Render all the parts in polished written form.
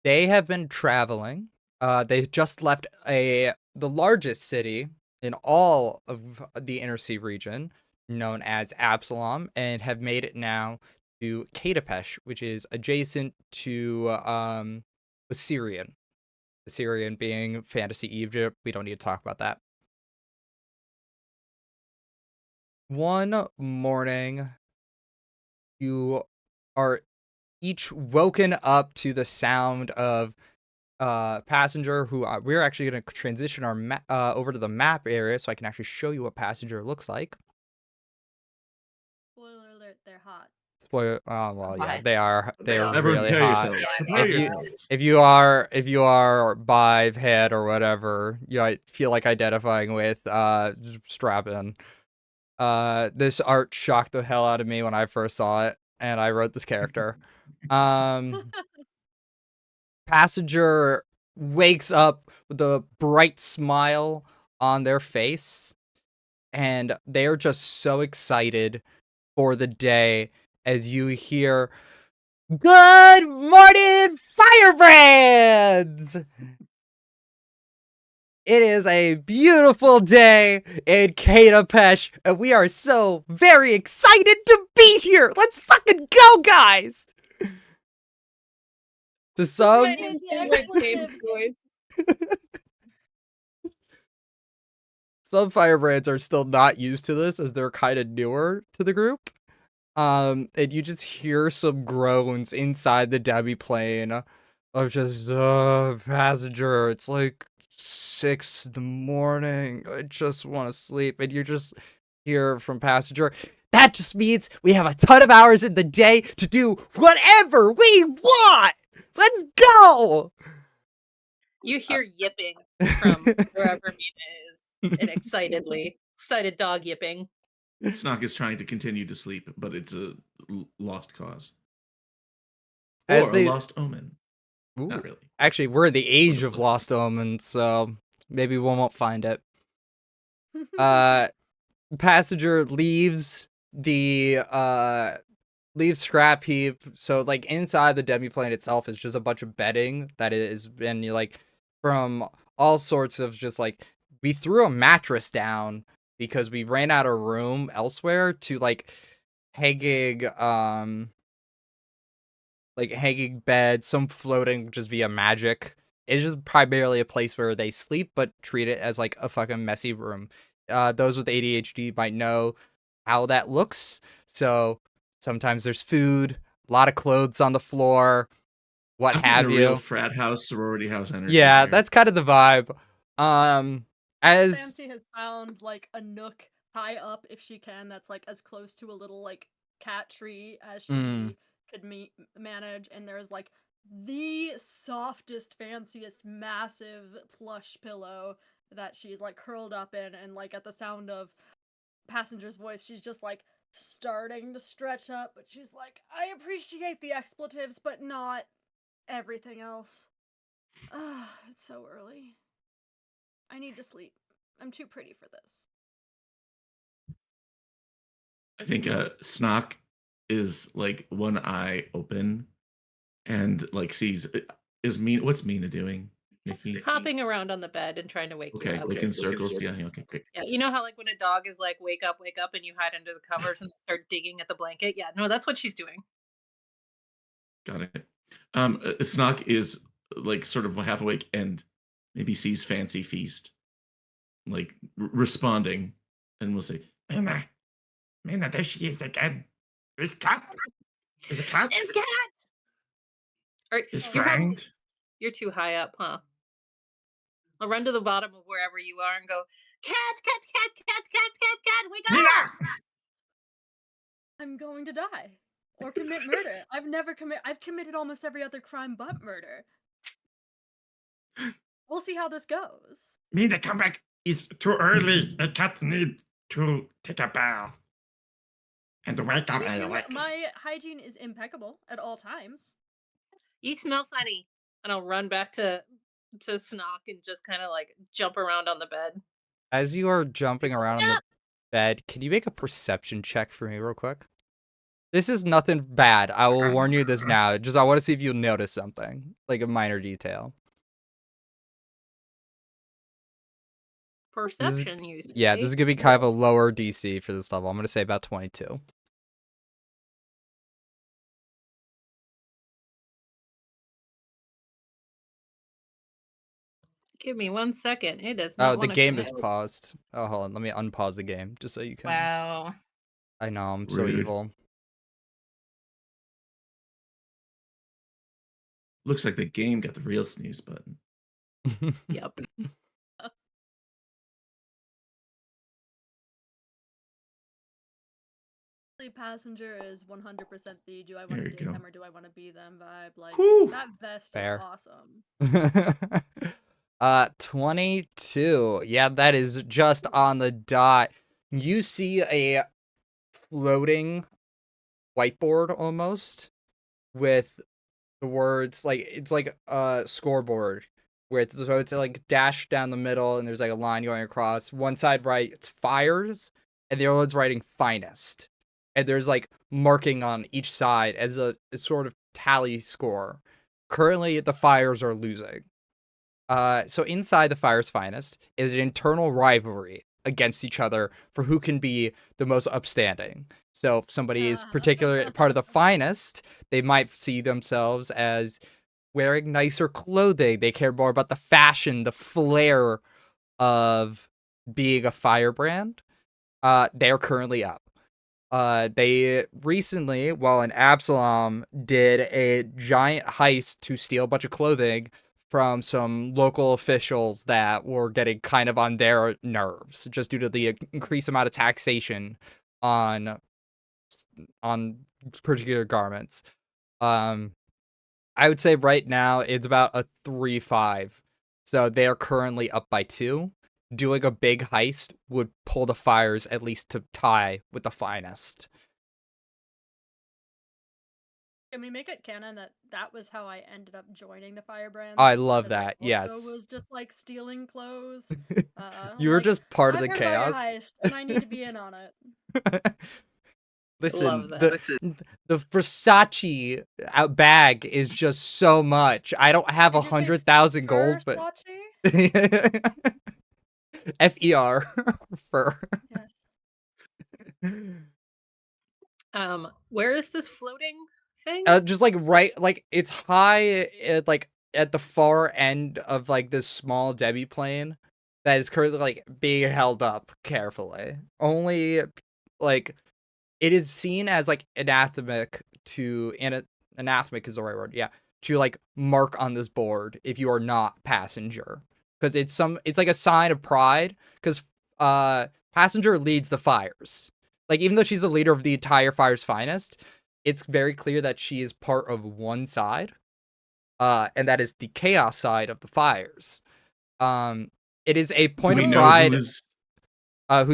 They have been traveling. They just left the largest city in all of the Inner Sea region, known as Absalom, and have made it now to Katapesh, which is adjacent to Assyrian. Assyrian being fantasy Egypt. We don't need to talk about that. One morning, you are each woken up to the sound of Passenger, who we're actually going to transition our over to the map area so I can actually show you what Passenger looks like. Spoiler alert, they're hot. Spoiler. Oh well, yeah, Hot. they're Everyone really prepare hot. yourselves. Prepare If you yourselves. if you are Bive head or whatever, you might feel like identifying with, strap in. This art shocked the hell out of me when I first saw it, and I wrote this character. Passenger wakes up with a bright smile on their face, and they're just so excited for the day as you hear, "Good morning, Firebrands!" It is a beautiful day in Katapesh, and we are so very excited to be here! Let's fucking go, guys! To some, some Firebrands are still not used to this as they're kind of newer to the group. And you just hear some groans inside the Debbie plane of just, Passenger, it's like 6 in the morning. I just want to sleep. And you just hear from Passenger, that just means we have a ton of hours in the day to do whatever we want. Let's go. You hear yipping from wherever Mina is, and excited dog yipping. Snock is trying to continue to sleep, but it's a lost cause. As Or a they, lost omen. ooh, Not really. actually, we're in the age Sort of of. Lost Omens, so maybe we won't find it. Uh, Passenger leaves the leaves scrap heap. So like inside the demiplane itself is just a bunch of bedding that is been like from all sorts of just like, we threw a mattress down because we ran out of room elsewhere, to hanging hanging bed, some floating just via magic. It's just primarily a place where they sleep, but treat it as like a fucking messy room. Those with ADHD might know how that looks. So sometimes there's food, a lot of clothes on the floor, what I'm getting have a real you. frat house, sorority house energy. Yeah, here. that's kind of the vibe. As Fancy has found like a nook high up, if she can, that's like as close to a little like cat tree as she could manage, and there's like the softest, fanciest, massive plush pillow that she's like curled up in, and like at the sound of Passenger's voice, she's just like starting to stretch up, but she's like, I appreciate the expletives, but not everything else. Ah, it's so early. I need to sleep. I'm too pretty for this. I think Snock is like one eye open and like sees what's Mina doing? Nikki? Hopping around on the bed and trying to wake you Okay, up. like in circles. Yeah, okay, great. Yeah, you know how like when a dog is like, wake up, and you hide under the covers and start digging at the blanket? Yeah, no, that's what she's doing. Got it. Snock is like sort of half awake and maybe sees Fancy Feast like responding, and will say, "Mina, Mina, there she is again. This cat is a cat. It's cats! Or His you're probably friend." you're too high up, huh? I'll run to the bottom of wherever you are and go, cat, wake up! Mina! I'm going to die. Or commit murder. I've committed almost every other crime but murder. We'll see how this goes. Mina, come back. It's too early. A cat need to take a bath. And wake up, My hygiene is impeccable at all times. You smell funny. And I'll run back to Snock and just kind of like jump around on the bed. as you are jumping around on the Yep. bed, can you make a perception check for me real quick? This is nothing bad. I will warn you this now. Just I want to see if you'll notice something, like a minor detail. Perception, you Yeah, this say? is gonna be kind of a lower DC for this level. I'm gonna say about 22. Give me 1 second. It does Oh, not the want to game commit. is paused. Oh, hold on. Let me unpause the game just so you can. Wow. I know I'm so Rude. evil. Looks like the game got the real snooze button. Yep. Passenger is 100% the do I want There to you date go. them or do I want to be them vibe. Like, Whew. that vest Fair. is awesome. 22. Yeah, that is just on the dot. You see a floating whiteboard almost with the words like it's like a scoreboard with so it's like dashed down the middle and there's like a line going across. One side right it's fires and the other one's writing finest. And there's like marking on each side as a sort of tally score. Currently the fires are losing. So inside the Fire's Finest is an internal rivalry against each other for who can be the most upstanding. So if somebody is particular part of the Finest, they might see themselves as wearing nicer clothing. They care more about the fashion, the flair of being a firebrand. They're currently up. They recently, while in Absalom, did a giant heist to steal a bunch of clothing from some local officials that were getting kind of on their nerves just due to the increased amount of taxation on particular garments. I would say right now it's about a 3-5. So they are currently up by 2. Doing a big heist would pull the Fires at least to tie with the Finest. Can we make it canon that that was how I ended up joining the Firebrands? I was love because I that. also Yes. was just like stealing clothes. You were Like, just part of I've the heard about your chaos. heist, and I need to be in on it. Love Listen, that. the Versace bag is just so much. I don't have Did you say 100,000 gold, but Versace? FER fur. Yes. Where is this floating thing? Just like right, like it's high at like at the far end of like this small Debbie plane that is currently like being held up carefully. Only like it is seen as like anathemic to anathemic is the right word, yeah, to like mark on this board if you are not passenger, because it's like a sign of pride because passenger leads the Fires. Like even though she's the leader of the entire Fire's Finest, it's very clear that she is part of one side, and that is the chaos side of the Fires. It is a Do point we of know pride. Who's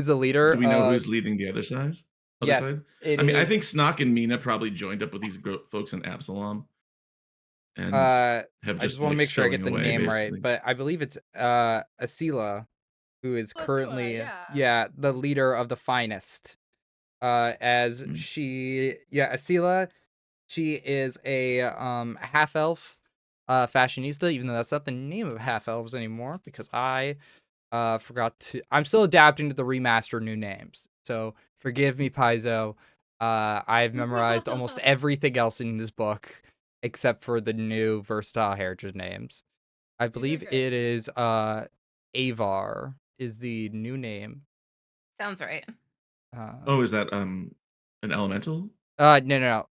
the leader? Do we know who's leading the other side? Yes, it I mean, I is. think Snock and Mina probably joined up with these folks in Absalom and I have just just want been to like make sure I stowing get the away, name right, basically. but I believe it's Asila, who is Oh, Asila, currently yeah. the leader of the Finest. As Hmm. Asila, she is a half elf fashionista, even though that's not the name of half elves anymore because I forgot to. I'm still adapting to the remastered new names, so forgive me, Paizo. I've memorized almost everything else in this book except for the new versatile heritage names. I You're believe great. it is Avar is the new name. Sounds right. Oh, is that an elemental? No.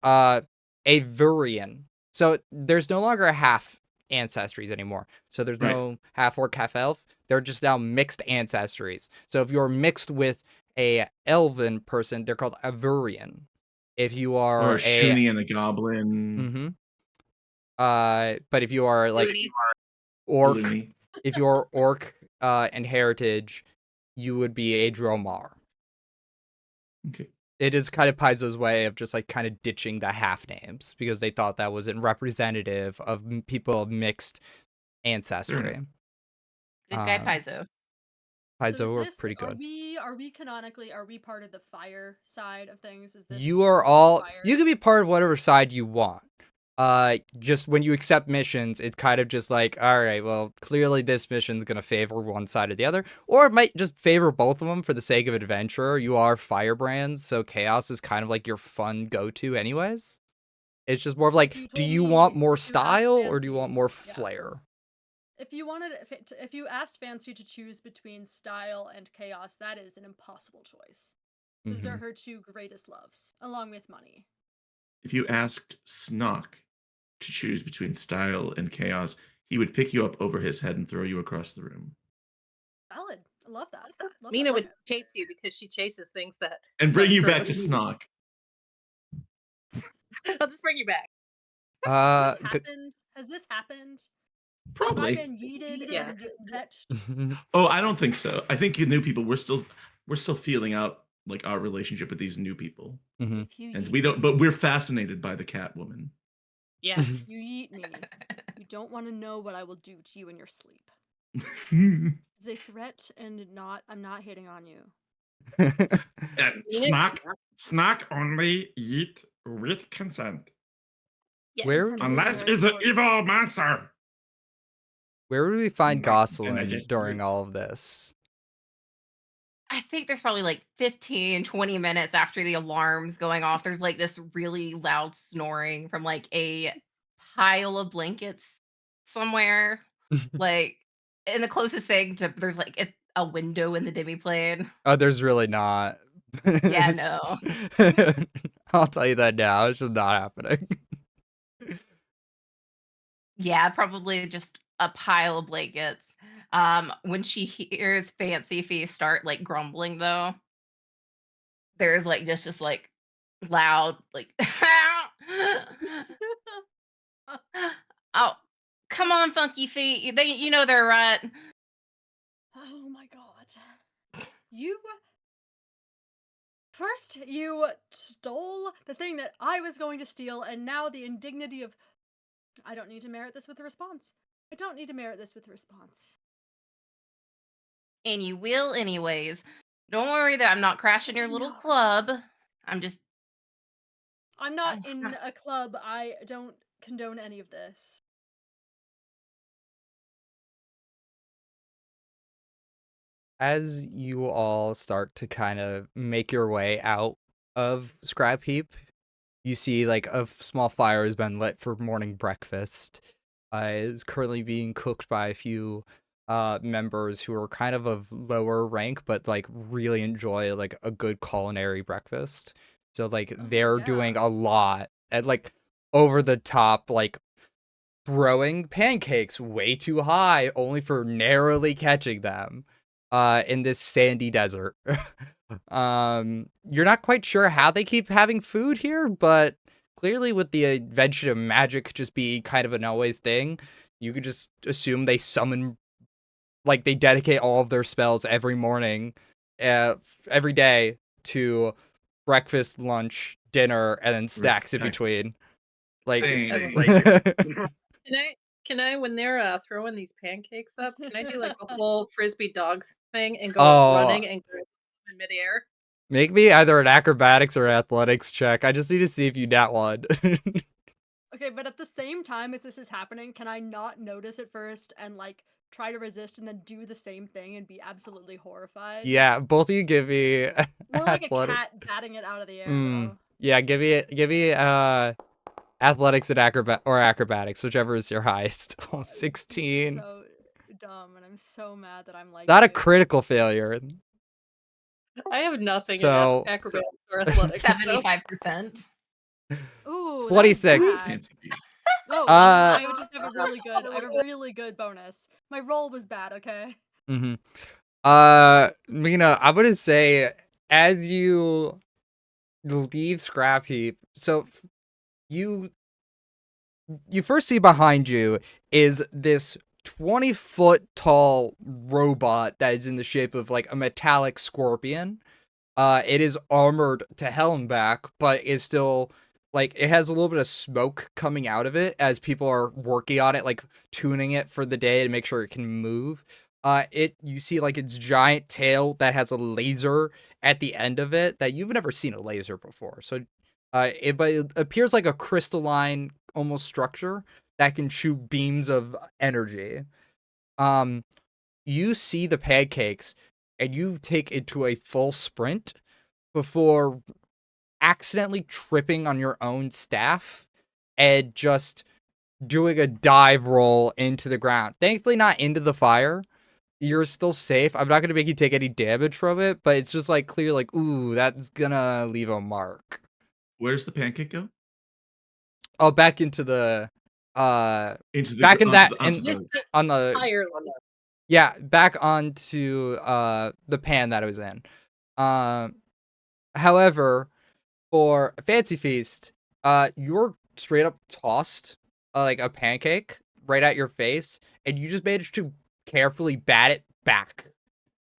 Avurian. So there's no longer half ancestries anymore. So there's Right. no half orc, half elf. They're just now mixed ancestries. So if you're mixed with a elven person, they're called Avurian. If you Or are a a Shuni and a goblin. mm-hmm. But if you are like Loony. orc, Loony. if you're orc and heritage, you would be a Dromar. Okay. It is kind of Paizo's way of just like kind of ditching the half names because they thought that wasn't representative of people of mixed ancestry. Good guy Paizo. Paizo are this pretty good. are we canonically part of the fire side of things? Is this You are all fire? you can be part of whatever side you want. Just when you accept missions, it's kind of just like, all right, well, clearly this mission's gonna favor one side or the other, or it might just favor both of them for the sake of adventure. You are firebrands, so chaos is kind of like your fun go-to, anyways. It's just more of like, You do told you me want more to ask style or do you want Fancy- more yeah. flair? If you asked Fancy to choose between style and chaos, that is an impossible choice. Those are her two greatest loves, along with money. If you asked Snock to choose between style and chaos, he would pick you up over his head and throw you across the room. Valid. I love that. Love Mina that. would chase you because she chases things that And bring Snock you back to throws. Snock. I'll just bring you back. Has this happened? Have I Probably. been yeeted Yeah. and fetched? Oh, I don't think so. I think you new people, we're still feeling out like our relationship with these new people. If you And yeet we don't me, but we're fascinated by the cat woman. Yes. you yeet me. You don't want to know what I will do to you in your sleep. And It's a threat and I'm not hitting on you. Snack only eat with consent. Yes. Where- Unless very it's an important. evil monster. Where would we find And I Gosselin just- during all of this? I think there's probably like 15, 20 minutes after the alarms going off. There's like this really loud snoring from like a pile of blankets somewhere. Like, and the closest thing to there's like a window in the demi-plane. Oh, there's really not. Yeah, no. I'll tell you that now. It's just not happening. Yeah, probably just a pile of blankets. When she hears Fancy Feast start like grumbling though, there's like just like loud like oh, come on, Funky Feet. You know they're right. Oh my god. First, you stole the thing that I was going to steal, and now the indignity of. I don't need to merit this with a response. I don't need to merit this with a response. And you will anyways. Don't worry that I'm not crashing your little No. club. I'm just I'm not in a club. I don't condone any of this. As you all start to kind of make your way out of Scrap Heap, you see like a small fire has been lit for morning breakfast. Is currently being cooked by a few members who are kind of lower rank, but like really enjoy like a good culinary breakfast. So like they're doing yeah. a lot and like over the top, like throwing pancakes way too high, only for narrowly catching them in this sandy desert. You're not quite sure how they keep having food here, but clearly with the invention of magic just being kind of an always thing, you could just assume they summon, like they dedicate all of their spells every morning, every day to breakfast, lunch, dinner, and then snacks in Respect. between. Like, Same. Can I when they're throwing these pancakes up, can I do like the whole frisbee dog thing and go Oh. running and grab them in midair? make me either an acrobatics or athletics check. I just need to see if you nat one. Okay, but at the same time as this is happening, can I not notice it first and like try to resist and then do the same thing and be absolutely horrified? Yeah, both of you give me More like athletic. a cat batting it out of the air, Mm. though. Yeah, give me athletics and acrobatics, whichever is your highest. Oh, This is 16. so dumb, and I'm so mad that I'm like. Not a doing- critical failure. I have nothing So- in acrobatics or athletics. so- 75%. Ooh, that was 26. bad. Fancy beast. Oh, Uh, I would just have a really good. I have a really good bonus. My roll was bad. Okay. Mm-hmm. Mina, I'm gonna say as you leave Scrap Heap, so you first see behind you is this 20-foot tall robot that is in the shape of like a metallic scorpion. It is armored to hell and back, but is still like it has a little bit of smoke coming out of it as people are working on it, like tuning it for the day to make sure it can move. You see like its giant tail that has a laser at the end of it that you've never seen a laser before. So, but it appears like a crystalline almost structure that can shoot beams of energy. Um, you see the pancakes, and you take it to a full sprint before accidentally tripping on your own staff and just doing a dive roll into the ground. Thankfully, not into the fire. You're still safe. I'm not gonna make you take any damage from it, but it's just like clear, like, ooh, that's gonna leave a mark. Where's the pancake go? Oh, back into the, uh, Into the back in that, onto and Just the. the on the, entire level. yeah, back onto the pan that it was in. Um, however, for Fancy Feast, you're straight up tossed like a pancake right at your face, and you just managed to carefully bat it back.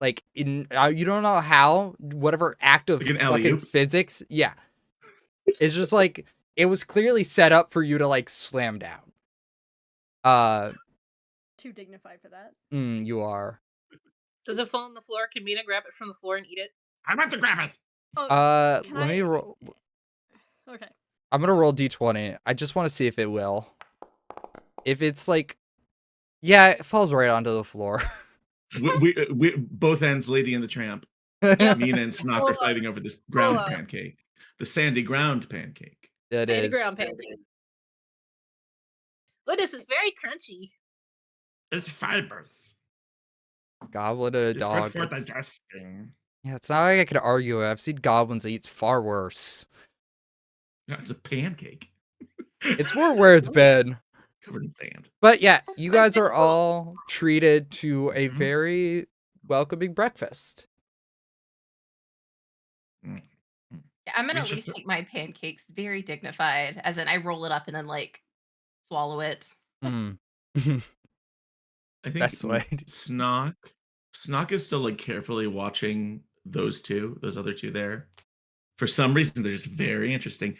Like in you don't know how, whatever act of Like an fucking alley-oop? physics, yeah. It's just like it was clearly set up for you to like slam down. Uh, Too dignified for that. you are. Does it fall on the floor? Can Mina grab it from the floor and eat it? I want to grab it. Oh, can Let me I? roll. Okay. I'm gonna roll d20. I just want to see if it will. If it's like, yeah, it falls right onto the floor. We both ends, Lady and the Tramp. Yep. Mina and Snock are fighting over this ground pancake, the sandy ground pancake. It Sandy is. ground pancake. Oh, this is very crunchy. It's fibers. Goblin and a It's good dog. for It's, digesting. yeah, it's not like I could argue it. I've seen goblins eat far worse. That's a pancake. It's more where it's been. Covered in sand. But yeah, you guys are all treated to a Mhm. very welcoming breakfast. Mm. Yeah, I'm gonna We at should least do- take my pancakes very dignified, as in I roll it up and then like swallow it. Mm. I think Best way. Snock is still like carefully watching those other two there. For some reason, they're just very interesting.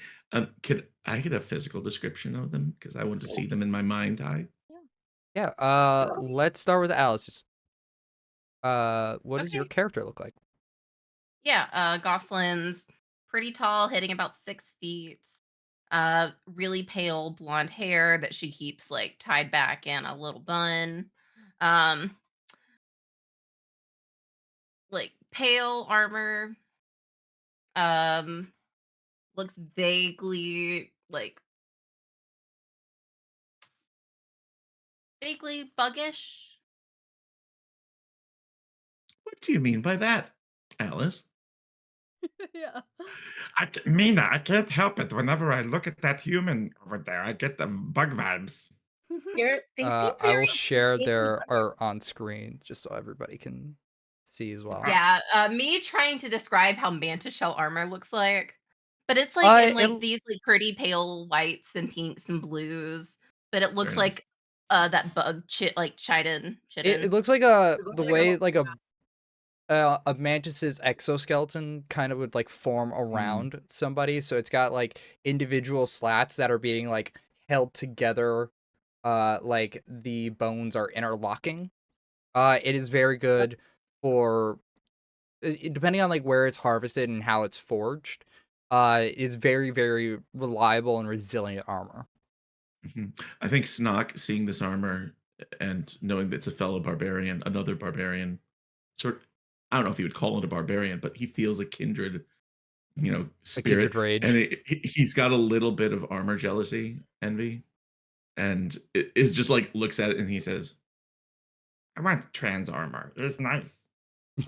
Could I get a physical description of them? Because I want to see them in my mind eye. Yeah, let's start with Alice. What does your Okay. character look like? Yeah, Goslin's pretty tall, hitting about 6 feet. Really pale blonde hair that she keeps like tied back in a little bun. Um, like pale armor. Um, looks vaguely buggish. What do you mean by that, Alice? Yeah. Mina, I can't help it. Whenever I look at that human over there, I get the bug vibes. They seem I will very share vaguely their buggish. art on screen just so everybody can see as well. Yeah, me trying to describe how mantis shell armor looks like, but it's like in like It these like pretty pale whites and pinks and blues, but it looks Very nice. like that bug it chidden. looks like the way like a mantis's exoskeleton kind of would like form around somebody, so it's got like individual slats that are being like held together, like the bones are interlocking. It is very good for depending on like where it's harvested and how it's forged. It's very very reliable and resilient armor. I think Snock seeing this armor and knowing that it's a fellow barbarian, another barbarian, sort I don't know if he would call it a barbarian, but he feels a kindred, A kindred spirit, and rage. he's got a little bit of armor jealousy, envy, and it is just like looks at it and he says, I want trans armor. It's nice.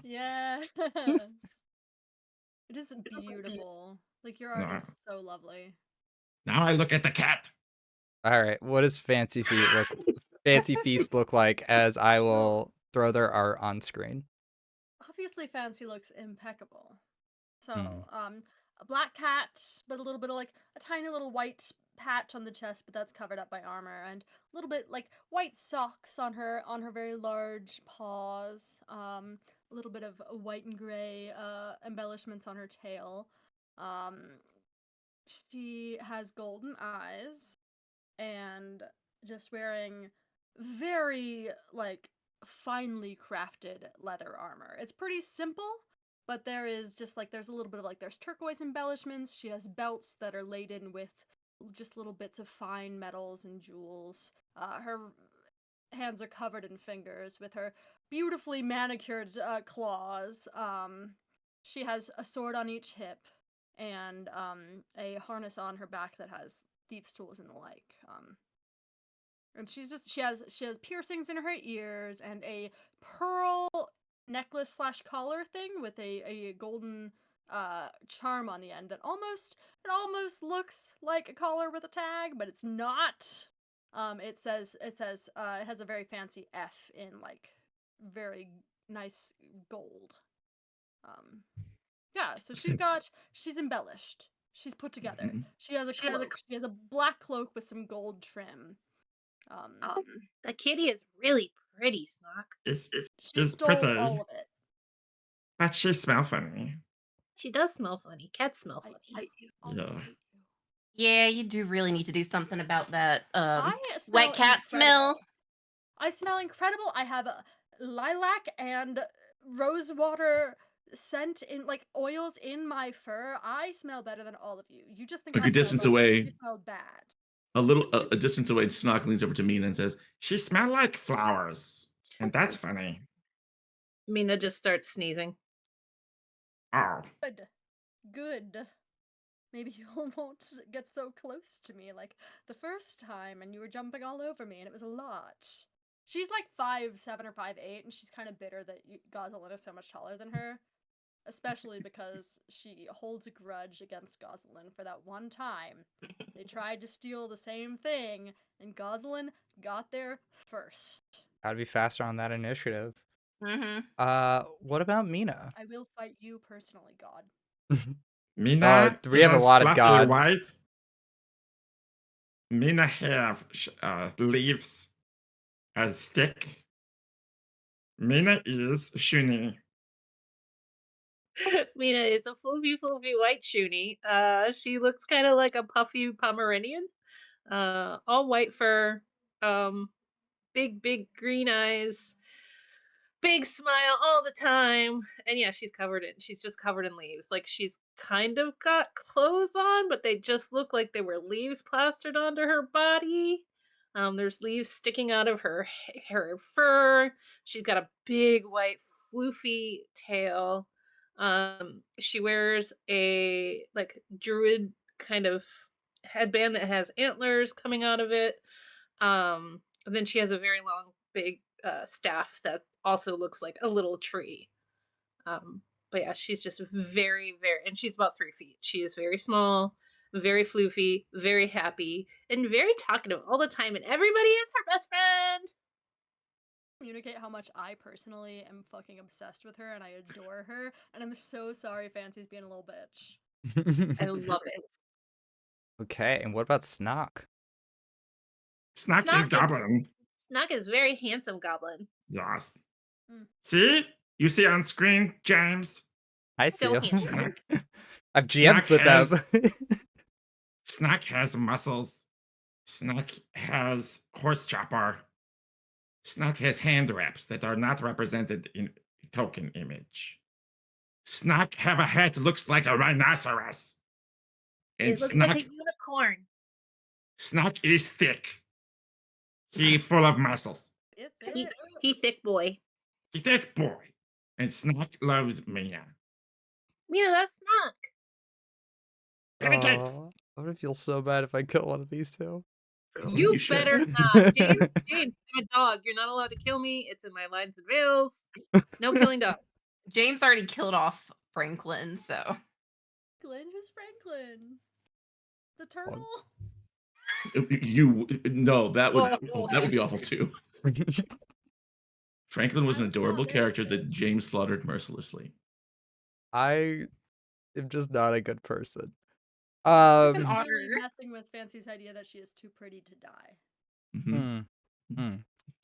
Yes. It is beautiful. Like your art No. is so lovely. Now I look at the cat. All right, what does Fancy Feast look like? As I will throw their art on screen. Obviously, Fancy looks impeccable. So, Mm. a black cat, but a little bit of like a tiny little white patch on the chest, but that's covered up by armor, and a little bit like white socks on her very large paws. A little bit of white and gray embellishments on her tail. Um, she has golden eyes and just wearing very like finely crafted leather armor. It's pretty simple, but there is just like there's a little bit of like there's turquoise embellishments. She has belts that are laden with just little bits of fine metals and jewels. Her hands are covered in fingers with her beautifully manicured claws. She has a sword on each hip and a harness on her back that has thieves' tools and the like. And she has piercings in her ears and a pearl necklace / collar thing with a golden charm on the end that almost looks like a collar with a tag, but it's not. It has a very fancy F in like very nice gold. Yeah, so she's embellished. She's put together. Mhm. She has a cloak. She has a black cloak with some gold trim. That kitty is really pretty, Snock. She Is stole pretty, all of it. but she smell funny. She does smell funny. Cats smell funny. I'll Yeah. fight you. Yeah, you do really need to do something about that I smell wet cat incredible. smell. I smell incredible. I have lilac and rosewater scent in like oils in my fur. I smell better than all of you. You just think A I good smell distance good. away. You smell bad. A distance away, Snock leans over to Mina and says, She smell like flowers, and that's funny. Mina just starts sneezing. Oh, Good. Maybe you won't get so close to me like the first time and you were jumping all over me and it was a lot. She's like 5'7" or 5'8", and she's kind of bitter that Gosselin is so much taller than her. Especially because she holds a grudge against Gosselin for that one time. They tried to steal the same thing, and Gosselin got there first. Gotta be faster on that initiative. Mm-hmm. What about Mina? I will fight you personally, God. Mina we have a has lot of fluffy gods. white. Mina have leaves as stick. Mina is Shuni. Mina is a floofy white shoonie. She looks kind of like a puffy Pomeranian. All white fur, big green eyes, big smile all the time. And yeah, she's just covered in leaves. Like she's kind of got clothes on, but they just look like they were leaves plastered onto her body. There's leaves sticking out of her fur. She's got a big white floofy tail. She wears a like druid kind of headband that has antlers coming out of it. And then she has a very long, big staff that also looks like a little tree. But yeah, she's just and she's about 3 feet. She is very small, very floofy, very happy, and very talkative all the time. And everybody is her best friend. Communicate how much I personally am fucking obsessed with her and I adore her. And I'm so sorry Fancy's being a little bitch. I love it. Okay, and what about Snock? Snack is goblin. Snock is very handsome goblin. Yes. Mm. See? You see on screen, James? I So see. handsome. I've GM'd with them. Snack has muscles. Snack has horse chopper. Snack has hand wraps that are not represented in token image. Snack have a head that looks like a rhinoceros. And It looks like a unicorn. Snack is thick. He full of muscles. He thick boy. He thick boy. And Snack loves Mina. Mina, that's Snock. Pancakes. I'm gonna feel so bad if I kill one of these two. You better not. James, I'm a dog. You're not allowed to kill me. It's in my lines and veils. No killing dogs. James already killed off Franklin, so. Franklin? Who's Franklin? The turtle? That would be awful too. Franklin was an adorable character that James slaughtered mercilessly. I am just not a good person. It's really messing with Fancy's idea that she is too pretty to die.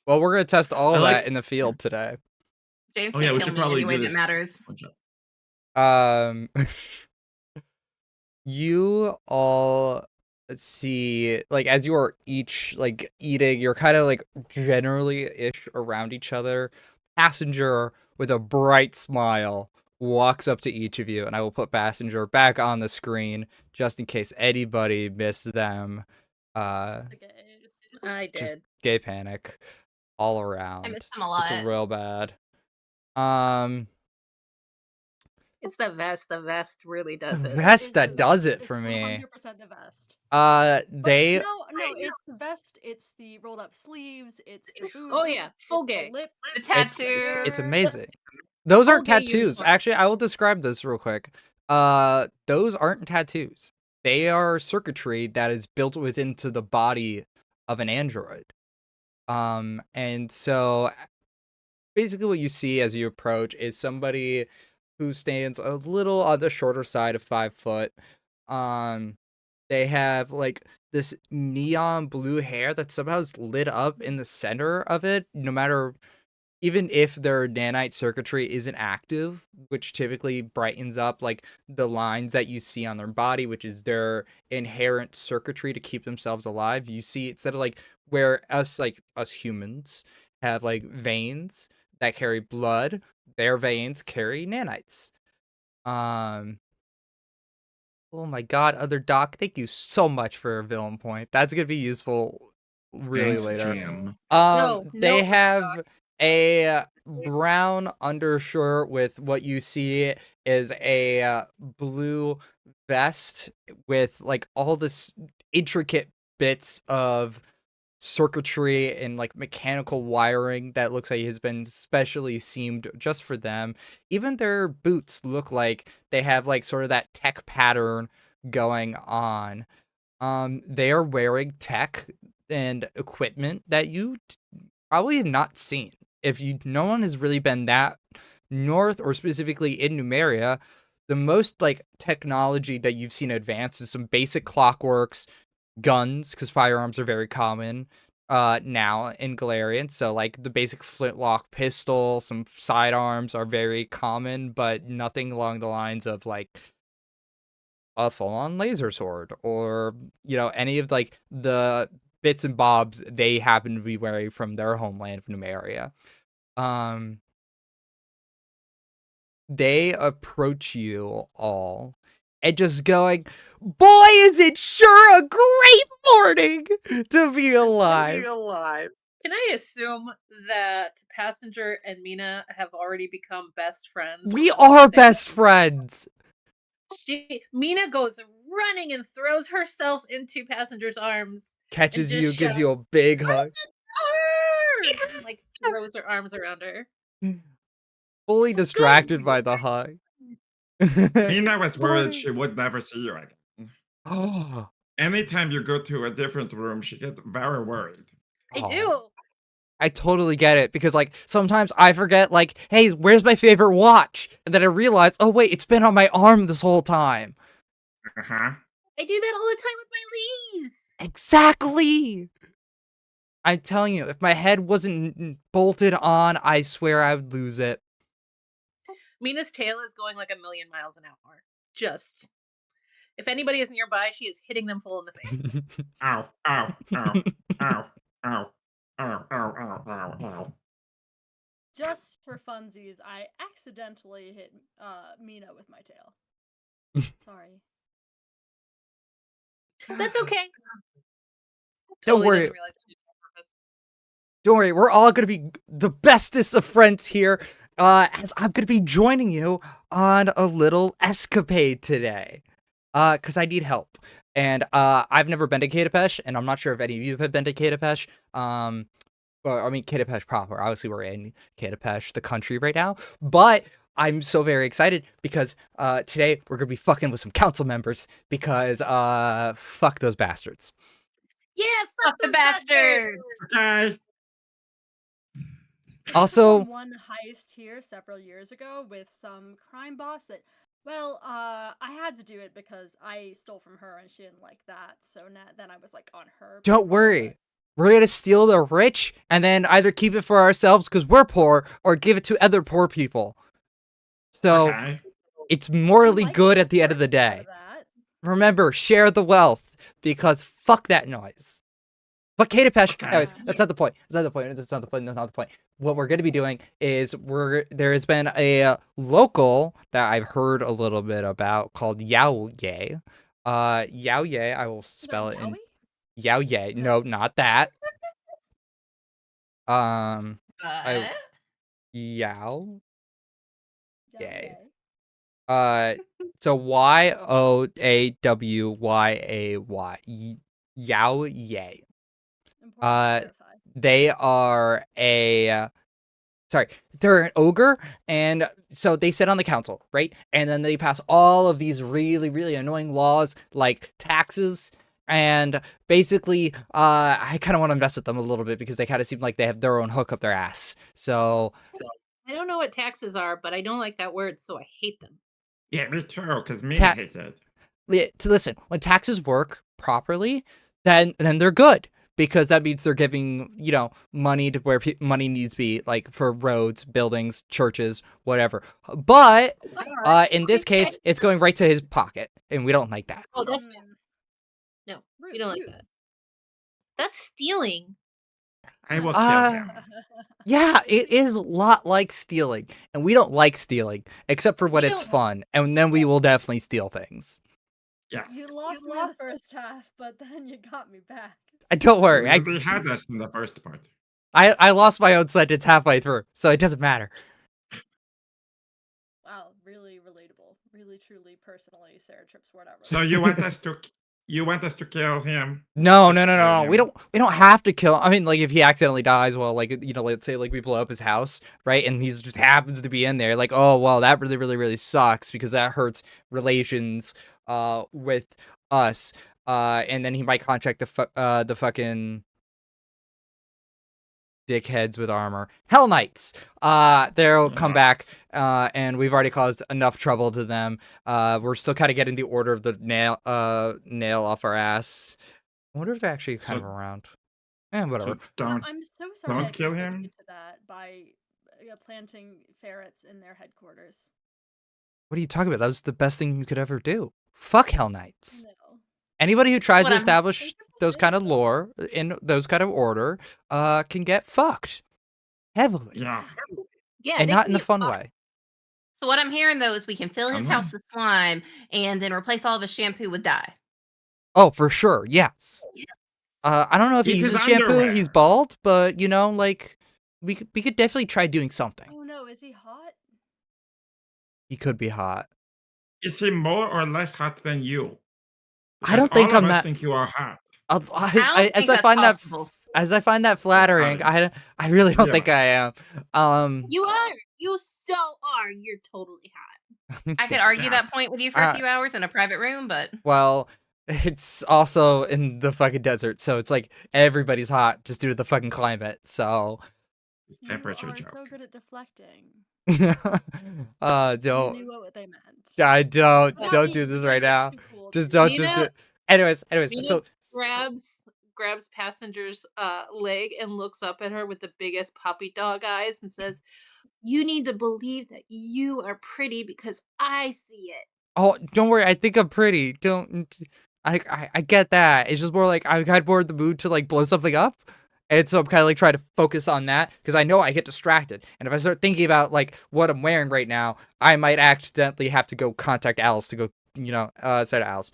Well, we're gonna test all of that in the field today. James can't kill me any way that matters. You all see, like, as you are each, like, eating, you're kind of, like, generally-ish around each other. Passenger, with a bright smile, walks up to each of you, and I will put Passenger back on the screen, just in case anybody missed them. The gays. I Just did. gay panic all I around. miss them a It's lot. real bad. Um, It's the vest. The vest really the does it. vest It's that the does vest. it for It's me. 100% the vest. But They no, it's the vest. It's the rolled up sleeves. It's the boots. Oh yeah, full it's the gay. lip. The it's tattoos. amazing. Those Full aren't gay tattoos. uniform. Actually, I will describe this real quick. Those aren't tattoos. They are circuitry that is built within to the body of an android. And so basically what you see as you approach is somebody who stands a little on the shorter side of 5 foot. They have like this neon blue hair that somehow is lit up in the center of it, no matter even if their nanite circuitry isn't active, which typically brightens up like the lines that you see on their body, which is their inherent circuitry to keep themselves alive. You see, instead of like where us humans have like veins that carry blood, their veins carry nanites. Um, oh my god, other doc, thank you so much for a villain point. That's gonna be useful really Thanks, later. Jim. No, They no, have a brown undershirt with what you see is a blue vest with like all this intricate bits of circuitry and like mechanical wiring that looks like has been specially seamed just for them. Even their boots look like they have like sort of that tech pattern going on. They are wearing tech and equipment that you probably have not seen. If you, no one has really been that north or specifically in Numeria, the most like technology that you've seen advance is some basic clockworks, guns, because firearms are very common now in Galarian. So like the basic flintlock pistol, some sidearms are very common, but nothing along the lines of like a full-on laser sword or any of like the bits and bobs they happen to be wearing from their homeland of Numeria. They approach you all and just going, boy, is it sure a great morning to be alive. Can I assume that Passenger and Mina have already become best friends? We from the are moment they best met? friends. Mina goes running and throws herself into Passenger's arms. Catches and you, just gives shouts, you a big hug. and, like throws her arms around her. Fully Good. distracted by the hug. Mina was worried Buddy. she would never see you again. Oh, Anytime you go to a different room, she gets very worried. I Aw. do. I totally get it because like sometimes I forget like, hey, where's my favorite watch? And then I realize, oh wait, it's been on my arm this whole time. Uh-huh. I do that all the time with my leaves. Exactly. I'm telling you, if my head wasn't bolted on, I swear I would lose it. Mina's tail is going like 1,000,000 miles an hour. Just. If anybody is nearby, she is hitting them full in the face. Ow, ow, ow, ow, ow, ow, ow, ow, ow, ow. Just for funsies, I accidentally hit Mina with my tail. Sorry. That's okay. Don't worry. Didn't realize she did it on purpose. Don't worry, we're all gonna be the bestest of friends here. As I'm gonna be joining you on a little escapade today. Cause I need help. And I've never been to Katapesh, and I'm not sure if any of you have been to Katapesh. Or I mean Katapesh proper. Obviously we're in Katapesh, the country right now. But I'm so very excited because today we're gonna be fucking with some council members because fuck those bastards. Yeah, Fuck the those bastards. Okay. Also, From one heist here several years ago with some crime boss that, well, I had to do it because I stole from her and she didn't like that. So then I was like on her. don't worry. We're gonna steal the rich and then either keep it for ourselves because we're poor or give it to other poor people. So Okay. it's I morally like good the at the end of the first part day. of that. Remember, share the wealth, because fuck that noise. But Kate Pesh, Okay. anyways, that's not the point. That's not the point. That's not the point. That's not the point. What we're going to be doing is there has been a local that I've heard a little bit about called Yao Ye. Yao Ye, I will Is it spell it in Yowie? Yao Ye. No, not that. I But Yao Yowie. Ye. So YOAWYAY. Yao Ye. Important to Uh, clarify. they are they're an ogre, and so they sit on the council, right? And then they pass all of these really, really annoying laws like taxes. And basically, I kind of want to mess with them a little bit because they kind of seem like they have their own hook up their ass. So, I don't know what taxes are, but I don't like that word, so I hate them. Yeah, me too, because Mina Ta- hates it. listen, when taxes work properly, then they're good because that means they're giving money to where money needs to be, like for roads, buildings, churches, whatever. But in this case, it's going right to his pocket, and we don't like that. Oh, that's bad. Mm, No, rude, you don't like rude. that. That's stealing. I will kill him. Yeah, it is a lot like stealing, and we don't like stealing except for when We it's don't- fun, and then we will definitely steal things. Yes. You lost me in the first half, but then you got me back. Don't worry, You already had us in the first part. I lost my own sentence halfway through, so it doesn't matter. Wow, really relatable. Really, truly, personally, Sarah Tripp's whatever. So you want us to kill him? No, Just no, no, kill no. him. We don't have to kill. I mean, like if he accidentally dies, well, like let's say like we blow up his house, right? And he's just happens to be in there. Like, oh well, that really, really, really sucks because that hurts relations with us. And then he might contact the fucking dickheads with armor, Hell Knights. They'll come back, and we've already caused enough trouble to them. We're still kind of getting the order of the nail off our ass. I wonder if they're actually kind of around. Whatever. So don't I'm so sorry I don't kill contributed him. to that by planting ferrets in their headquarters. What are you talking about? That was the best thing you could ever do. Fuck Hell Knights. No. Anybody who tries What to I'm- establish Thank you for those saying kind of so. lore in those kind of order, can get fucked heavily, Yeah. Yeah, and they not can in the get fun fucked. way. So what I'm hearing though is we can fill his I'm house not. with slime and then replace all of his shampoo with dye. Oh, for sure. Yes. I don't know if he Eat his uses shampoo. underwear. He's bald, but like we could definitely try doing something. Oh no, is he hot? He could be hot. Is he more or less hot than you? I don't Because think all of I'm us that. think you are hot. I don't think that's possible. As I find that flattering, Really? I really don't think Really? I am. You are. You so are. You're totally hot. I could argue Yeah. that point with you for a few hours in a private room, but Well, it's also in the fucking desert, so it's like everybody's hot just due to the fucking climate. So, It's You temperature are joke. so good at deflecting. I don't. knew what they meant. I don't. Yeah. Don't do this right now. Too cool Just to don't. do. Just do Mina- it. Anyways. Mina So grabs passenger's leg and looks up at her with the biggest puppy dog eyes and says, "You need to believe that you are pretty because I see it." Oh, don't worry. I think I'm pretty. Don't. I get that. It's just more like I got more in the mood to like blow something up, and so I'm kind of like trying to focus on that because I know I get distracted, and if I start thinking about like what I'm wearing right now, I might accidentally have to go contact Alice to go. Instead of Alice,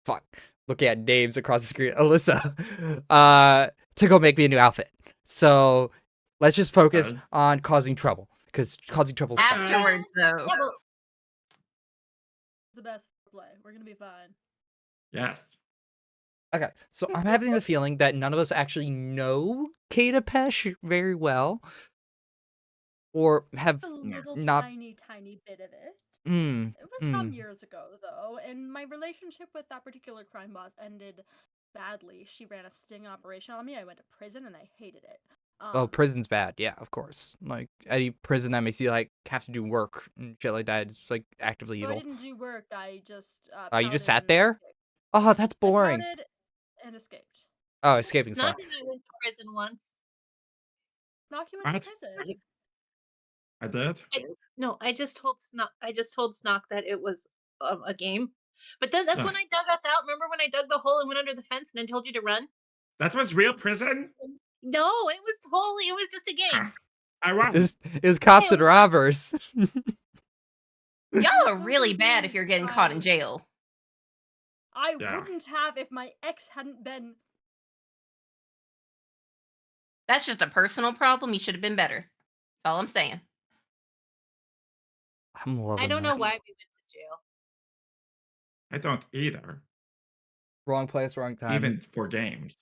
fuck, looking at names across the screen, Alyssa, to go make me a new outfit. So let's just focus on causing trouble because causing trouble is fun. afterwards though. Yeah, but The best play. We're gonna be fine. Yes. Okay, so I'm having the feeling that none of us actually know Kata Pesh very well, or have A little not. tiny bit of it. Mm, It was some years ago though, and my relationship with that particular crime boss ended badly. She ran a sting operation on me. I went to prison and I hated it. Oh, prison's bad. Yeah, of course. Like any prison that makes you like have to do work and shit like that, it's like actively So I evil. didn't do work. I just Oh, you just pouted sat and there? escaped. Oh, that's I boring. pouted and escaped. Oh, escaping's it's fun. not that I went to prison once. Knock you into What? prison. I did. No, I just told Snock that it was a game. But then that's Ah. when I dug us out. Remember when I dug the hole and went under the fence and then told you to run? That was real prison? No, it was just a game. I won. Is cops and robbers. Y'all I'm are so really bad if confused. you're getting caught in jail. I Yeah. wouldn't have if my ex hadn't been. That's just a personal problem. You should have been better. That's all I'm saying. I'm loving I don't know this. why we went to jail. I don't either. Wrong place, wrong time. Even for games.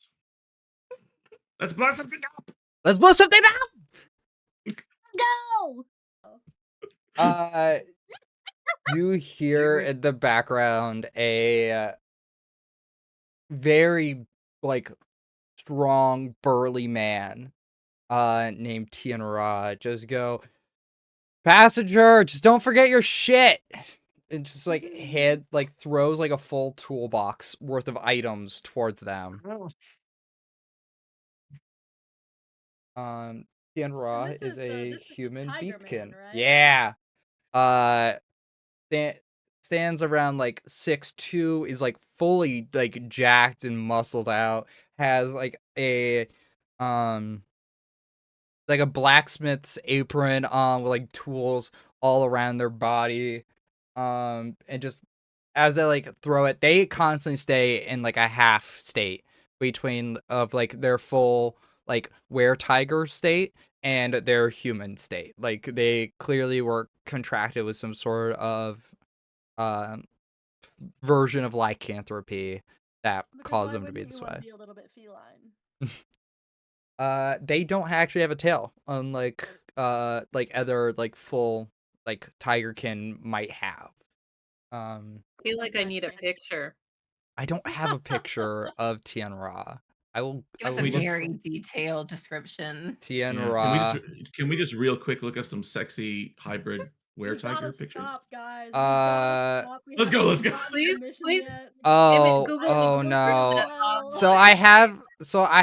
Let's blow something up. Let's blow something up. Go! You hear in the background a very like strong, burly man named Tianra just go, passenger, just don't forget your shit. And just like throws like a full toolbox worth of items towards them. Tianra this is is the- a this is the human Tiger Man, beastkin. right? Yeah. Stands around like 6'2", is like fully like jacked and muscled out, has like a blacksmith's apron on with like tools all around their body. And just as they like throw it, they constantly stay in like a half state between of like their full like were-tiger state and their human state. Like they clearly were contracted with some sort of version of lycanthropy that Because caused why them to be wouldn't this you want way. to be a little bit feline? They don't actually have a tail, unlike other like full like tigerkin might have. I feel like I need a picture. I don't have a picture of Tianra. I will. Give I us will a look very for detailed description. Yeah. Tianra. Can we just real quick look up some sexy hybrid We were-tiger gotta pictures? stop, guys. We gotta stop. We Let's go, haven't let's go. gotten Please, permission please. yet. Oh, Google- oh Google no. as well. So I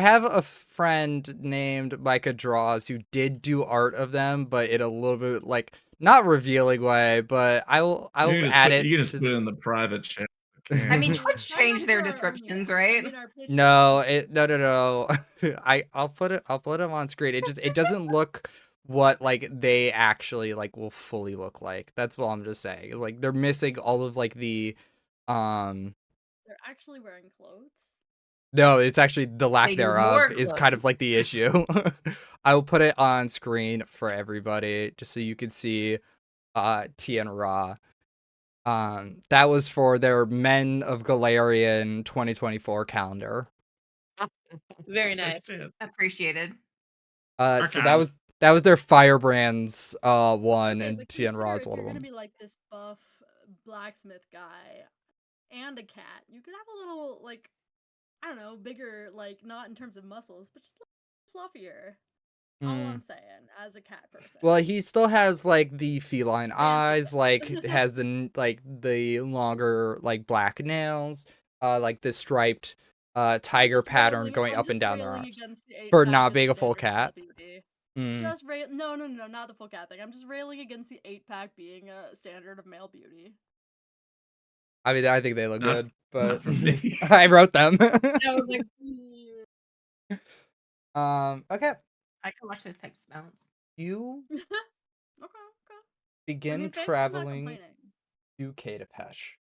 have a friend named Micah Draws who did do art of them, but in a little bit like not revealing way. But I will add it. You can just to put it in the private channel. I mean, Okay. Twitch Sign up changed their for our descriptions, OnlyFans. right? I mean, our Patreon. No. I'll put them on screen. It doesn't look what like they actually like will fully look like. That's what I'm just saying. Like they're missing all of like the They're actually wearing clothes. no, it's actually the lack They wore thereof is kind of clothes. like the issue. I will put it on screen for everybody just so you can see Tien Ra. That was for their Men of Galarian 2024 calendar. Very nice. Appreciated. So Okay. that was their Firebrands one, Okay, and but Tien consider Ra's if one you're of gonna them. be like this buff blacksmith guy and a cat, you could have a little like I don't know, bigger like not in terms of muscles, but just fluffier. All I'm saying as a cat person. Well, he still has like the feline I am eyes, like has the longer like black nails, like the striped tiger pattern going up and down their arms. Against the For not being a full cat. Just no, not the full cat thing. I'm just railing against the 8-pack being a standard of male beauty. I mean, I think they look Not- good, but not for me. I wrote them. I was like, Okay. I can watch those types of mounts. You Okay. begin Faith's not traveling complaining. to Katapesh.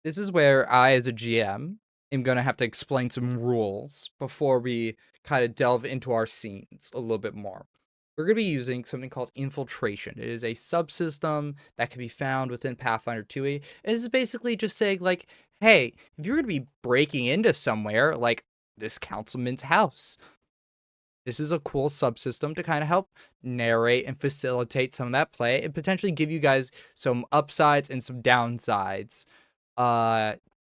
This is where I, as a GM, am going to have to explain some rules before we kind of delve into our scenes a little bit more. We're going to be using something called infiltration. It is a subsystem that can be found within Pathfinder 2e. And this is basically just saying, like, hey, if you're going to be breaking into somewhere, like this councilman's house, this is a cool subsystem to kind of help narrate and facilitate some of that play and potentially give you guys some upsides and some downsides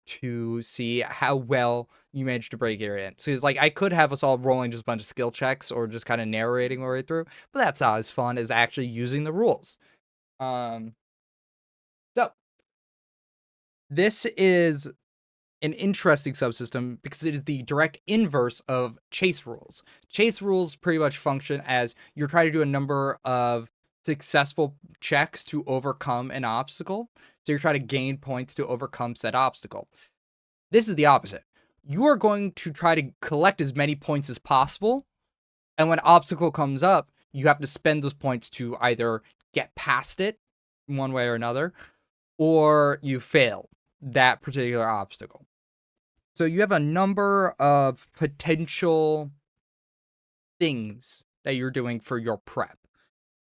to see how well you managed to break it in. So it's like I could have us all rolling just a bunch of skill checks or just kind of narrating our way through, but that's not as fun as actually using the rules. So this is an interesting subsystem because it is the direct inverse of chase rules. Chase rules pretty much function as you're trying to do a number of successful checks to overcome an obstacle. So you're trying to gain points to overcome said obstacle. This is the opposite. You are going to try to collect as many points as possible. And when an obstacle comes up, you have to spend those points to either get past it one way or another, or you fail that particular obstacle. So you have a number of potential things that you're doing for your prep.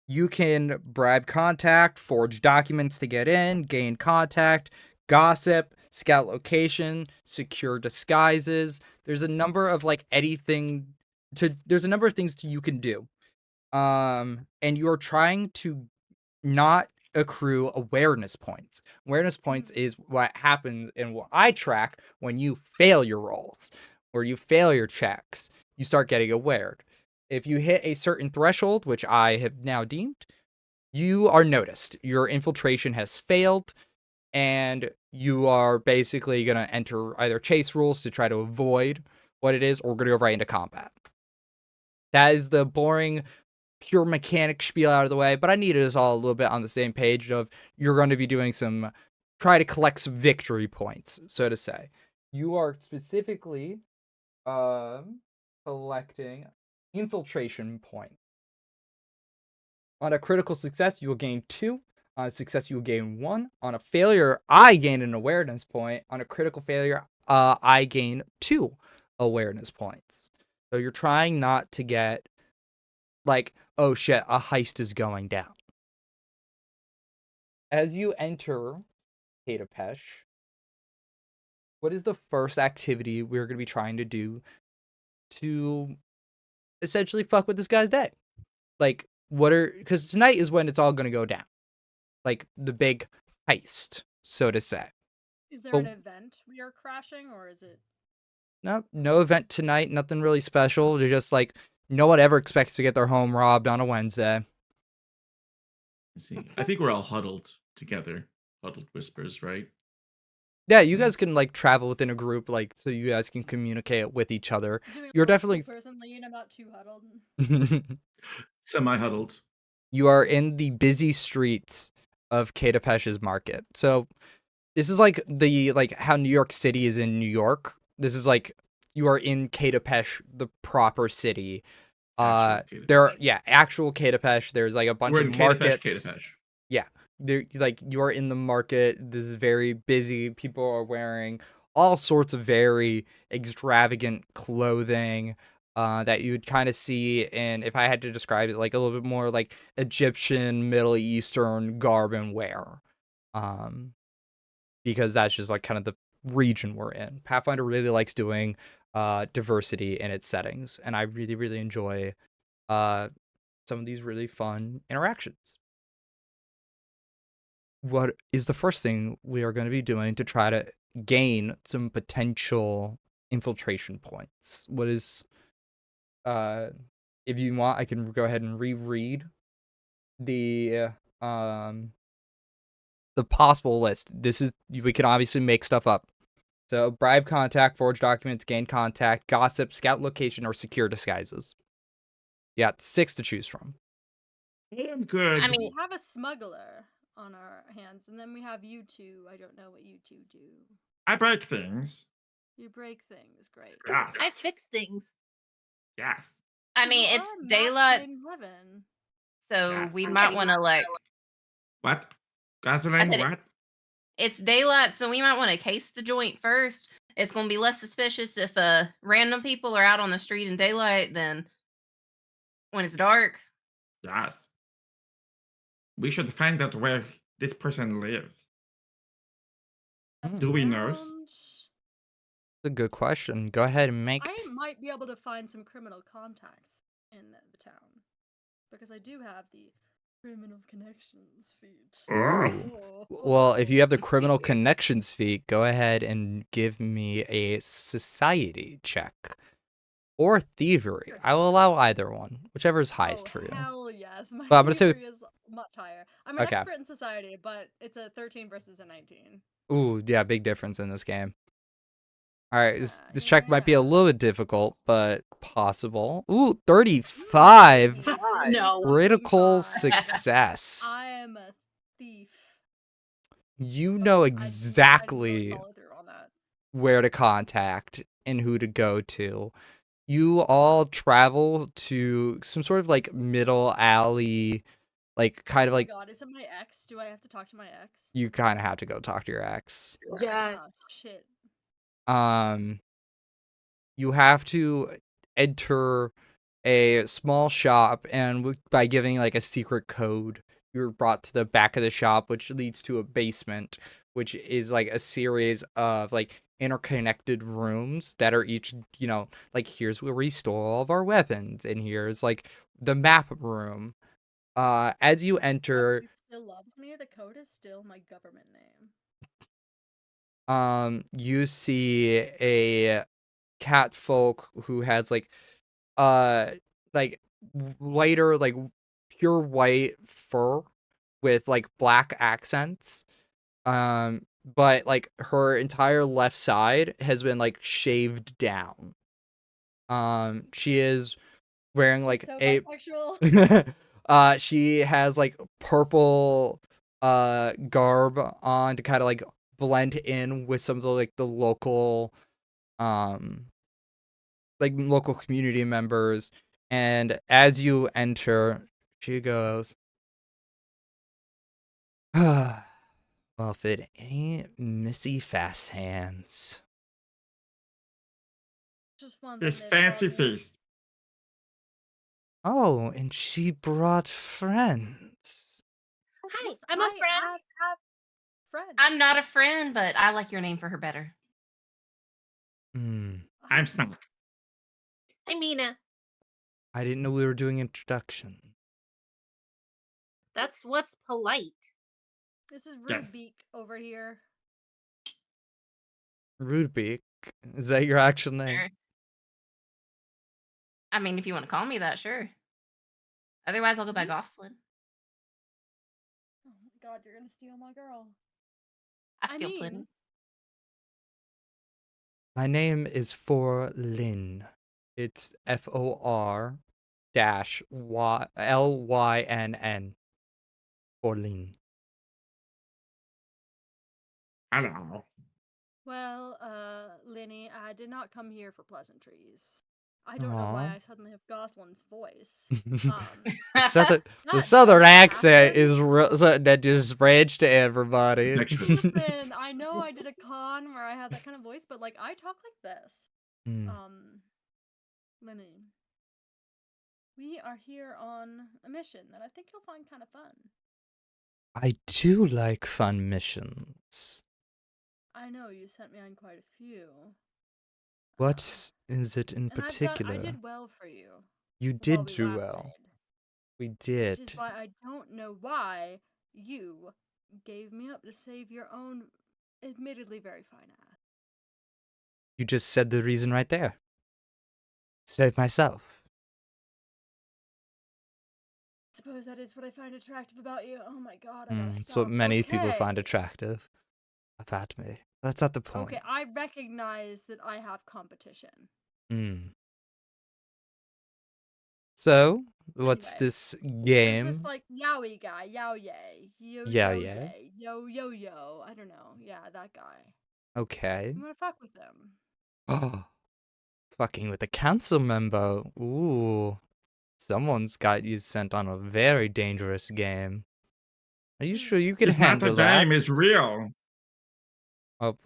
You can bribe contact, forge documents to get in, gain contact, gossip, scout location, secure disguises. There's a number of there's a number of things you can do. And you're trying to not accrue awareness points. Awareness points is what happens and what I track when you fail your rolls or you fail your checks. You start getting awared. If you hit a certain threshold, which I have now deemed, you are noticed. Your infiltration has failed, and you are basically going to enter either chase rules to try to avoid what it is, or going to go right into combat. That is the boring, pure mechanic spiel out of the way, but I needed us all a little bit on the same page of you're going to be doing try to collect some victory points, so to say. You are specifically collecting infiltration points. On a critical success, you will gain 2. On a success, you will gain 1. On a failure, I gain an awareness point. On a critical failure, I gain 2 awareness points. So you're trying not to get like, oh shit, a heist is going down. As you enter Katapesh, what is the first activity we're going to be trying to do to essentially fuck with this guy's day? Like, because tonight is when it's all going to go down. Like, the big heist, so to say. Is there an event we are crashing, or is it? No event tonight, nothing really special. They're just like, no one ever expects to get their home robbed on a Wednesday. I see. I think we're all huddled together. Huddled whispers, right? Yeah, you guys can like travel within a group, like so you guys can communicate with each other. You're definitely person lean. I'm not too huddled. Semi-huddled. You are in the busy streets of Katapesh's market. So this is like how New York City is in New York. This is like you are in Katapesh, the proper city. Actual Katapesh. There's like a bunch of markets. Katapesh. Yeah, you are in the market. This is very busy. People are wearing all sorts of very extravagant clothing that you would kind of see in, if I had to describe it, like a little bit more like Egyptian, Middle Eastern garb and wear. Because that's just like kind of the region we're in. Pathfinder really likes doing diversity in its settings, and I really, really enjoy some of these really fun interactions. What is the first thing we are going to be doing to try to gain some potential infiltration points? What is, if you want, I can go ahead and reread the possible list. We can obviously make stuff up. So bribe contact, forge documents, gain contact, gossip, scout location, or secure disguises. Yeah, 6 to choose from. I am good. I mean, we have a smuggler on our hands, and then we have you two. I don't know what you two do. I break things. You break things, great. Yes. I fix things. Yes. I mean, You it's are daylight, match made in heaven. so Yes. we might want to like. What? Gasoline? said What? It's daylight, so we might want to case the joint first. It's going to be less suspicious if random people are out on the street in daylight than when it's dark. Yes. We should find out where this person lives. Do we know? That's a good question. Go ahead and make. I might be able to find some criminal contacts in the town, because I do have the criminal connections feat. Well, if you have the criminal connections feat, go ahead and give me a society check. Or thievery. I will allow either one, whichever is highest for you. Hell yes. My But I'm gonna say thievery is much higher. I'm an expert in society, but it's a 13 versus a 19. Ooh, yeah, big difference in this game. All right, this Yeah, this check might be a yeah. little bit difficult, but possible. Ooh, 35. No. Critical 35. success. I am a thief. You But know I didn't really exactly follow through on that. where to contact and who to go to. You all travel to some sort of like middle alley, like kind of Oh my like god, is it my ex? Do I have to talk to my ex? you kind of have to go talk to your ex. Yeah. Oh shit. Um, you have to enter a small shop, and by giving like a secret code, you're brought to the back of the shop, which leads to a basement, which is like a series of like interconnected rooms that are each, like here's where we store all of our weapons, and here's like the map room. As you Oh, enter, she still loves me. The code is still my government name. you see a cat folk who has uh like lighter, like pure white fur with like black accents, but like her entire left side has been like shaved down. She is wearing She's like so a bisexual. she has like purple garb on to kind of like blend in with some of the local um local community members. And as you enter, she goes, well, if it ain't Missy Fast Hands. Just one This thing they've fancy called me. feast. Oh, and she brought friends. Hi, Yes, I'm a I friend. have friends. I'm not a friend, but I like your name for her better. Hmm. I'm Snock. Hi, Mina. I didn't know we were doing introduction. That's what's polite. This is Yes. Rudebeak over here. Rudebeak. Is that your actual name? Sure. I mean, if you want to call me that, sure. Otherwise, I'll go by Goslin. Oh my god, you're gonna steal my girl. I steal plenty. My name is For Lynn. It's FOR dash LYNN. For Lynn. Hello. Well, Linny, I did not come here for pleasantries. I don't know Aw. why I suddenly have Gosling's voice. The That southern does accent is happen. something that just spreads to everybody. Dexterous. Listen, I know I did a con where I had that kind of voice, but like I talk like this. Mm. Linny, we are here on a mission that I think you'll find kind of fun. I do like fun missions. I know you sent me on quite a few. What is it in And particular? I did well for you. You While did we do last well. stayed. We Which did. is why I don't know why you gave me up to save your own, admittedly very fine ass. You just said the reason right there. Save myself. Suppose that is what I find attractive about you. Oh my god, I gotta It's stop. what many people find Okay. attractive about me. That's not the point. Okay, I recognize that I have competition. So, what's Anyway, this there's this game? like yowie guy, yow yay, yo Yeah, yo yeah. yay, yo yo yo. I don't know. Yeah, that guy. Okay. You wanna fuck with him? Oh, fucking with a council member. Ooh. Someone's got you sent on a very dangerous game. Are you sure you can It's not a handle that? game, it's real. Oh,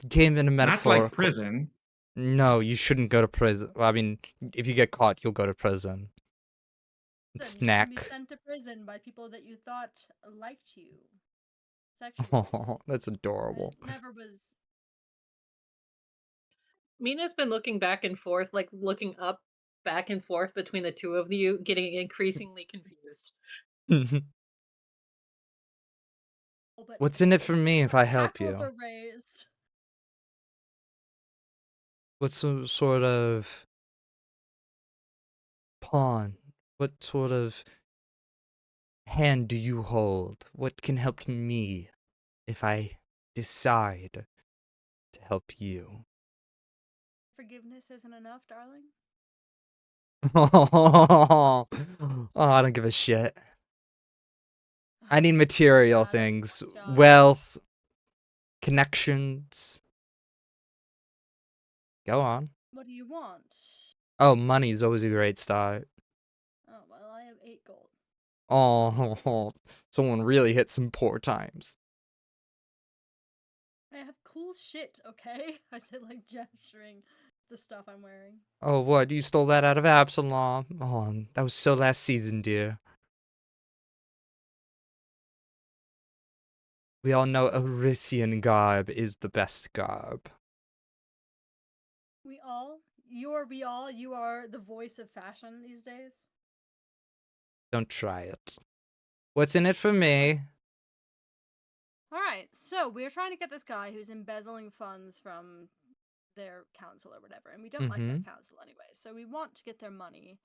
game in a Not metaphor. like prison. No, you shouldn't go to prison. Well, I mean, if you get caught, you'll go to prison. Then you shouldn't be Snack. sent to prison by people that you thought liked you sexually. Oh, that's adorable. It never was. Mina's been looking back and forth, like looking up back and forth between the two of you, getting increasingly confused. Oh, but What's in it for me if I help hackles you? are raised. What sort of pawn? What sort of hand do you hold? What can help me if I decide to help you? forgiveness isn't enough, darling? Oh, I don't give a shit. I need material Yeah, that's things, fucked up. wealth, connections. Go on. What do you want? Oh, money's always a great start. Oh, well, I have 8 gold. Oh, someone really hit some poor times. I have cool shit, okay? I said, like, gesturing the stuff I'm wearing. Oh, what? You stole that out of Absalom? Oh, that was so last season, dear. We all know Arisian garb is the best garb. We all? You are the voice of fashion these days? Don't try it. What's in it for me? Alright, so we're trying to get this guy who's embezzling funds from their council or whatever, and we don't like that council anyway, so we want to get their money.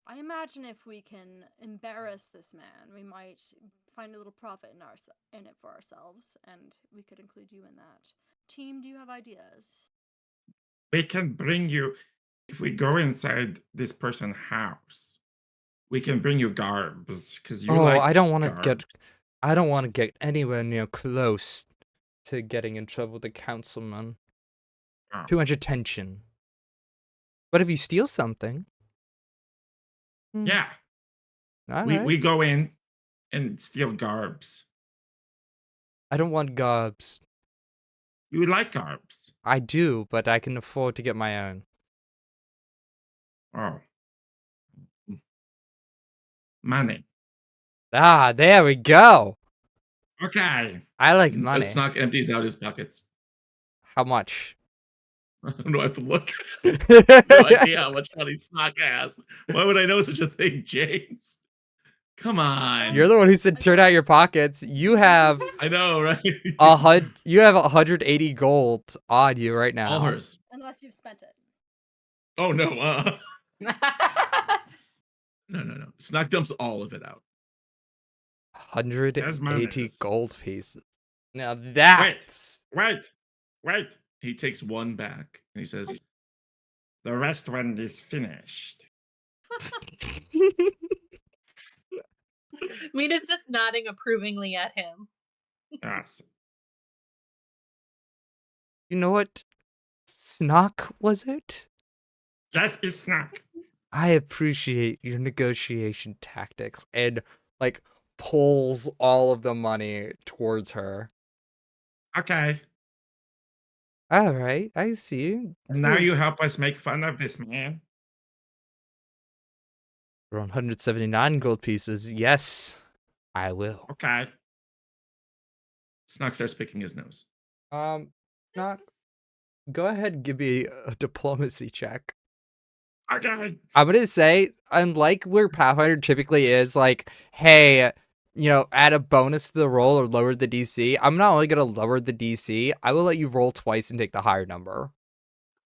I imagine if we can embarrass this man, we might find a little profit in it for ourselves, and we could include you in that. Team, do you have ideas? We can bring you, if we go inside this person's house, we can bring you garbs because you Oh, like I don't want to garbs. I don't want to get anywhere near close to getting in trouble with the councilman. Oh. Too much attention. But if you steal something, Yeah, all we right. go in and steal garbs. I don't want garbs. You like garbs? I do, but I can afford to get my own. Oh, money. Ah, there we go. Okay. I like money. Snock empties out his pockets. How much? I don't know. I have to look. No idea how much money Snock has. Why would I know such a thing, James? Come on. You're the one who said turn out your pockets. You have I know, right? you have 180 gold on you right now. All hers. Unless you've spent it. Oh no. No. Snock dumps all of it out. 180 Yes. gold pieces. Now that's Wait. He takes one back and he says, The rest one is finished. Mina's just nodding approvingly at him. Yes. You know what? Snock, was it? Yes, it's snack. I appreciate your negotiation tactics and like pulls all of the money towards her. Okay. All right, I see. Now you help us make fun of this man. Around 179 gold pieces. Yes, I will. Okay. Snock starts picking his nose. Snock, go ahead and give me a diplomacy check. Okay. I'm gonna say, unlike where Pathfinder typically is, like, hey, add a bonus to the roll or lower the DC. I'm not only gonna lower the DC, I will let you roll twice and take the higher number.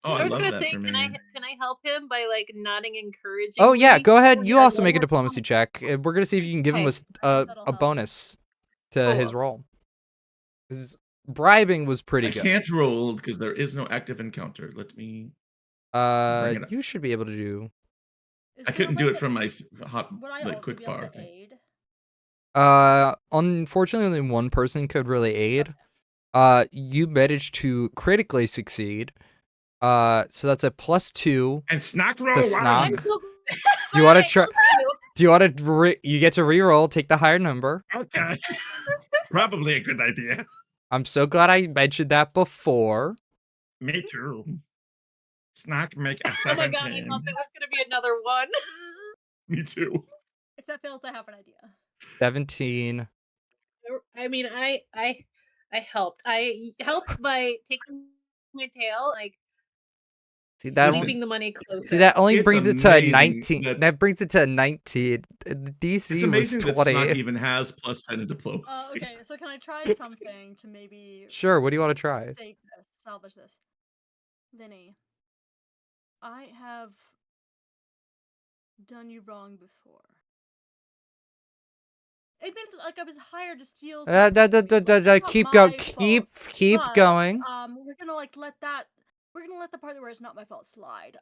Oh, I I was love gonna that say, for me. can I help him by like nodding encouragingly? Oh yeah, go ahead. You yeah, also roll make a more diplomacy check. We're gonna see if you can give him Okay. a That'll a help. bonus to Cool. his roll. 'Cause bribing was pretty I good. can't roll because there is no active encounter. Let me. bring it up. You should be able to do. Is I there a couldn't way do it that- from my hot, Would I like, also quick be able bar to thing. aid? Unfortunately, only one person could really aid. You managed to critically succeed. So that's a +2 And snack roll to one. Snock. I'm so Do you want to glad, try? thank you. Do you want to? You get to reroll. Take the higher number. Okay. Probably a good idea. I'm so glad I mentioned that before. Me too. Snack make a Oh my god, I 17. thought there was gonna be another one. Me too. If that fails, I have an idea. 17. I mean, I helped. I helped by taking my tail, like See that? sweeping the money closer. See that only It's brings it to a amazing 19. That brings it to a 19. The DC It's was amazing that Snock 20. even has +10 in diplomacy. Okay, so can I try something to maybe Sure. What do you want to try? save this, salvage this? Vinny, I have done you wrong before. It meant like I was hired to steal something. It's not Keep my fault, keep but, going. we're gonna like let that We're gonna let the part where it's not my fault slide.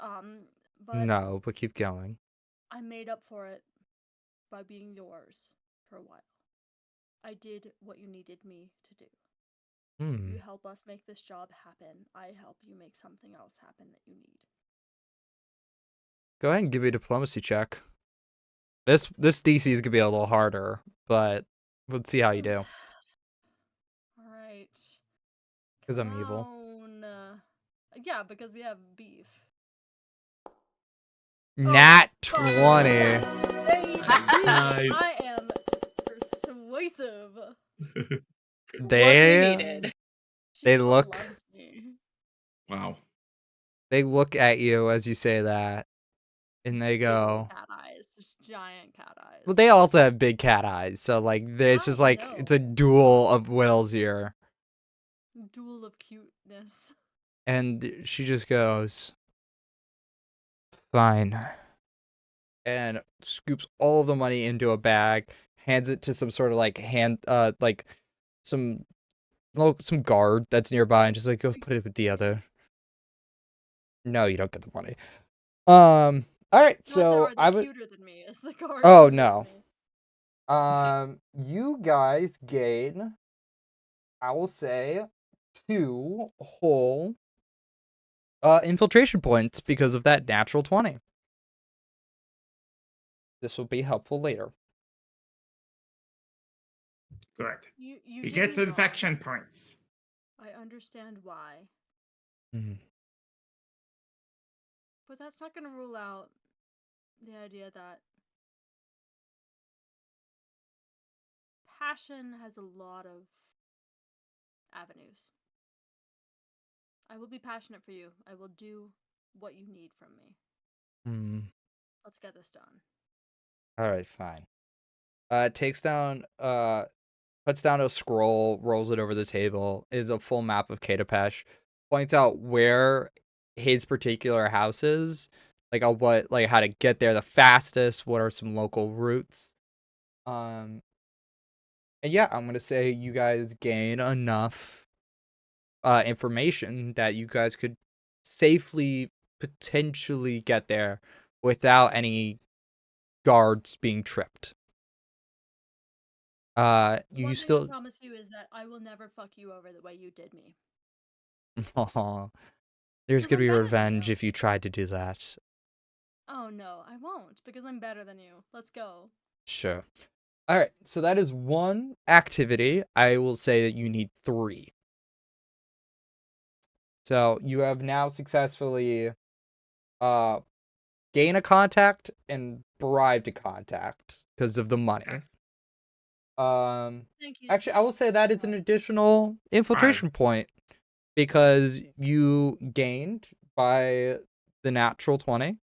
But No, but keep going. I made up for it by being yours for a while. I did what you needed me to do. You help us make this job happen. I help you make something else happen that you need. Go ahead and give me a diplomacy check. This DC is gonna be a little harder, but let's see how you do. All right. Because I'm evil. Yeah, because we have beef. Nat fuck 20. yes, baby! Nice. I am persuasive. What we They needed. She They so look- loves me. Wow. they look at you as you say that, and they Big go. cat eyes, just giant cat eyes. Well, they also have big cat eyes, so like it's just I like it's a know. duel of wills here. Duel of cuteness. And she just goes, "Fine," and scoops all of the money into a bag, hands it to some sort of like like some guard that's nearby, and just like, go put it with the other. No, you don't get the money. All right, No, so I said, are they cuter than me? Is the guard Oh, cuter no. than me? You guys gain, I will say, 2 whole infiltration points because of that natural 20. This will be helpful later. Good. You You did get me the wrong. infection points. I understand why, Mhm. but that's not going to rule out the idea that passion has a lot of avenues. I will be passionate for you. I will do what you need from me. Let's get this done. All right, fine. Takes down, puts down a scroll, rolls it over the table. Is a full map of Katapesh. Points out where his particular house is, like how to get there the fastest. What are some local routes? And yeah, I'm gonna say you guys gain enough information that you guys could safely potentially get there without any guards being tripped. One You thing I still promise you is that I will never fuck you over the way you did me. Aw. There's 'Cause gonna I'm be better than revenge you. if you tried to do that. Oh no, I won't, because I'm better than you. Let's go. Sure. All right, so that is one activity. I will say that you need 3. So you have now successfully gain a contact and bribed a contact because of the money. Yes. Thank you Actually, so I will say that is an much. additional infiltration point because you gained by the natural 20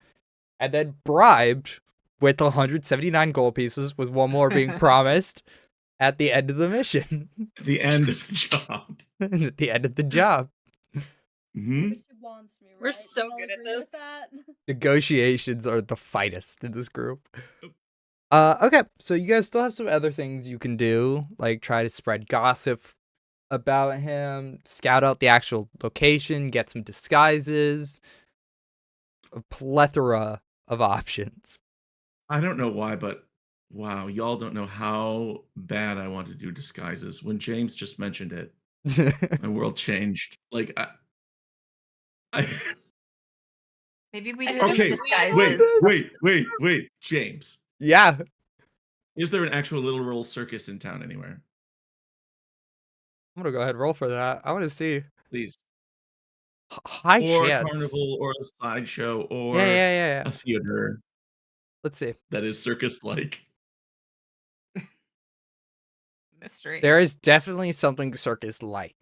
and then bribed with 179 gold pieces with one more being promised at the end of the mission. The end of the job. At the end of the job. Hmm. But she wants me, right? We're so Y'all good at agree with this. that? Negotiations are the fightest in this group. Okay, so you guys still have some other things you can do, like try to spread gossip about him, scout out the actual location, get some disguises, a plethora of options. I don't know why, but wow, y'all don't know how bad I want to do disguises. When James just mentioned it, my world changed. Like I Maybe we I didn't okay, disguises. wait, James. Yeah. Is there an actual literal circus in town anywhere? I'm gonna go ahead and roll for that. I want to see. Please. High Or a chance. carnival or a sideshow or Yeah. a theater Let's see. that is circus like. Mystery. There is definitely something circus-like.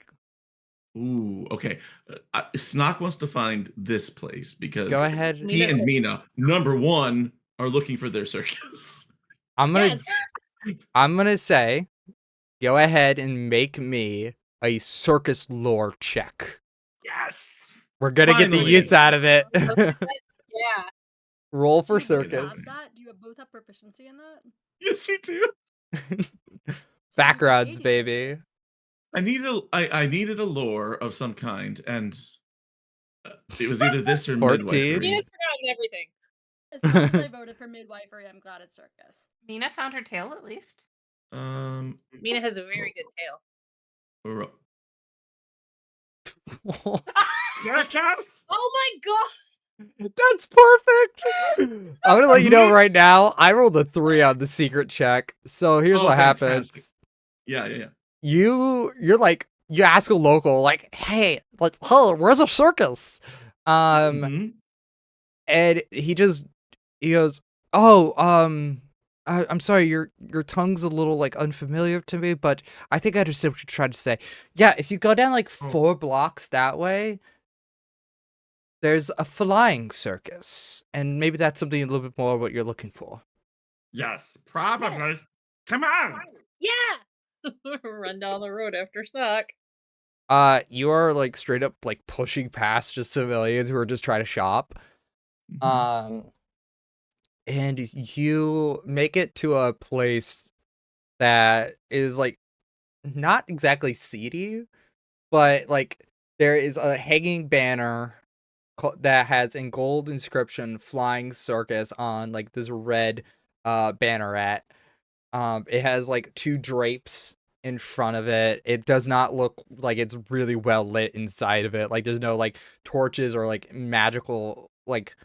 Ooh, okay. Snock wants to find this place because Go ahead. he and Mina, number 1, are looking for their circus. I'm gonna Yes. I'm gonna say, go ahead and make me a circus lore check. Yes. We're gonna get the Finally. use out of it. Yeah. Roll for Do you both circus. have that? Do you both have proficiency in that? Yes, we do. Backgrounds, 80. baby. I needed a lore of some kind, and It was either this or 14? midwifery. Mina's forgotten everything. As much as I voted for midwifery, I'm glad it's circus. Mina found her tail at least. Mina has a very good tail. Or- Circus? Oh my god! That's perfect. I'm gonna let you know right now. I rolled a 3 on the secret check. So here's Oh, what fantastic. happens. Yeah. You're like, you ask a local, like, hey, like, oh, where's a circus? Mhm. And he goes, oh, I'm sorry, your tongue's a little like unfamiliar to me, but I think I understand what you're trying to say. Yeah, if you go down like Oh. 4 blocks that way, there's a flying circus, and maybe that's something a little bit more what you're looking for. Yes, probably. Come on. Yeah! Run down the road after Snock. You are like straight up like pushing past just civilians who are just trying to shop. Mhm. And you make it to a place that is like not exactly seedy, but like there is a hanging banner that has in gold inscription "Flying Circus" on like this red banneret. It has like 2 drapes in front of it. It does not look like it's really well lit inside of it. Like there's no like torches or like magical like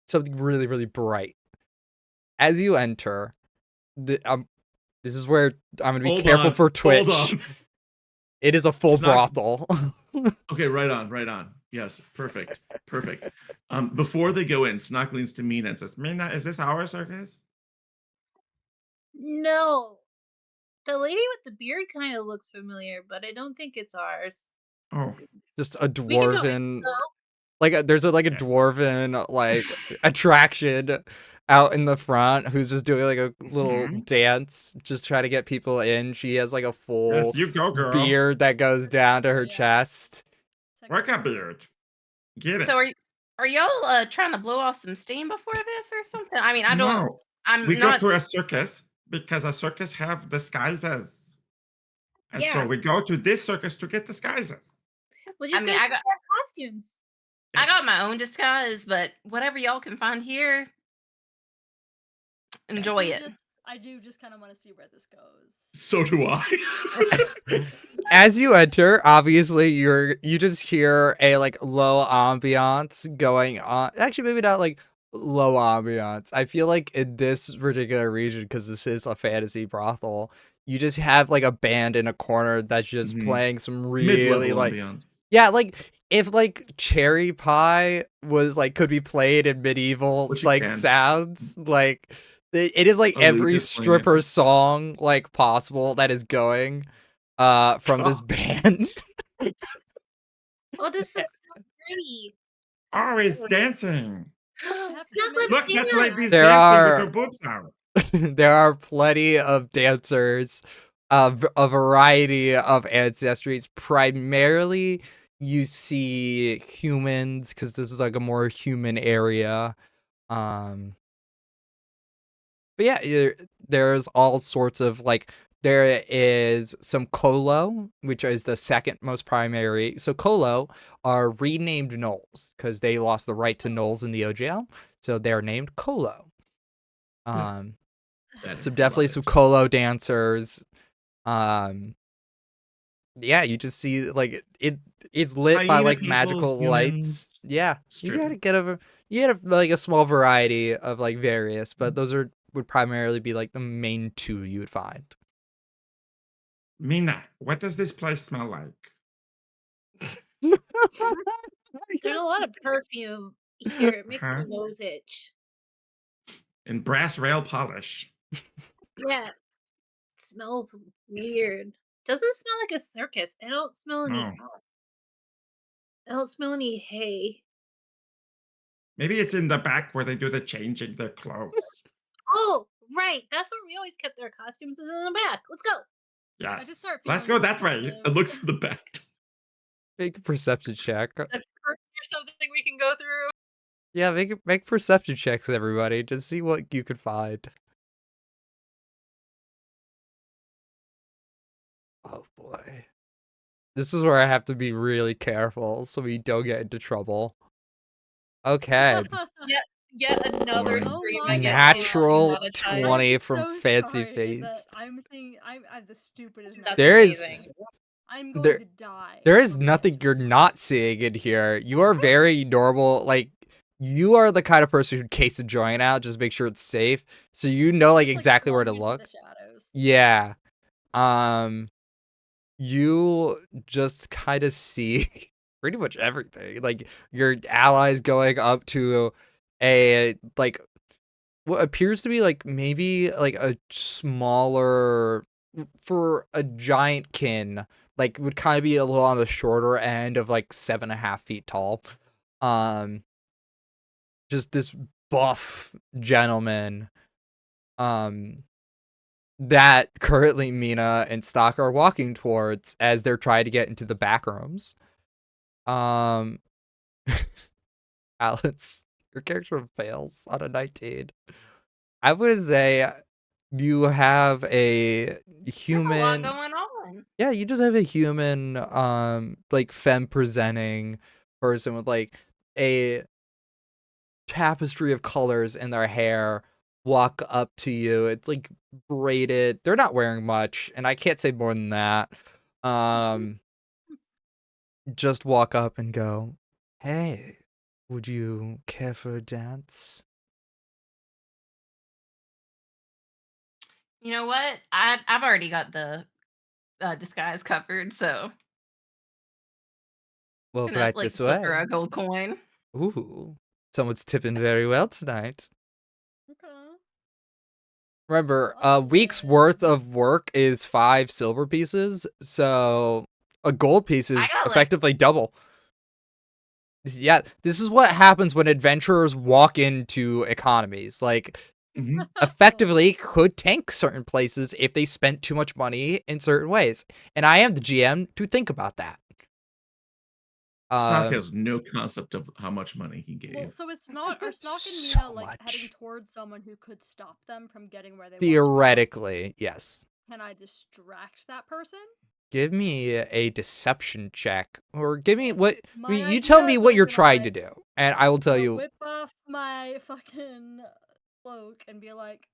something really really bright. As you enter, this is where I'm gonna be Hold careful on, for hold Twitch. on. It is a full Snuck- brothel. Okay, right on. Yes, perfect. Before they go in, Snock leans to Mina and says, Mina, is this our circus? No. The lady with the beard kind of looks familiar, but I don't think it's ours. Oh, Just a We can go in, dwarven, though. like there's a Yeah. dwarven like attraction out in the front who's just doing like a little Mhm. dance, just trying to get people in. She has like a Yes, full you go, girl. beard that goes down to her Yeah. chest. Work a beard. Get it. So are y'all trying to blow off some steam before this or something? I mean, I don't. No, I'm we go not. to a circus because a circus have disguises. And Yeah. so we go to this circus to get disguises. We'll I just mean, go I see got their costumes. I Yes. got my own disguise, but whatever y'all can find here, enjoy it. I do just kind of want to see where this goes. so do I. As you enter, obviously you just hear a like low ambiance going on. Actually, maybe not like low ambiance. I feel like in this particular region, because this is a fantasy brothel, you just have like a band in a corner that's just Mhm. playing some Mid-level really like ambiance. yeah, like if like Cherry Pie was like could be played in medieval Which it like can. sounds like it is like A lute every is playing it. stripper song like possible that is going from this band. Oh, this is so pretty. Oh, he's dancing. Snuck, pretty let's Look, that dance. lady's There dancing with are- her boobs out. There are plenty of dancers of a variety of ancestries. Primarily you see humans because this is like a more human area. But yeah, there's all sorts of like there is some Kolo, which is the second most primary. So Kolo are renamed gnolls because they lost the right to gnolls in the OGL, so they're named Kolo. Yeah. So I definitely love some it. Kolo dancers. Yeah, you just see like it's lit by Hyena like people, magical lights. humans, Yeah, you straight gotta up. get over. You get like a small variety of like various, but those would primarily be like the main 2 you would find. Mina, what does this place smell like? There's a lot of perfume here. It makes Huh? my nose itch. And brass rail polish. Yeah. It smells weird. Doesn't smell like a circus. I don't smell any. No. I don't smell any hay. Maybe it's in the back where they do the changing their clothes. Oh, right. That's where we always kept our costumes, is in the back. Let's go. Yes. just start Let's feeling go that way. repetitive. And look for the back. Make a perception check. Or something we can go through. Yeah, make perception checks, everybody. Just see what you could find. Oh boy. This is where I have to be really careful so we don't get into trouble. Okay. Yet another Boring. Oh stream my I get Natural God. demonetized. 20 I'm from so Fancy sorry that Feast. I'm seeing I have the stupidest That's There is- amazing. I'm going There, to die. there is from nothing it. you're not seeing in here. You are very normal. Like, you are the kind of person who'd case a joint out, just make sure it's safe. So you know, like, Just, exactly where to plunge into look. the shadows. Yeah. You just kind of see pretty much everything. Like, your allies going up to a, like, what appears to be, like, maybe, like, a smaller, for a giant kin, like, would kind of be a little on the shorter end of, like, 7.5 feet tall. Just this buff gentleman, that currently Mina and Stock are walking towards as they're trying to get into the back rooms. Alex, your character fails on a 19. I would say you have a There's a lot human. going on. Yeah, you just have a human, like, femme presenting person with, like, a tapestry of colors in their hair walk up to you. It's, like, braided. They're not wearing much, and I can't say more than that. Just walk up and go, "Hey, would you care for a dance?" You know what? I've already got the disguise covered, so Well, gonna right like this slip her way. a gold coin. Ooh, someone's tipping very well tonight. Okay. Remember, I'll a do week's it. worth of work is 5 silver pieces, so a gold piece I is got like effectively double. Yeah, this is what happens when adventurers walk into economies. Like, Mhm. effectively could tank certain places if they spent too much money in certain ways. And I am the GM to think about that. Snock has no concept of how much money he Well, gave. so it's not are Snock and So Mina like heading much. towards someone who could stop them from getting where they want Theoretically, yes. to go? Can I distract that person? Give me a deception check, or give me what My you tell idea me is what I'm you're gonna, trying to do, and I will tell you. whip off my fucking cloak and be like,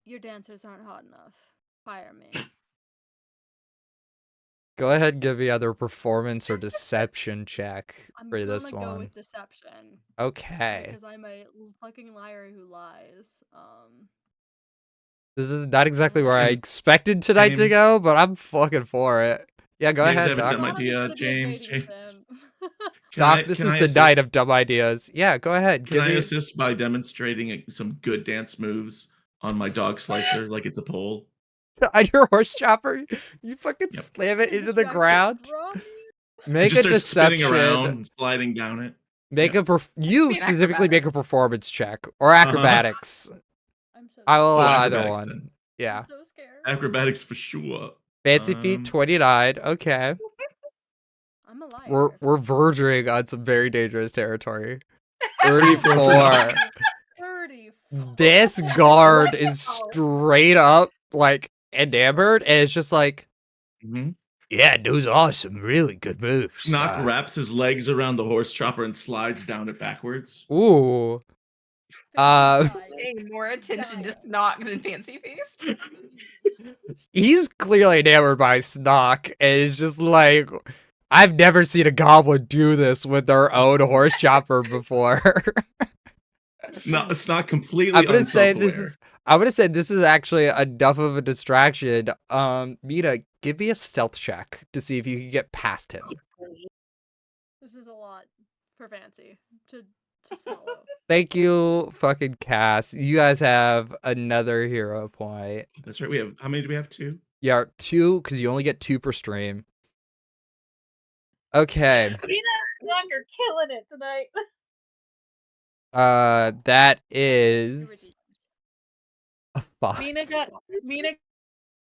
"Your dancers aren't hot enough. Fire me." Go ahead and give me either performance or deception check I'm for gonna this go one. with deception Okay. because I'm a fucking liar who lies. This is not exactly where I And expected tonight to James- go, but I'm fucking for it. Yeah, go James, I ahead, have a Doc. dumb Thought it was idea, gonna be a James. dating James. sim. Doc, this is the night of dumb ideas. Yeah, go ahead. Can I assist by demonstrating some good dance moves on my dog slicer like it's a pole? on your horse chopper. You fucking Yep. slam it And into the distract it ground. from you? Make just a start spinning around deception. and sliding down it. Make Yep. you Be an specifically make a acrobatic. performance check or acrobatics. I'm so I will Oh, allow either acrobatics one. then. Yeah. I'm so scared. Acrobatics for sure. Fancy feet 29. Okay. I'm a liar. We're verging on some very dangerous territory. 34 for 34. 34. This guard is straight up like enamored, and it's just like, Mhm. yeah, those are some really good moves. Snock wraps his legs around the horse chopper and slides down it backwards. Ooh. Paying more attention to Snock than Fancy Feast. He's clearly enamored by Snock, and it's just like, I've never seen a goblin do this with their own horse chopper before. Snock completely I'm gonna say this is actually enough of a distraction. Mina, give me a stealth check to see if you can get past him. This is a lot for Fancy to swallow. Thank you, fucking Cass. You guys have another hero point. That's right. We have how many do we have? 2? Yeah, 2, because you only get 2 per stream. Okay. Mina and Snock are killing it tonight. That is a 5. Mina.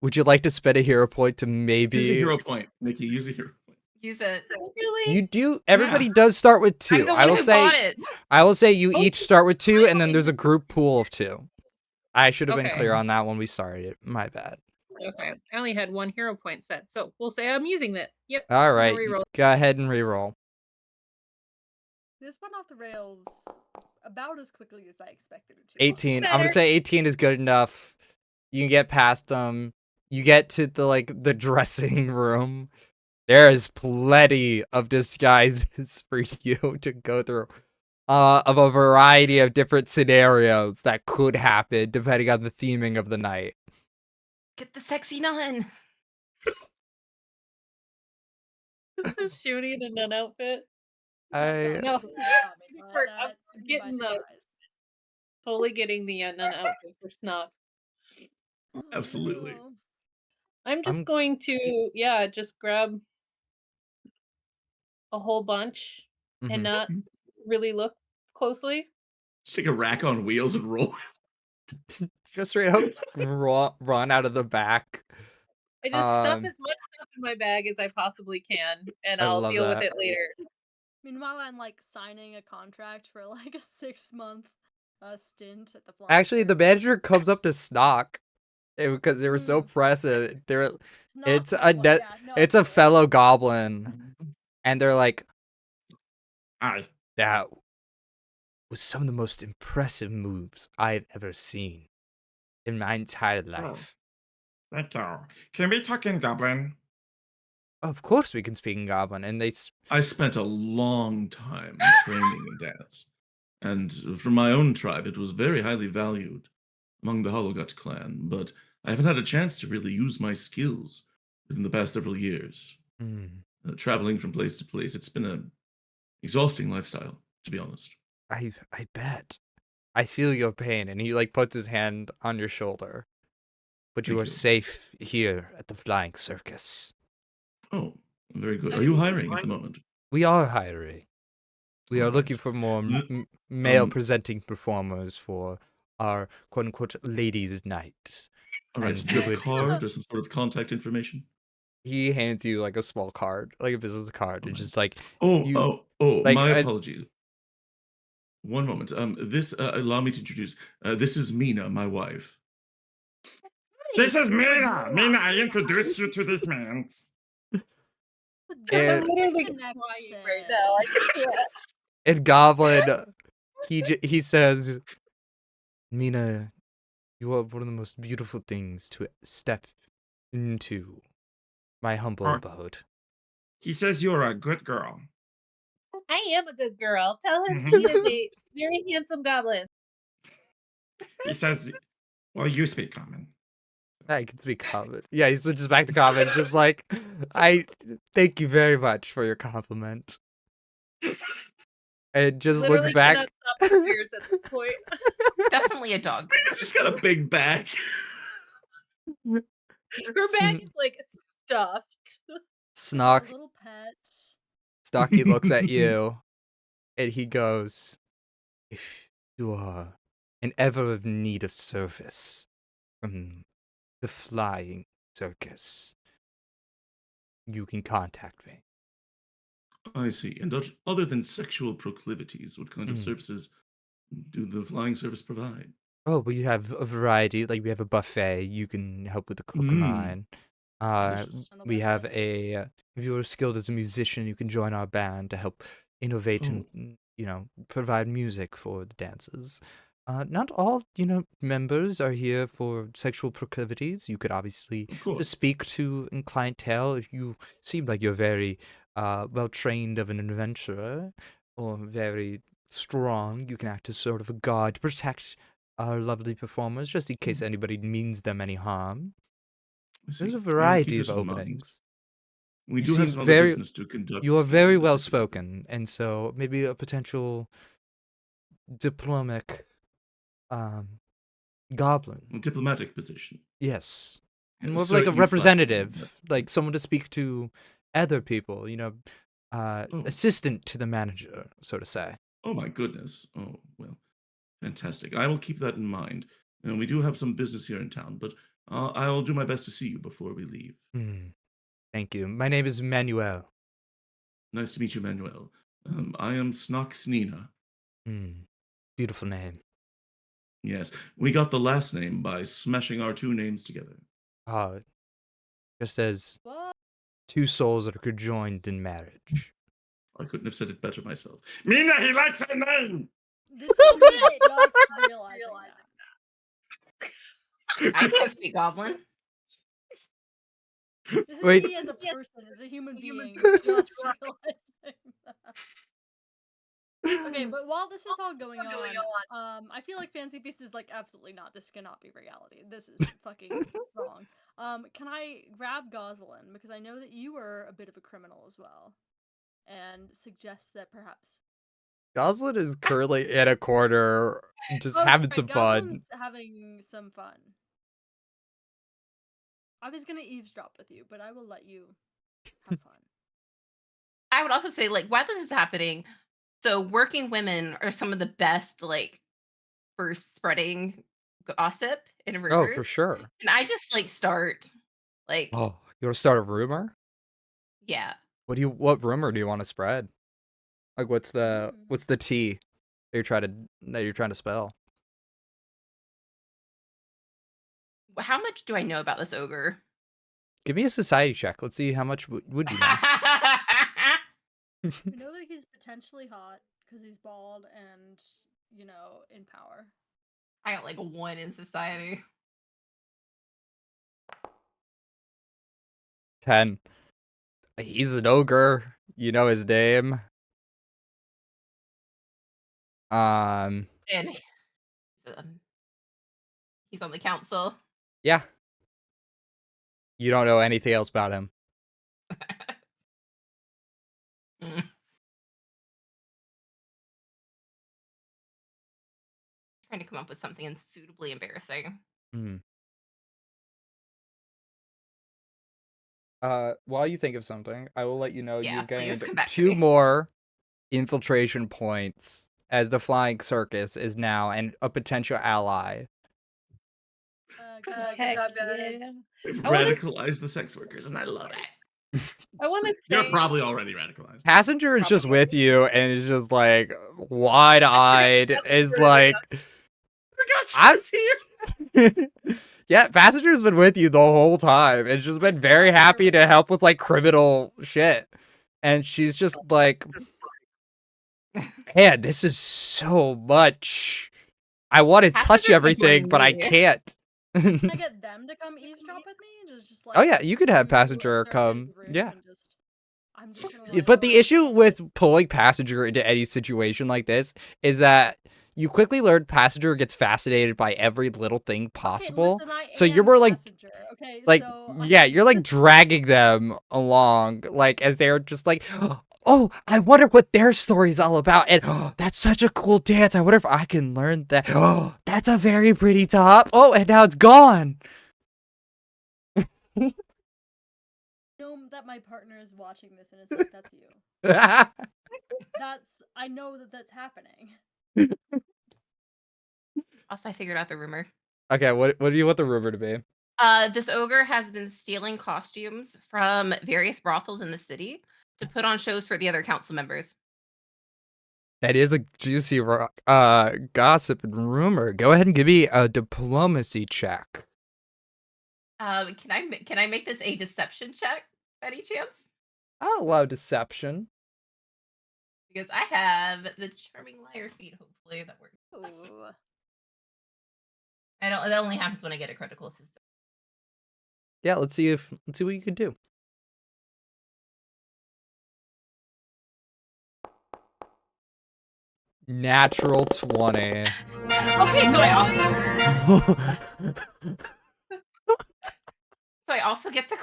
Would you like to spend a hero point to maybe Use a hero point, Nikki. Use a hero point. Use it. Really? You do. Everybody does start with 2. I'm the one who bought it. I will say you Oh, each start with 2, and then there's a group pool of 2. I should have been Okay. clear on that when we started. My bad. Okay. I only had 1 hero point set, so we'll say I'm using that. Yep. All I'm gonna right, reroll. go ahead and reroll. This went off the rails about as quickly as I expected it to. 18. I'm gonna Better. say 18 is good enough. You can get past them. You get to the dressing room. There is plenty of disguises for you to go through. Of a variety of different scenarios that could happen depending on the theming of the night. Get the sexy nun. Shooting in a nun outfit. I No. I'm That took me by getting the surprise. totally getting the nun outfit for Snock. Oh, Absolutely. no. I'm just I'm going to, yeah, just grab a whole bunch and mhm. not really look closely. Just take a rack on wheels and roll. Just straight up run out of the back. I just stuff as much stuff in my bag as I possibly can, and I I'll love deal with that. it later. Meanwhile, I'm like signing a contract for like a 6-month stint at the flying Actually, the circus. manager comes up to Snock because they were so Mm. pressed. It's not it's a fellow goblin, and they're like, Aye. that was some of the most impressive moves I've ever seen in my entire life. Thank you. Can we talk in Goblin? Of course, we can speak in goblin, and I spent a long time training in dance, and for my own tribe, it was very highly valued among the Hollowgut clan, but I haven't had a chance to really use my skills within the past several years. Traveling from place to place, it's been an exhausting lifestyle, to be honest. I bet. I feel your pain, and he like puts his hand on your shoulder. But you Thank are you. safe here at the flying circus. Oh, very good. Are you hiring at the moment? We are hiring. We are All looking right. for more The- male presenting performers for our quote unquote ladies' night. All right. And Do you have we a would- card or some sort of contact information? He hands you like a small card, like a business card. It's Okay. just like you Oh, like my apologies. One moment. This allow me to introduce. This is Mina, my wife. This is Mina. Mina, I introduced you to this man. And- I'm literally Connection. crying right now. I can't. and Goblin he says, Mina, you are one of the most beautiful things to step into my humble Or- abode. He says you're a good girl. I am a good girl. Tell him Mhm. he is a very handsome goblin. He says, well, you speak common. I can speak common. Yeah, he switches back to common. Just like, I thank you very much for your compliment. And just Literally looks back. cannot stop the tears at this point. Definitely a dog. He's just got a big bag. Her bag is like stuffed. Snock, Little pet. Stocky looks at you, and he goes, "If you are in ever of need of service from the flying circus, you can contact me." I see. And other than sexual proclivities, what kind of Mm. services do the flying service provide? Oh, we have a variety. Like we have a buffet. You can help with the cook Mm. line. Delicious. On the We wet have list. if you're skilled as a musician, you can join our band to help innovate and provide music for the dances. Not all members are here for sexual proclivities. You could obviously Of course. just speak to in clientele if you seem like you're very well trained of an adventurer or very strong. You can act as sort of a guard to protect our lovely performers, just in case anybody means them any harm. I see. There's a I will keep variety of this in mind. openings. We You do seem have some other business to conduct. You are very in the well city. spoken, and so maybe a potential diplomatic goblin. A diplomatic position. Yes. Yeah, More of sir, like a you flatter me. representative, like someone to speak to other people, Oh. assistant to the manager, so to say. Oh my goodness. Oh, well, fantastic. I will keep that in mind. And we do have some business here in town, but I will do my best to see you before we leave. Thank you. My name is Manuel. Nice to meet you, Manuel. I am Snoxnina. Beautiful name. Yes, we got the last name by smashing our two names together. just as What? two souls that are conjoined in marriage. I couldn't have said it better myself. Mina, he likes her name. This is me just realizing that. I can't speak Goblin. This is Wait. me as a person, as a human being, just realizing that. Okay, but while this is all going on, I feel like Fancy Beast is like, absolutely not. This cannot be reality. This is fucking wrong. Can I grab Goslin? Because I know that you were a bit of a criminal as well. And suggest that perhaps... Goslin is currently in a corner, just having some Goslin's fun. having some fun. I was gonna eavesdrop with you, but I will let you have fun. I would also say, like, while this is happening, so working women are some of the best, like, for spreading gossip in rumors. Oh, for sure. And I just like start, like, Oh, you want to start a rumor? yeah. What rumor do you want to spread? Like, what's the tea that you're trying to spell? How much do I know about this ogre? Give me a society check. Let's see how much would you know. I know that he's potentially hot because he's bald and, you know, in power. I got like a 1 in society. 10. He's an ogre. You know his name. And he's on the council. Yeah. You don't know anything else about him. Mm. Trying to come up with something unsuitably embarrassing. While you think of something, I will let you know Yeah, you've please gained come back to 2 me. more infiltration points as the Flying Circus is now a potential ally. Good job, guys. Yeah. We've I wanna- radicalized the sex workers, and I love it. I want to You're say probably already radicalized. Passenger is just with you and is just like wide-eyed. Is like, I forgot she was here. yeah, Passenger's been with you the whole time and she's been very happy to help with like criminal shit. And she's just like, man, this is so much. I want to touch Passenger's like everything, but I me. can't. Can I get them to come eavesdrop with me? Just like, Oh yeah, you could have you Passenger insert come. into the room Yeah. and I'm just gonna Yeah, let but the her- issue with pulling Passenger into any situation like this is that you quickly learn Passenger gets fascinated by every little thing possible. Okay, listen, I So you're am more like, Passenger, okay? like, So yeah, you're like dragging them along, like as they're just like, oh, I wonder what their story's all about, and oh, that's such a cool dance. I wonder if I can learn that. Oh, that's a very pretty top. Oh, and now it's gone. know that my partner is watching this and it's like, that's you. I know that that's happening. Also, I figured out the rumor. Okay, what do you want the rumor to be? This ogre has been stealing costumes from various brothels in the city to put on shows for the other council members. That is a juicy gossip and rumor. Go ahead and give me a diplomacy check. Can I make this a deception check by any chance? I'll allow deception. Because I have the charming liar feat. Hopefully that works. Ooh. I don't. That only happens when I get a critical system. Yeah, let's see what you can do. Natural 20. Okay, so I also get the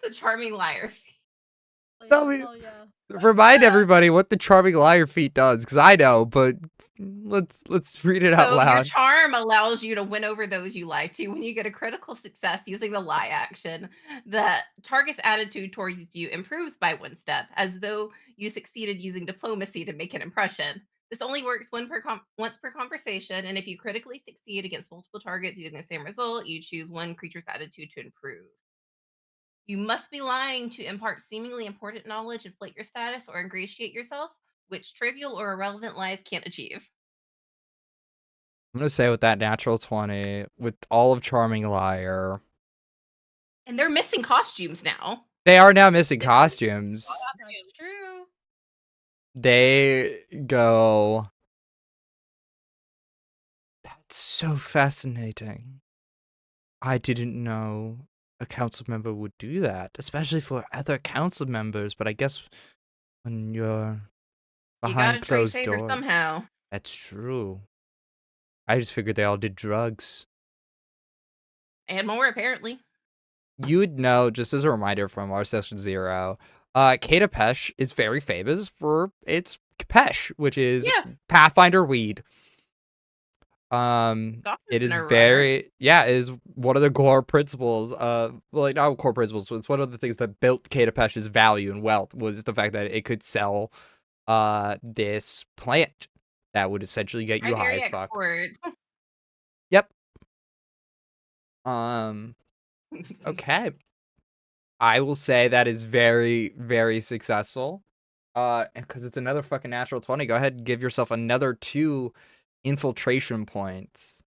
the charming liar feat. Tell me. Oh, yeah. Remind everybody what the charming liar feat does, because I know, but let's read it out So your loud. charm allows you to win over those you lie to. When you get a critical success using the lie action, the target's attitude towards you improves by 1 step, as though you succeeded using diplomacy to make an impression. This only works once per conversation, and if you critically succeed against multiple targets using the same result, you choose one creature's attitude to improve. You must be lying to impart seemingly important knowledge, inflate your status, or ingratiate yourself, which trivial or irrelevant lies can't achieve. I'm gonna say with that natural 20, with all of charming liar, And they're missing costumes now. They are now missing costumes. That's true. They go, that's so fascinating. I didn't know a council member would do that, especially for other council members, but I guess when you're You behind gotta trade closed favors doors. somehow. That's true. I just figured they all did drugs. And more, apparently. You would know, just as a reminder from our session 0, Kata Pesh is very famous for its Pesh, which is Yeah. Pathfinder weed. Gotham It is never very, it is one of the core principles of, well, like, not core principles, but it's one of the things that built Kata Pesh's value and wealth was the fact that it could sell this plant that would essentially get you high primary as fuck. export. Yep. Okay. I will say that is very, very successful. Because it's another fucking natural 20. Go ahead and give yourself another 2 infiltration points.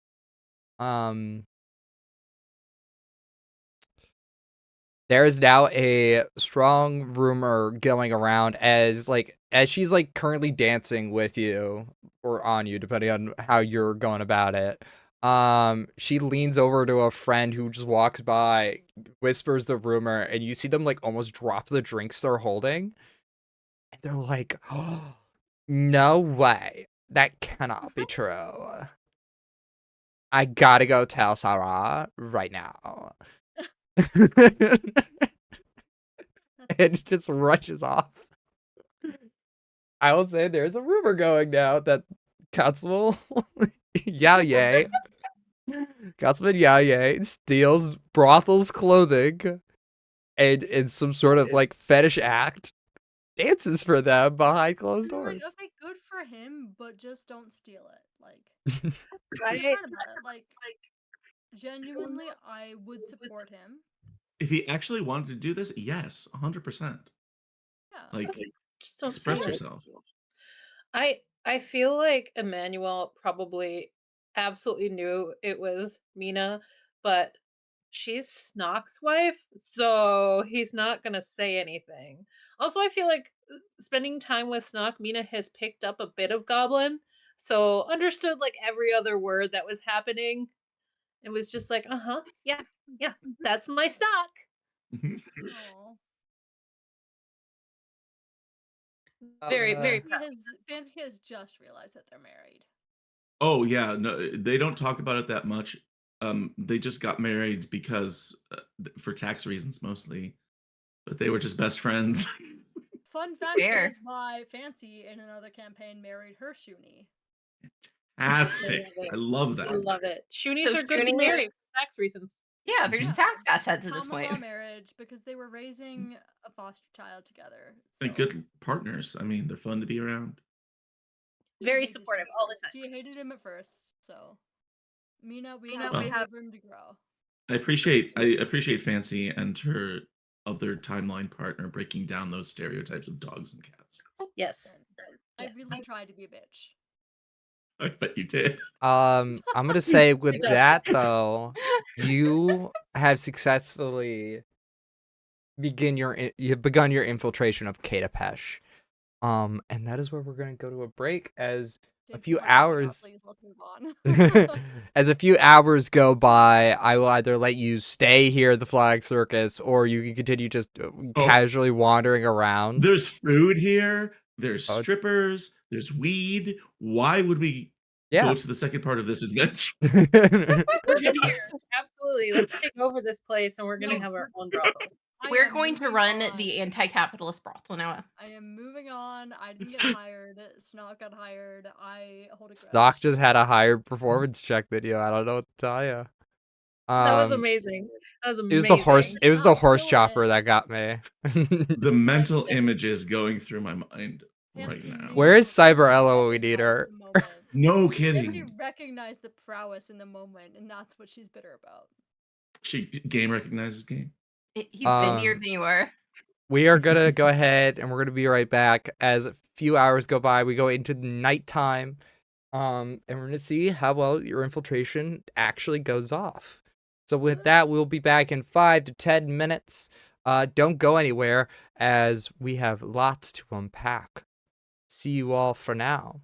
There is now a strong rumor going around as she's like currently dancing with you or on you, depending on how you're going about it. She leans over to a friend who just walks by, whispers the rumor, and you see them like almost drop the drinks they're holding. And they're like, oh, no way. That cannot be true. I gotta go tell Sarah right now. And just rushes off. I will say there's a rumor going now that Constable Yao Ye, Councilman Yao Ye steals brothel's clothing and in some sort of like fetish act dances for them behind closed I'm doors. like, okay, good for him, but just don't steal it. Like, Right? he's fine about it. Like, genuinely, I would support him. If he actually wanted to do this, yes, 100%. Yeah. Like, Just don't express steal it. yourself. I feel like Emmanuel probably absolutely knew it was Mina, but she's Snock's wife, so he's not gonna say anything. Also, I feel like spending time with Snock, Mina has picked up a bit of Goblin, so understood like every other word that was happening. It was just like, yeah, that's my Snock. Aw. Very, very He proud. has just realized that they're married. Oh yeah, no, they don't talk about it that much. They just got married because for tax reasons mostly, but they were just best friends. Fun fact Fair. is why Fancy in another campaign married her Shuni. Fantastic. I love I that. love it. Shunies So are good to Shuni- marry for tax reasons. Yeah, they're just tax assets at this Common law point. marriage because they were raising a foster child together. They're So. good partners. I mean, they're fun to be around. Very hated supportive him at all the first. time. She hated him at first, so Mina, we Well, have room to grow. I appreciate Fancy and her other timeline partner breaking down those stereotypes of dogs and cats. Yes. I really tried to be a bitch. I bet you did. I'm gonna say with It does. that though, you have successfully you've begun your infiltration of Kata Pesh. And that is where we're gonna go to a break as a Fancy's few like, "Oh my God, hours please, let's move on." as a few hours go by. I will either let you stay here at the Flag Circus or you can continue just casually wandering around. There's food here. There's Oh. strippers. There's weed. Why would we Yeah. go to the second part of this adventure? We're good here. Absolutely. Let's take over this place and we're gonna have our own brothel. We're going to run the anti-capitalist brothel now. I am moving on. I didn't get hired. Snock got hired. I hold a grudge. Stock just had a higher performance check video. I don't know what to tell you. That was amazing. That was amazing. It was the horse. It was the horse Kill chopper it. that got me. The mental images going through my mind right Fancy now. knew Where is the Cyberella when we need prowess her? in the moment. No Fancy kidding. recognized the prowess in the moment, and that's what she's bitter about. Game recognizes game. He's windier than you are. We are gonna go ahead and we're gonna be right back. As a few hours go by, we go into nighttime. And we're gonna see how well your infiltration actually goes off. So with that, we'll be back in 5 to 10 minutes. Don't go anywhere, as we have lots to unpack. See you all for now.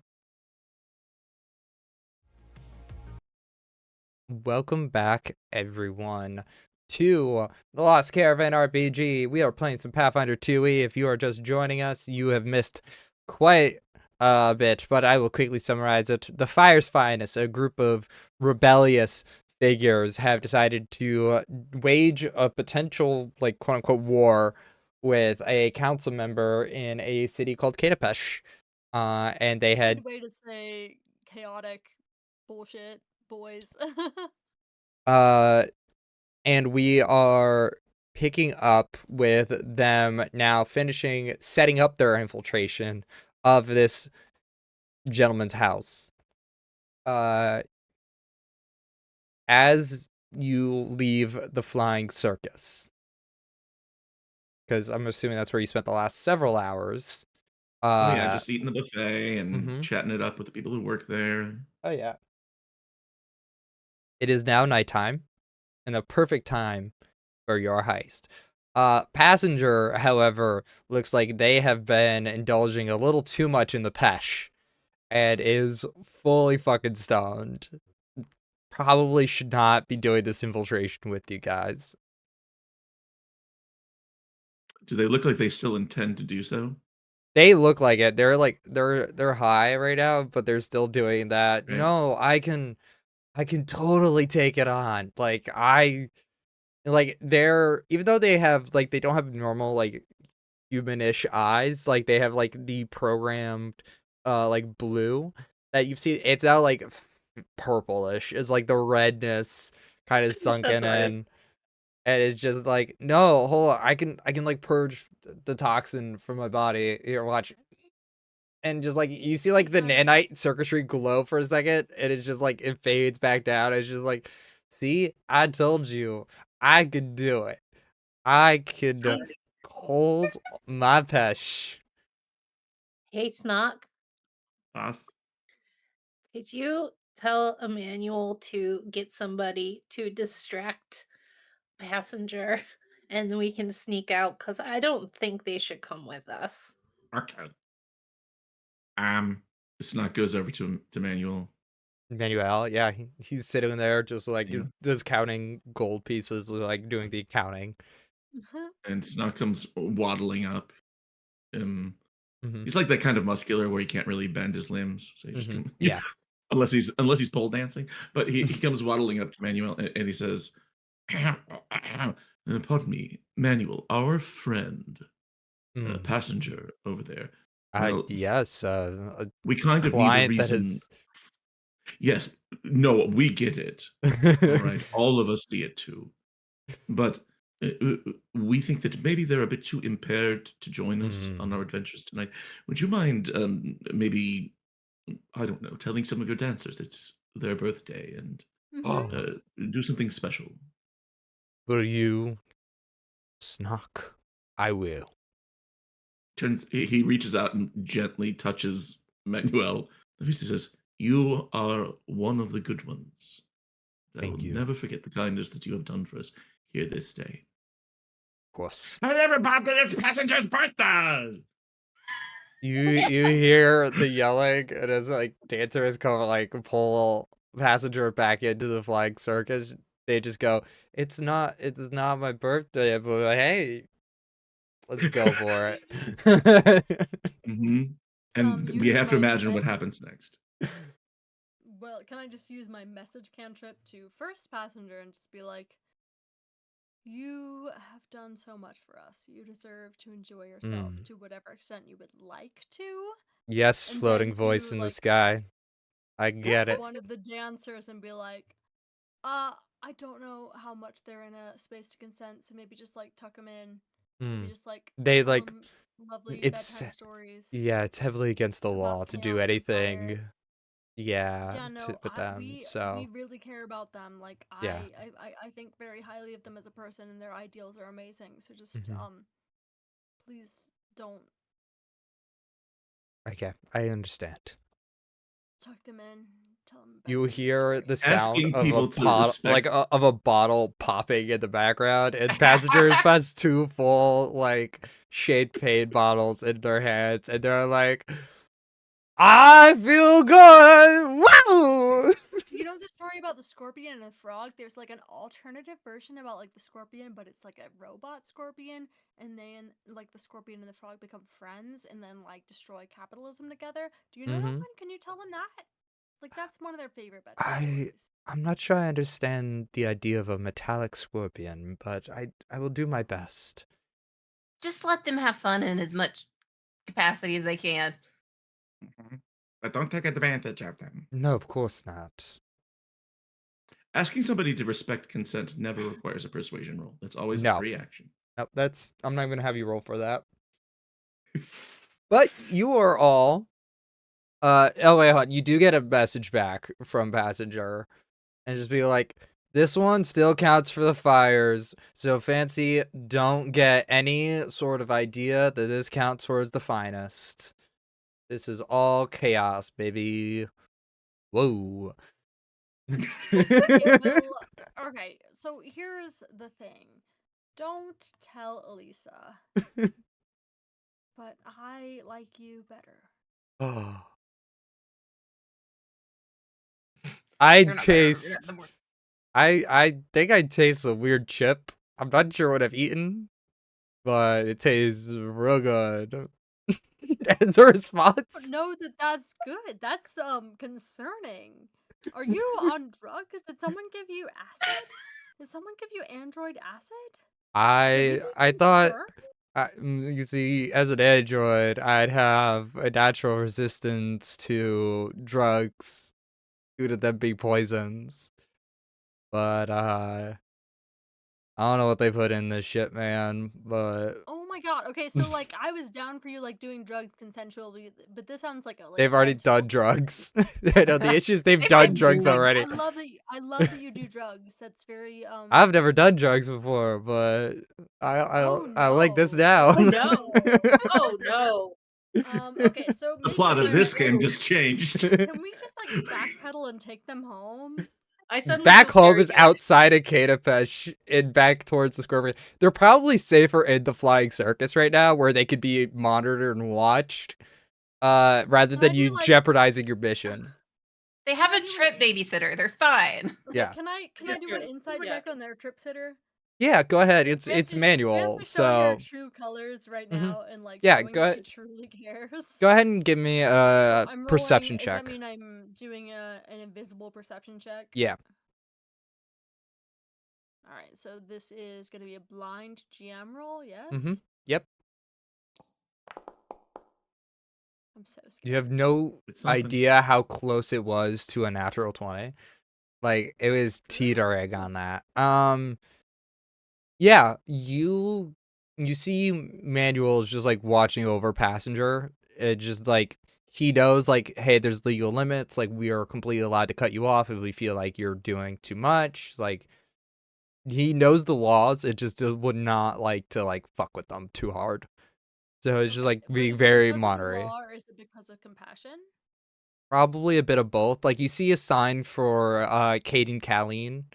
Welcome back, everyone, to the Lost Caravan RPG. We are playing some Pathfinder 2e. If you are just joining us, you have missed quite a bit, but I will quickly summarize it. The Fire's Finest, a group of rebellious figures, have decided to wage a potential, like, quote-unquote war with a council member in a city called Katapesh. And they had Good way to say chaotic bullshit, boys. and we are picking up with them now setting up their infiltration of this gentleman's house. As you leave the flying circus, because I'm assuming that's where you spent the last several hours. Oh yeah, just eating the buffet and mhm. chatting it up with the people who work there. Oh yeah. It is now nighttime, and the perfect time for your heist. Passenger, however, looks like they have been indulging a little too much in the pesh and is fully fucking stoned. Probably should not be doing this infiltration with you guys. Do they look like they still intend to do so? They look like it. They're high right now, but they're still doing that. Right. No, I can totally take it on. They're, even though they have, like, they don't have normal, like, humanish eyes, like, they have, like, the programmed like blue that you've seen. It's now like purplish. It's like the redness kind of That's sunken nice. in, and it's just like, no, hold on, I can like purge the toxin from my body. Here, watch. And just like you see like the nanite circuitry glow for a second, and it's just like it fades back down. It's just like, see, I told you I could do it. I could Hey, hold my pesh. hey, Snock, Boss. could you tell Emmanuel to get somebody to distract Passenger and we can sneak out? Because I don't think they should come with us. Okay. Snot goes over to Manuel. Manuel, yeah, he's sitting there just like Yeah. just counting gold pieces, like doing the accounting. And Snot comes waddling up. Um, Hmm. he's like that kind of muscular where he can't really bend his limbs, so he just come, Yeah. unless he's pole dancing. But he comes waddling up to Manuel and he says, "Pardon me, Manuel, our friend, Mm. passenger over there. Well, Yes, a we kind of need a client that reason. has. Yes, no, we get it. All right, all of us see it too. But we think that maybe they're a bit too impaired to join us on our Mm. adventures tonight. Would you mind maybe, I don't know, telling some of your dancers it's their birthday and Oh, do something special? will you snuck? I will. He reaches out and gently touches Manuel. He says, "You are one of the good ones. I will Thank you. never forget the kindness that you have done for us here this day." Of course. Hey everybody, it's Passenger's birthday! You hear the yelling, and as like dancers come like pull passenger back into the flying circus, they just go, it's not my birthday, but hey, let's go for it." Hmm. And we Use have to my imagine what happens next. well, can I just use my message cantrip to first passenger and just be like, you have done so much for us. You deserve to enjoy yourself Mm. to whatever extent you would like to. Yes, And then floating voice to in the like sky. I tap get it. one of the dancers and be like, I don't know how much they're in a space to consent, so maybe just like tuck them in. Maybe Mm. just like They tell like them lovely it's bedtime stories yeah, it's heavily against the about law to do chaos and anything. fire. Yeah, Yeah, no, with them. we So really care about them. Like yeah. I think very highly of them as a person, and their ideals are amazing. So just Hmm. please don't Okay, I understand. tuck them in. tell him You Betsy hear story. the sound Asking of a people to pot, respect. of a bottle popping in the background, and passengers has two full like shade bottles in their hands, and they're like, "I feel good, wow!" You know the story about the scorpion and the frog? There's like an alternative version about like the scorpion, but it's like a robot scorpion, and then like the scorpion and the frog become friends, and then like destroy capitalism together. Do you know that Mhm. one? Can you tell them that? Like that's one of their favorite bedtime I stories. I'm not sure I understand the idea of a metallic scorpion, but I will do my best. Just let them have fun in as much capacity as they can. Mhm. But don't take advantage of them. No, of course not. Asking somebody to respect consent never requires a persuasion roll. That's always a No. free action. Nope, I'm not gonna have you roll for that. But you are all oh wait, hold on. You do get a message back from passenger and just be like, this one still counts for the fires, so Fancy, don't get any sort of idea that this counts towards the finest. This is all chaos, baby. Whoa. Okay, well, okay. So here's the thing. Don't tell Elisa, but I like you better. Oh. I You're not better. You're not taste. the more. I think I taste a weird chip. I'm not sure what I've eaten, but it tastes real good. As a But response. know that that's good. That's concerning. Are you on drugs? Did someone give you acid? Did someone give you android acid? Should we be I thought concerned? you see, as an android, I'd have a natural resistance to drugs due to them being poisons. But I don't know what they put in this shit, man. But Oh my god. Okay, so like I was down for you like doing drugs consensually, but this sounds like a they've already mental done drugs. I know the issue is they've They've done been drugs doing. already. I love that you do drugs. That's very I've never done drugs before, but Oh I like this no. now. Oh Oh no. no. Oh no. Okay, so The maybe plot of can we this like game just changed. can we just like backpedal and take them home? I suddenly Back feel home very is guilty. outside of Katapesh and back towards the Scorpion. They're probably safer in the flying circus right now where they could be monitored and watched, rather Can I than be you like jeopardizing your mission. They can have I a do trip an babysitter. They're fine. Okay, Yeah. can I That's do an true. inside Yeah. check on their trip sitter? Yeah, go ahead. Like It's Fancy manual, showing her so true colors right mhm. now and like Yeah, showing that she truly cares. go ahead and give me So a I'm rolling. perception Does that check. mean I'm doing an invisible perception check? Yeah. All right. So this is going to be a blind GM roll. Yes. Yep. I'm so scared. You have no It's something. idea how close it was to a natural 20. Like it was teetering on that. Yeah, you see Manuel's just like watching over passenger. It just like he knows like, hey, there's legal limits. Like we are completely allowed to cut you off if we feel like you're doing too much. Like he knows the laws. It just would not like to like fuck with them too hard. So it's just Okay, like but being is it very because of the monitory. law or is it because of compassion? Probably a bit of both. Like you see a sign for Cade and Colleen,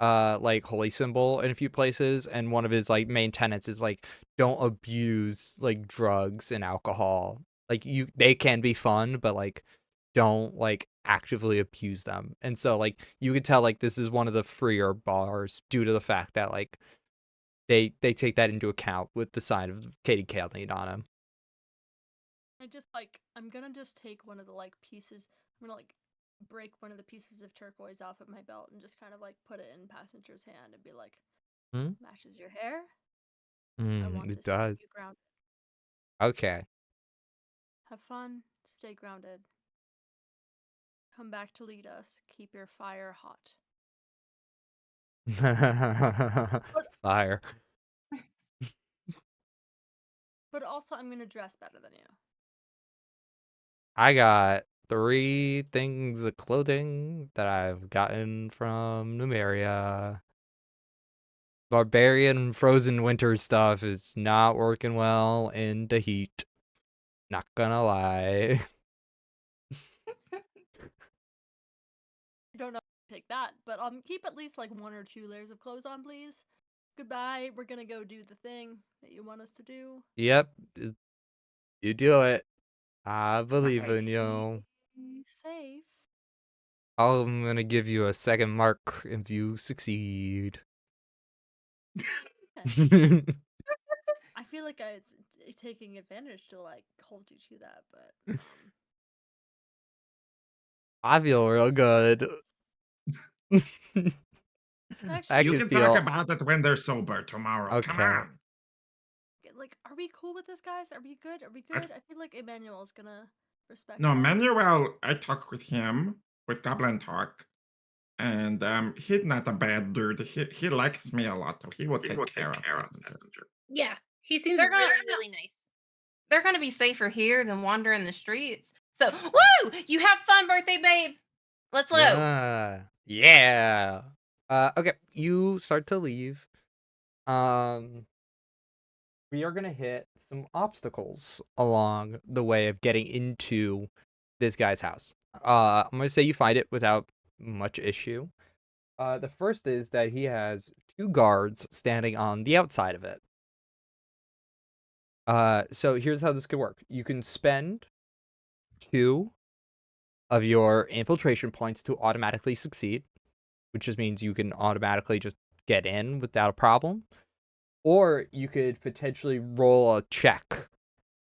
like holy symbol in a few places, and one of his like main tenets is like don't abuse like drugs and alcohol. Like they can be fun, but like don't like actively abuse them. And so like you could tell like this is one of the freer bars due to the fact that like they take that into account with the sign of Cade and Colleen on him. I just like I'm gonna just take one of the like pieces. I'm gonna like break one of the pieces of turquoise off of my belt and just kind of like put it in passenger's hand and be like, Hmm? matches your hair. I want It this to does. keep you grounded. Okay. Have fun. Stay grounded. Come back to lead us. Keep your fire hot. Fire. But also, I'm gonna dress better than you. I got 3 things of clothing that I've gotten from Numeria. Barbarian frozen winter stuff is not working well in the heat. Not gonna lie. don't know if I take that, but keep at least like 1 or 2 layers of clothes on, please. Goodbye. We're gonna go do the thing that you want us to do. Yep, you do it. I believe Right. in you. Be safe. I'm gonna give you a second mark if you succeed. I feel like it's taking advantage to like hold you to that, but I feel real good. I actually, You can can talk feel about it when they're sober tomorrow. Come okay. on. like, are we cool with this, guys? Are we good? Are we I- good? I feel like Emmanuel's gonna respect No, that. Manuel, I talk with him with Goblin Talk, and he's not a bad dude. He likes me a lot, so he will take care of Messenger. Yeah, he seems They're gonna really, really nice. they're gonna be safer here than wandering the streets. So, woo! You have fun, birthday babe. Let's go. Yeah. Okay, you start to leave. We are gonna hit some obstacles along the way of getting into this guy's house. I'm gonna say you find it without much issue. The first is that he has 2 guards standing on the outside of it. So here's how this could work. You can spend 2 of your infiltration points to automatically succeed, which just means you can automatically just get in without a problem. Or you could potentially roll a check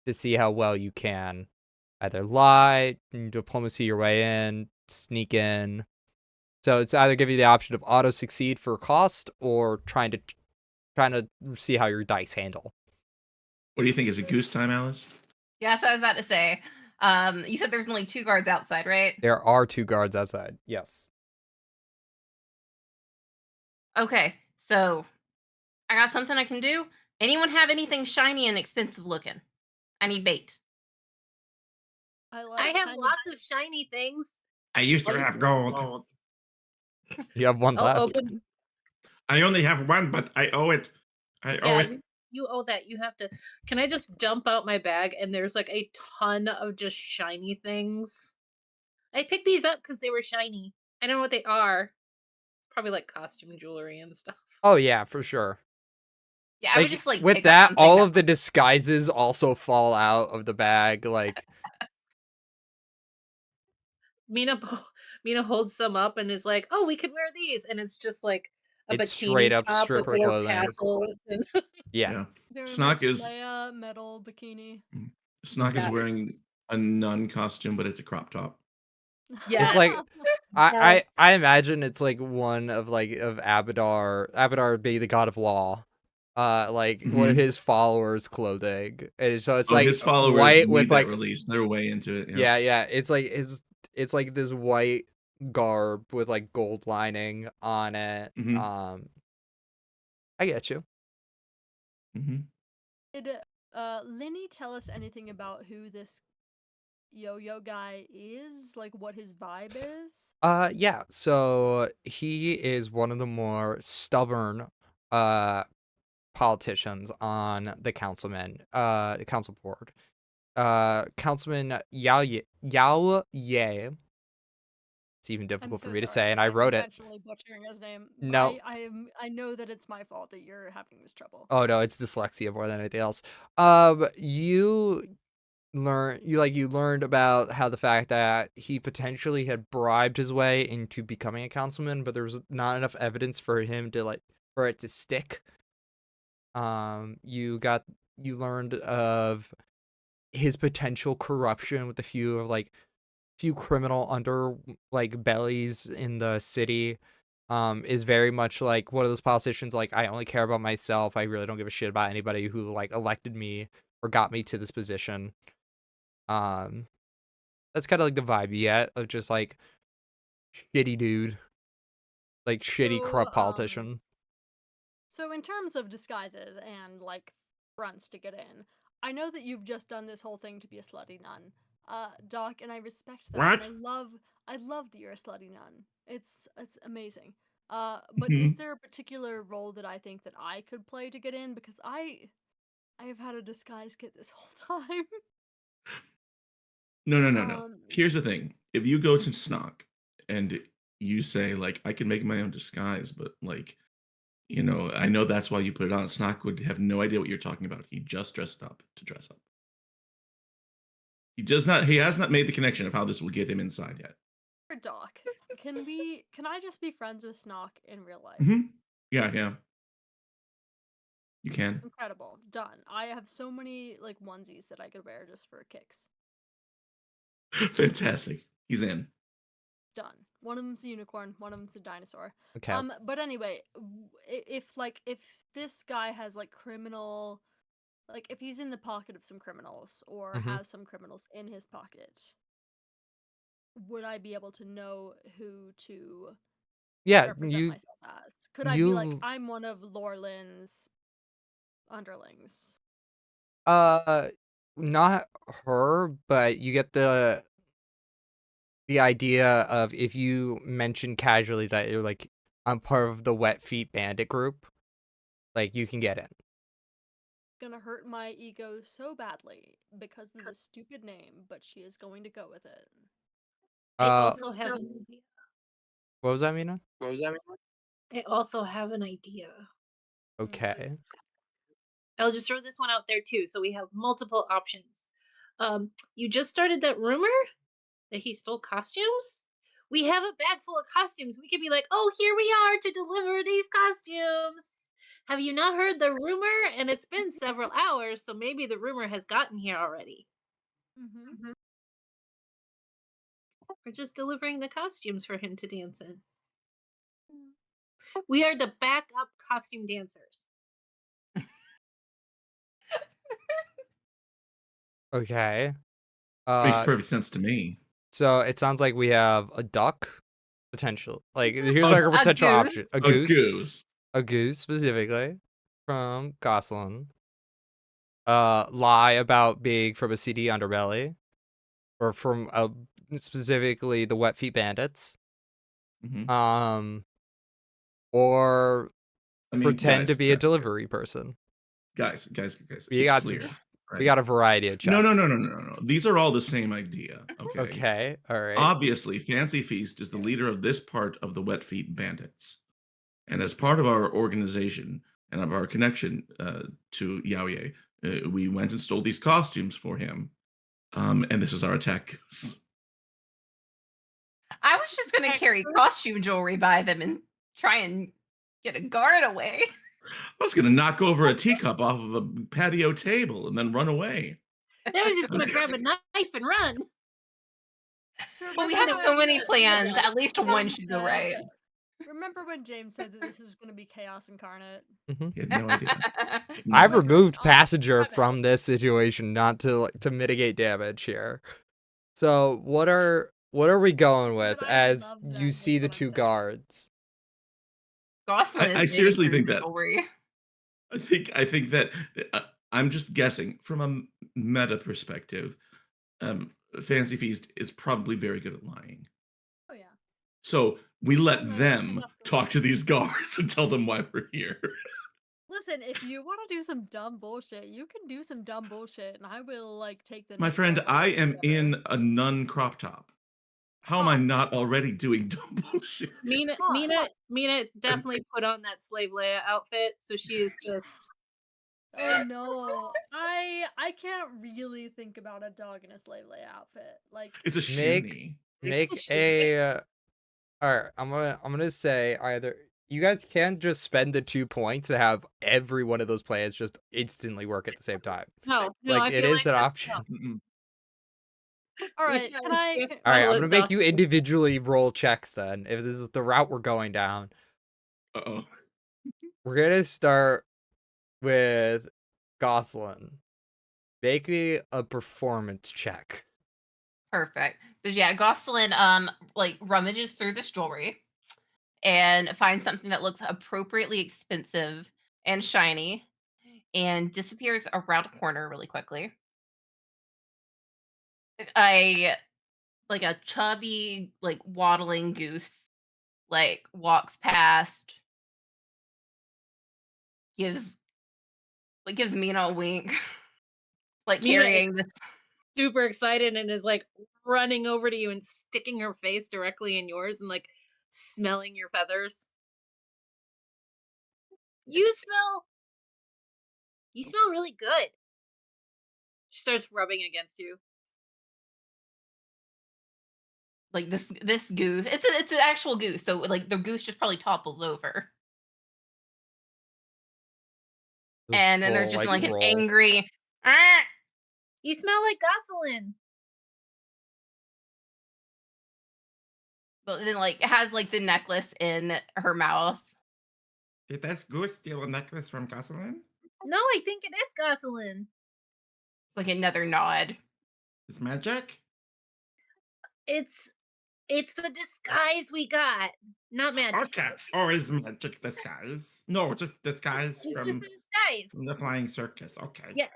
to see how well you can either lie, diplomacy your way in, sneak in. So it's either give you the option of auto succeed for cost or trying to see how your dice handle. What do you think? Is it goose time, Alice? Yeah, so I was about to say. You said there's only 2 guards outside, right? There are 2 guards outside. Yes. Okay, so I got something I can do. Anyone have anything shiny and expensive looking? I need bait. I like. I have kind lots of shiny things. I used to I'll have just- gold. You have 1 I'll left. open. I only have one, but I owe it. I owe Yeah, it. you owe that. You have to. Can I just dump out my bag and there's like a ton of just shiny things? I picked these up because they were shiny. I don't know what they are. Probably like costume jewelry and stuff. Oh yeah, for sure. Yeah, I would just like with pick up that, something all that of the disguises also fall out of the bag. Like Mina holds some up and is like, "Oh, we could wear these," and it's just like a it's straight bikini up top with stripper little clothing. tassels. And Yeah. very Snock much is Leia metal bikini. Snock is Yeah. wearing a nun costume, but it's a crop top. Yeah. It's like I Yes. imagine it's like one of Abadar being the god of law. Like one of Mhm. his followers' clothing. And so it's Oh, like his followers white need with that like release. They're way into it. yeah, it's like this white garb with like gold lining on it. Mhm. I get you. Mhm. Did Linny tell us anything about who this yo-yo guy is? Like what his vibe is? Yeah, so he is one of the more stubborn politicians on the council board. Councilman Yao Ye. It's even I'm difficult so for me to sorry say, and for I like wrote it. intentionally butchering his name. No. I know that it's my fault that you're having this trouble. Oh no, it's dyslexia more than anything else. You learned about how the fact that he potentially had bribed his way into becoming a councilman, but there was not enough evidence for him to for it to stick. You learned of his potential corruption with few criminal bellies in the city. Is very much like one of those politicians like I only care about myself. I really don't give a shit about anybody who like elected me or got me to this position. That's kind of like the vibe you get of just like shitty dude, like shitty So, corrupt politician. So in terms of disguises and like fronts to get in, I know that you've just done this whole thing to be a slutty nun. Doc, and I respect that. What? And I love that you're a slutty nun. It's amazing. But is Mhm. there a particular role that I think that I could play to get in? Because I have had a disguise kit this whole time. No. Um Here's the thing. If you go to Snock and you say, like, "I can make my own disguise, but, like, I know that's why you put it on." Snock would have no idea what you're talking about. He just dressed up to dress up. He has not made the connection of how this will get him inside yet. For Doc, can I just be friends with Snock in real life? Mhm. Yeah, yeah. You can. Incredible. Done. I have so many like onesies that I could wear just for kicks. Fantastic. He's in. Done. One of them's a unicorn, one of them's a dinosaur. Okay. But anyway, if this guy has like criminal, like if he's in the pocket of some criminals or Mhm. has some criminals in his pocket, would I be able to know who to Yeah, represent myself as? Could I be like, you I'm one of Lorlin's underlings? uh not her, but you get the idea of if you mention casually that you're like I'm part of the Wet Feet Bandit group, like you can get in. Gonna hurt my ego so badly because of this stupid name, but she is going to go with it. I Uh also have an idea. what was that, Mina? I also have an idea. Okay. I'll just throw this one out there too, so we have multiple options. You just started that rumor that he stole costumes? We have a bag full of costumes. We could be like, "Oh, here we are to deliver these costumes." Have you not heard the rumor? And it's been several hours, so maybe the rumor has gotten here already. Mm-hmm. We're just delivering the costumes for him to dance in. We are the backup costume dancers. Okay. Makes perfect sense to me. So it sounds like we have a duck potential. Like here's A like a A potential goose. option. A A goose. goose. A goose specifically from Gosselin. Lie about being from a CD underbelly. Or from specifically the Wet Feet Bandits. Mhm. Or I mean, pretend to be a guys, delivery person. guys. We It's got clear, we right? got a variety of checks. No. These are all the same idea, okay? Okay, all right. Obviously, Fancy Feast is the leader of this part of the Wet Feet Bandits. And as part of our organization and of our connection to Yaoye, we went and stole these costumes for him. And this is our attack goose. I was just gonna carry costume jewelry by them and try and get a guard away. I was going to knock over a teacup off of a patio table and then run away. I was just gonna grab a knife and run. So But we remember have so when many plans. At least one James should go said- right. Remember when James said that this was going to be chaos incarnate? He had no idea. No I've idea. removed I'll passenger grab it. from this situation not to mitigate damage here. So what are we going with But I as love you them, see is the what I'm two saying. guards? Gosselin is I big seriously into think the that- jewelry. I think that I'm just guessing from a meta perspective. Fancy Feast is probably very good at lying. Oh yeah. So we let No, them that's good. talk to these guards and tell them why we're here. Listen, if you want to do some dumb bullshit, you can do some dumb bullshit, and I will like take the. My next friend, level I or am whatever. in a nun crop top. How am I not already doing dumb bullshit? Mina definitely put on that slave Leia outfit, so she is just. Oh no, I can't really think about a dog in a slave Leia outfit. Like It's a shoonie. Make a all right, I'm gonna say either you guys can just spend the 2 points to have every one of those plans just instantly work at the same time. No, Like I it feel is like an that's option. tough. Mm-mm. all right, can I? All right, I'm let gonna make Doc you go. individually roll checks then. If this is the route we're going down, Uh-oh. we're gonna start with Gosselin. Make me a performance check. Perfect. Because yeah, Gosselin like rummages through this jewelry and finds something that looks appropriately expensive and shiny and disappears around a corner really quickly. I like a chubby, like waddling goose, like walks past, gives gives Mina a wink, like Mina is carrying this. super excited and is like running over to you and sticking her face directly in yours and like smelling your feathers. You smell really good. She starts rubbing against you. Like this goose. It's an actual goose, so like the goose just probably topples over. And then there's Little just like like an roll. angry "Ah!" You smell like Gosselin. But then like has like the necklace in her mouth. Did this goose steal a necklace from Gosselin? No, I think it is Gosselin. Like another nod. It's magic? It's the disguise we got. Not magic. Okay. Or is magic disguise? No, just disguise It's just from a disguise. the flying circus. Okay. Yes.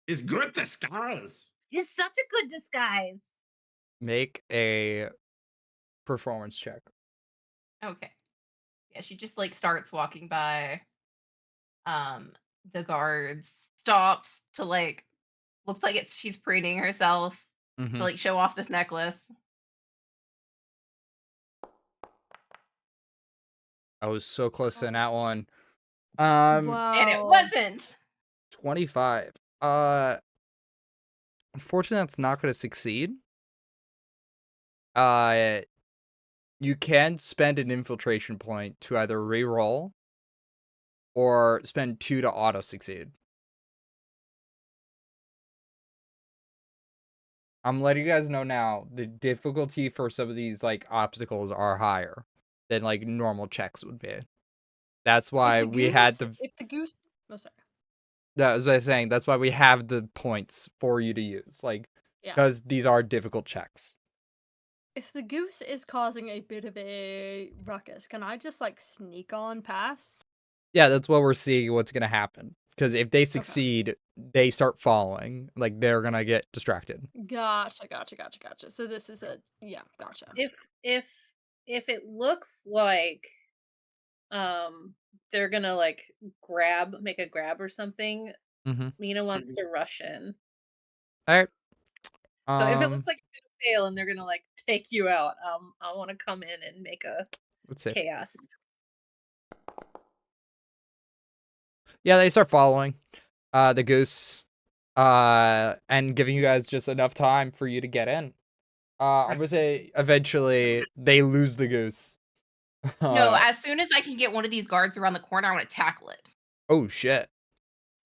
It's good disguise. It's such a good disguise. Make a performance check. Okay. Yeah, she just like starts walking by um the guards, stops to like looks like it's she's preening herself to Mm-hmm. like show off this necklace. I was so close in that one. And it Wow. wasn't. 25. Unfortunately, that's not going to succeed. You can spend an infiltration point to either re-roll or spend 2 to auto succeed. I'm letting you guys know now, the difficulty for some of these like obstacles are higher than like normal checks would be. That's why we had the If the goose. Oh, sorry. that was what I was saying. That's why we have the points for you to use, like Yeah. because these are difficult checks. If the goose is causing a bit of a ruckus, can I just like sneak on past? Yeah, that's what we're seeing. What's gonna happen? Because if they succeed, they start following. Like they're gonna get distracted. Gotcha. So this is gotcha. If it looks like they're gonna like make a grab or something, Mm-hmm. Mina wants to rush in. All right. So if it looks like it's gonna fail and they're gonna like take you out, I want to come in and make a let's see. chaos. Yeah, they start following the goose, and giving you guys just enough time for you to get in. I'm gonna say eventually they lose the goose. No, as soon as I can get one of these guards around the corner, I want to tackle it. Oh shit!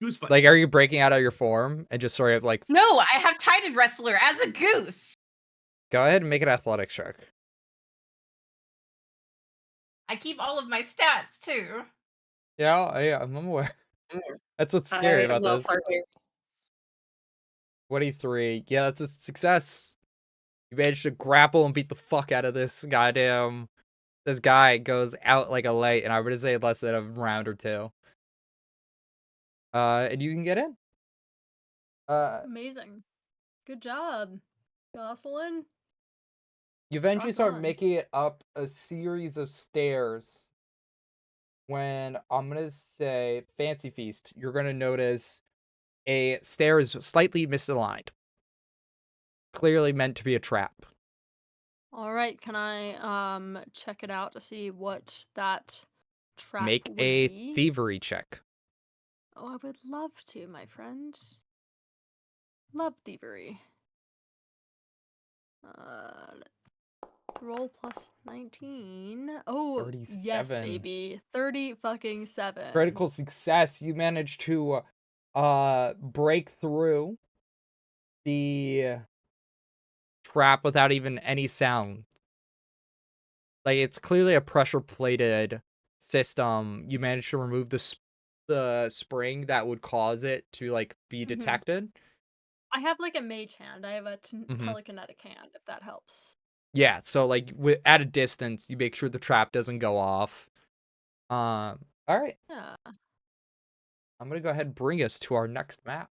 Goose fight. Like, are you breaking out of your form and just sort of like? No, I have Titan Wrestler as a goose. Go ahead and make an athletics check. I keep all of my stats too. Yeah, I'm aware. That's what's scary about this. 23. Yeah, that's a success. You managed to grapple and beat the fuck out of this goddamn. This guy goes out like a light, and I would say less than a round or two. And you can get in. Amazing. Good job, Jocelyn. You eventually Rock start on. making it up a series of stairs. When I'm gonna say Fancy Feast, you're gonna notice a stair is slightly misaligned. Clearly meant to be a trap. All right, can I check it out to see what that trap Make would a be? thievery check. Oh, I would love to, my friend. Love thievery. Let's roll plus 19. Oh, yes, 37. baby. 30 fucking 7. Critical success. You managed to break through the trap without even any sound. Like, it's clearly a pressure plated system. You managed to remove the spring that would cause it to like be detected. I have like a mage hand. I have a Mhm. telekinetic hand, if that helps. Yeah, so like at a distance, you make sure the trap doesn't go off. All right. Yeah. I'm gonna go ahead and bring us to our next map.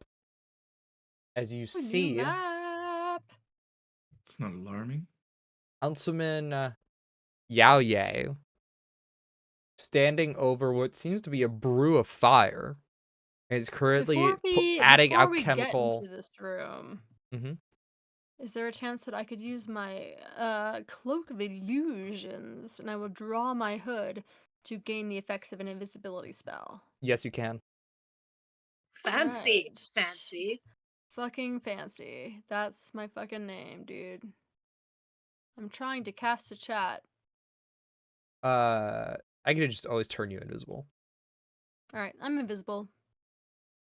As you New see, map. It's not alarming. Councilman Yao Ye standing over what seems to be a brew of fire is currently adding Before a we chemical. get into this room, Mhm. Is there a chance that I could use my cloak of illusions and I will draw my hood to gain the effects of an invisibility spell? Yes, you can. Fancy. Alright. Fancy. Fucking fancy. That's my fucking name, dude. I'm trying to cast a chat. I could just always turn you invisible. Alright, I'm invisible.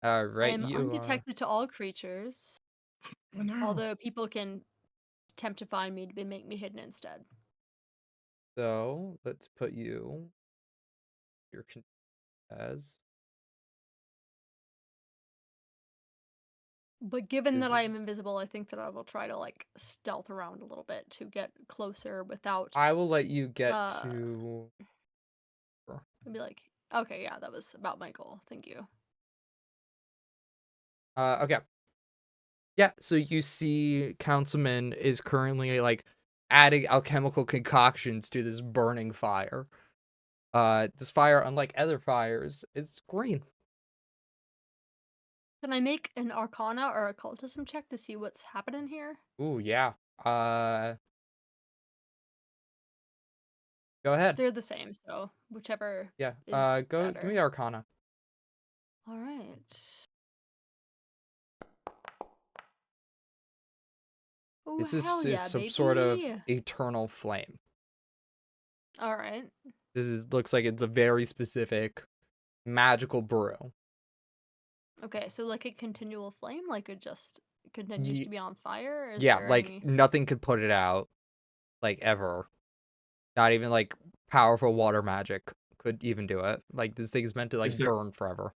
I Right, am you undetected to all creatures, Oh no. although people can attempt to find me to make me hidden instead. so let's put you your as But given that I am Invisible. invisible, I think that I will try to like stealth around a little bit to get closer without I will let you get uh to I'd be like, okay, yeah, that was about my goal. Thank you. okay. Yeah, so you see Councilman is currently like adding alchemical concoctions to this burning fire. This fire, unlike other fires, is green. Can I make an arcana or occultism check to see what's happening here? Ooh, yeah. Go ahead. They're the same, so whichever Yeah. is Give better. me Arcana. All right. Oh, This hell is yeah, some sort of baby. eternal flame. All right. Looks like it's a very specific magical brew. Okay, so like a continual flame, like it just continues Ye- to be on fire? Or is yeah, there like any? nothing could put it out, like ever. Not even like powerful water magic could even do it. Like this thing is meant to Is like there burn forever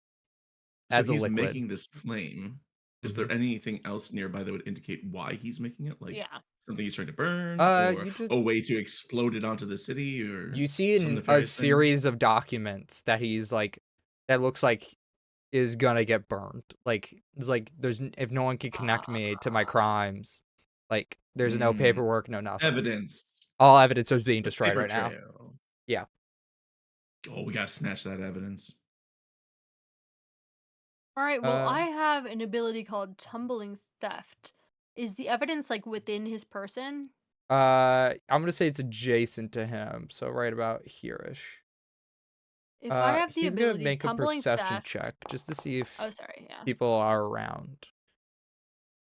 so as a he's liquid. making this flame. Is Mhm. there anything else nearby that would indicate why he's making it? Like Yeah. something he's trying to burn, or You just a way to explode it onto the city, or you see some in a nefarious thing? series of documents that he's like that looks like is gonna get burned. Like it's like if no one can connect me to my crimes, like there's no Mm, paperwork, no nothing. evidence. All evidence is being The destroyed paper right now. trail. Yeah. Oh, we gotta snatch that evidence. All right, well, Uh I have an ability called Tumbling Theft. Is the evidence like within his person? I'm gonna say it's adjacent to him, so right about here-ish. If I have the He's gonna ability make a Tumbling perception Theft. check just to see Oh, if sorry, yeah. people are around.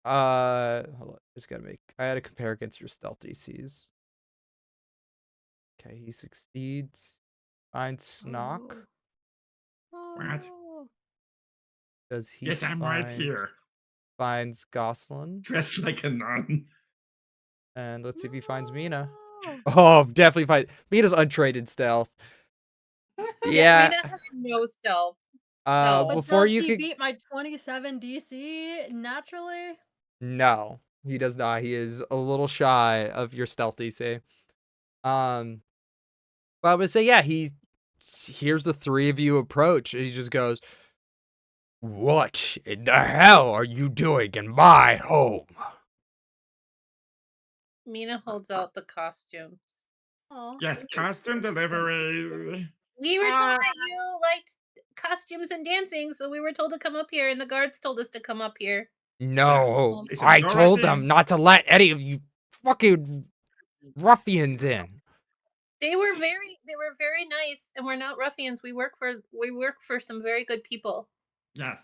Hold on. I had to compare against your stealth DCs. Okay, he succeeds. Finds Snock. Oh. Oh What? no. Does he Yes, I'm right here. finds Goslin? Dressed like a nun. And let's see if he finds Mina. No. Oh, definitely find Mina's untraded stealth. Yeah, Yeah. Mina has no stealth. No. But Before does you he could beat my 27 DC naturally? No, he does not. He is a little shy of your stealth DC. But I would say, yeah, he hears the three of you approach, and he just goes, "What in the hell are you doing in my home?" Mina holds out the costumes. Oh. Yes, costume delivery. We were told that you liked costumes and dancing, so we were told to come up here, and the guards told us to come up here. No, They said, I "Go right told in." them not to let any of you fucking ruffians in. They were very nice, and we're not ruffians. We work for some very good people. Yes.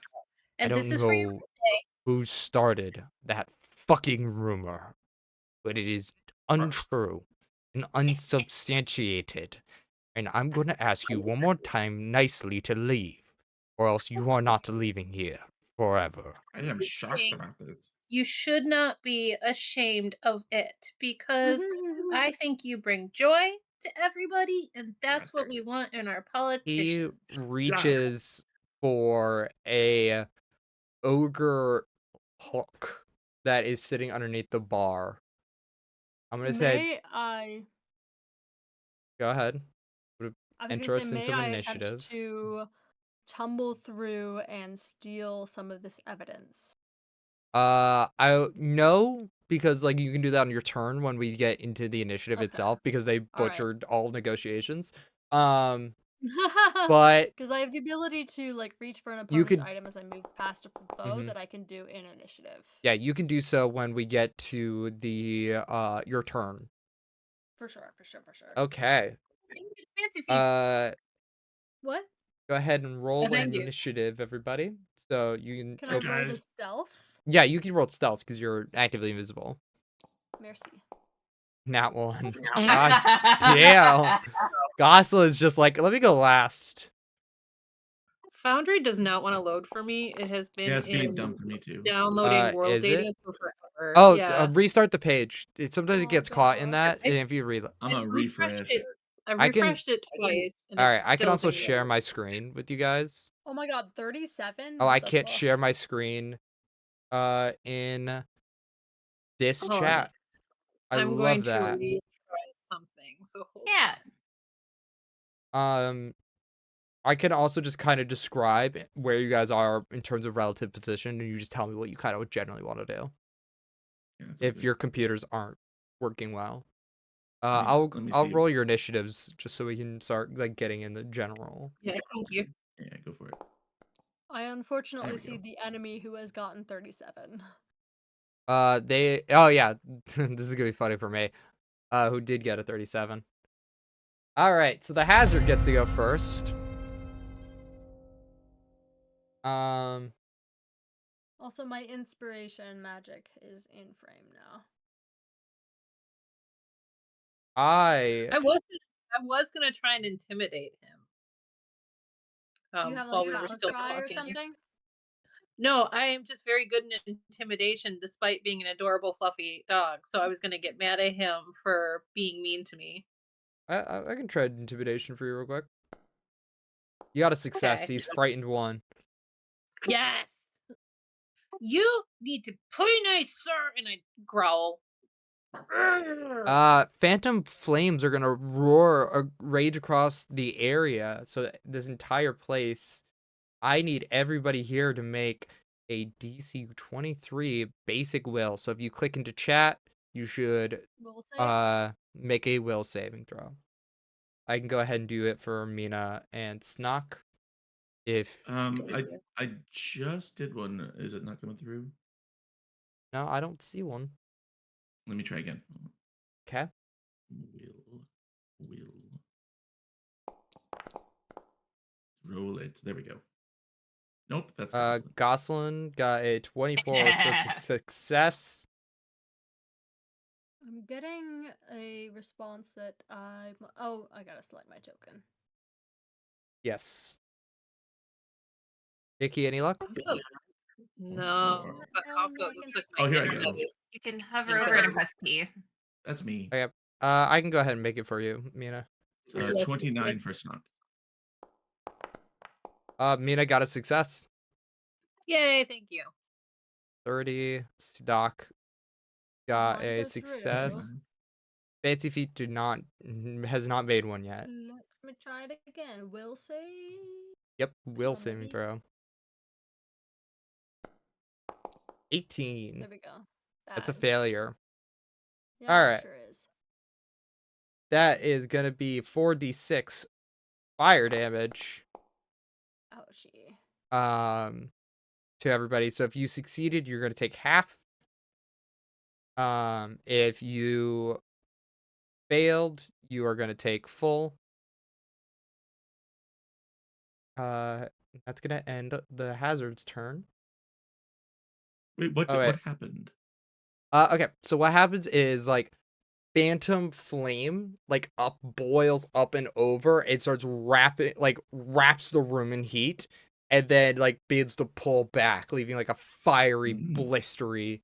I And this don't is for your know birthday. who started that fucking rumor, but it is untrue and unsubstantiated. And I'm going to ask you one more time nicely to leave, or else you are not leaving here forever. I am shocked about this. You should not be ashamed of it because I think you bring joy to everybody, and that's what we Yes. want in our He politicians. reaches for a ogre hook that is sitting underneath the bar. I'm going to say, May I go ahead. I was gonna Enter say, us in may some I attempt initiative. to tumble through and steal some of this evidence? I no, because like you can do that on your turn when we get into the initiative Okay. itself because they All right. butchered all negotiations. Um, But Because I have the ability to like reach for an You opponent's could- item as I move past a foe Mhm. that I can do in initiative. yeah, you can do so when we get to the your turn. For sure, for sure, for sure. Okay. I think it's Fancy Feast. What? Go ahead and roll Behind you. initiative, everybody. So you can. Can I roll Okay. the stealth? Yeah, you can roll stealth because you're actively invisible. Merci. Nat 1. God damn. Gosla is just like, let me go last. Foundry does not want to load for me. It has been Yeah, it's being in dumb for me too. downloading world is it? data for forever. Oh, yeah. restart the page. Sometimes it Oh, gets caught in God. that, and if you read. I'm a refresh. I've I can- refreshed it twice. And All right, it's I can still also been share loaded. my screen with you guys. Oh my god, 37? Oh, What I the can't fuck? share my screen in this Hold on. chat. I I'm going love to that. retry something. So hold Yeah. I can also just kind of describe where you guys are in terms of relative position, and you just tell me what you kind of generally want to do. Yeah, it's all If good. your computers aren't working well, Let me I'll see. roll your initiatives just so we can start like getting in the general. Yeah, thank you. Yeah, go for it. I unfortunately we see go. the enemy who has gotten 37. Oh yeah, this is gonna be funny for me. Who did get a 37? All right, so the hazard gets to go first. Also, my inspiration magic is in frame now. I was gonna try and intimidate him. Do you have while like we a were still cry or talking. something? No, I am just very good in intimidation despite being an adorable fluffy dog. So I was gonna get mad at him for being mean to me. I can try intimidation for you real quick. You got a success. Okay. He's frightened 1. Yes. You need to play nice, sir, and I growl. Phantom flames are gonna rage across the area. So this entire place, I need everybody here to make a DC 23 basic will. So if you click into chat, you should Will save? make a will saving throw. I can go ahead and do it for Mina and Snock. If I just did one. Is it not coming through? no, I don't see one. Let me try again. Okay. Will roll it. There we go. Nope, that's Goslin. Goslin got a 24, so it's a success. I'm getting a response that I'm. Oh, I gotta select my token. Yes. Icky, any luck? Also, no, but also it looks like my here I internet go. is. You can hover over it and press P. That's me. Okay. I can go ahead and make it for you, Mina. 29 for Snock. Mina got a success. Yay! Thank you. 30. Stock got Wanna a go through. success. Fancy Feet has not made one yet. Let me try it again. Will save. Yep, will on, saving maybe. throw. 18. There we go. That's a Bad. failure. Yeah, All it right. sure is. That is gonna be 4d6 fire damage. Ouchie. To everybody. So if you succeeded, you're gonna take half. If you failed, you are gonna take full. That's gonna end the hazard's turn. Wait, what happened? Okay, so what happens is like phantom flame like boils up and over and starts wraps the room in heat and then like begins to pull back, leaving like a fiery, blistery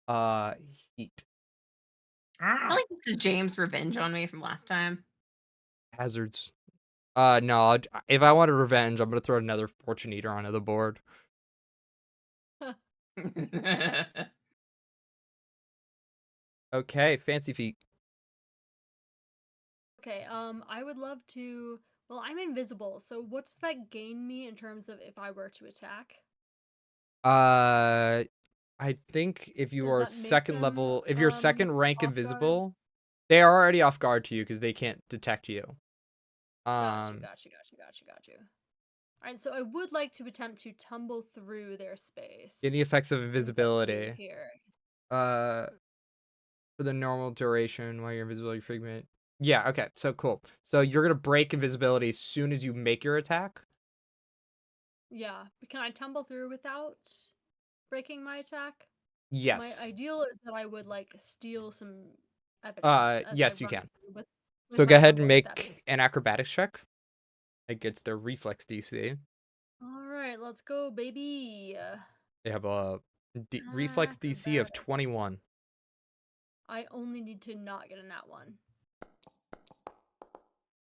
heat. I feel like this is James' revenge on me from last time. Hazards. No, if I wanted revenge, I'm gonna throw another fortune eater onto the board. Okay, Fancy Feet. Okay, I would love to. Well, I'm invisible, so what's that gain me in terms of if I were to attack? I think if you Does are that make second them, level, if you're second rank off guard? invisible, they are already off guard to you because they can't detect you. Got you, Um, got you, got you, got you, got you. All right, so I would like to attempt to tumble through their space any effects of and get to invisibility. here. Uh, for the normal duration while your invisibility fragment. Yeah, okay, so cool. So you're gonna break invisibility as soon as you make your attack. Yeah, but can I tumble through without breaking my attack? My Yes. ideal is that I would like steal some evidence as I Yes, you run can. through with So go my ahead and tumble theft. make an acrobatics check against their reflex DC. All right, let's go, baby. They have a reflex DC of Acrobatics. 21. I only need to not get in that one.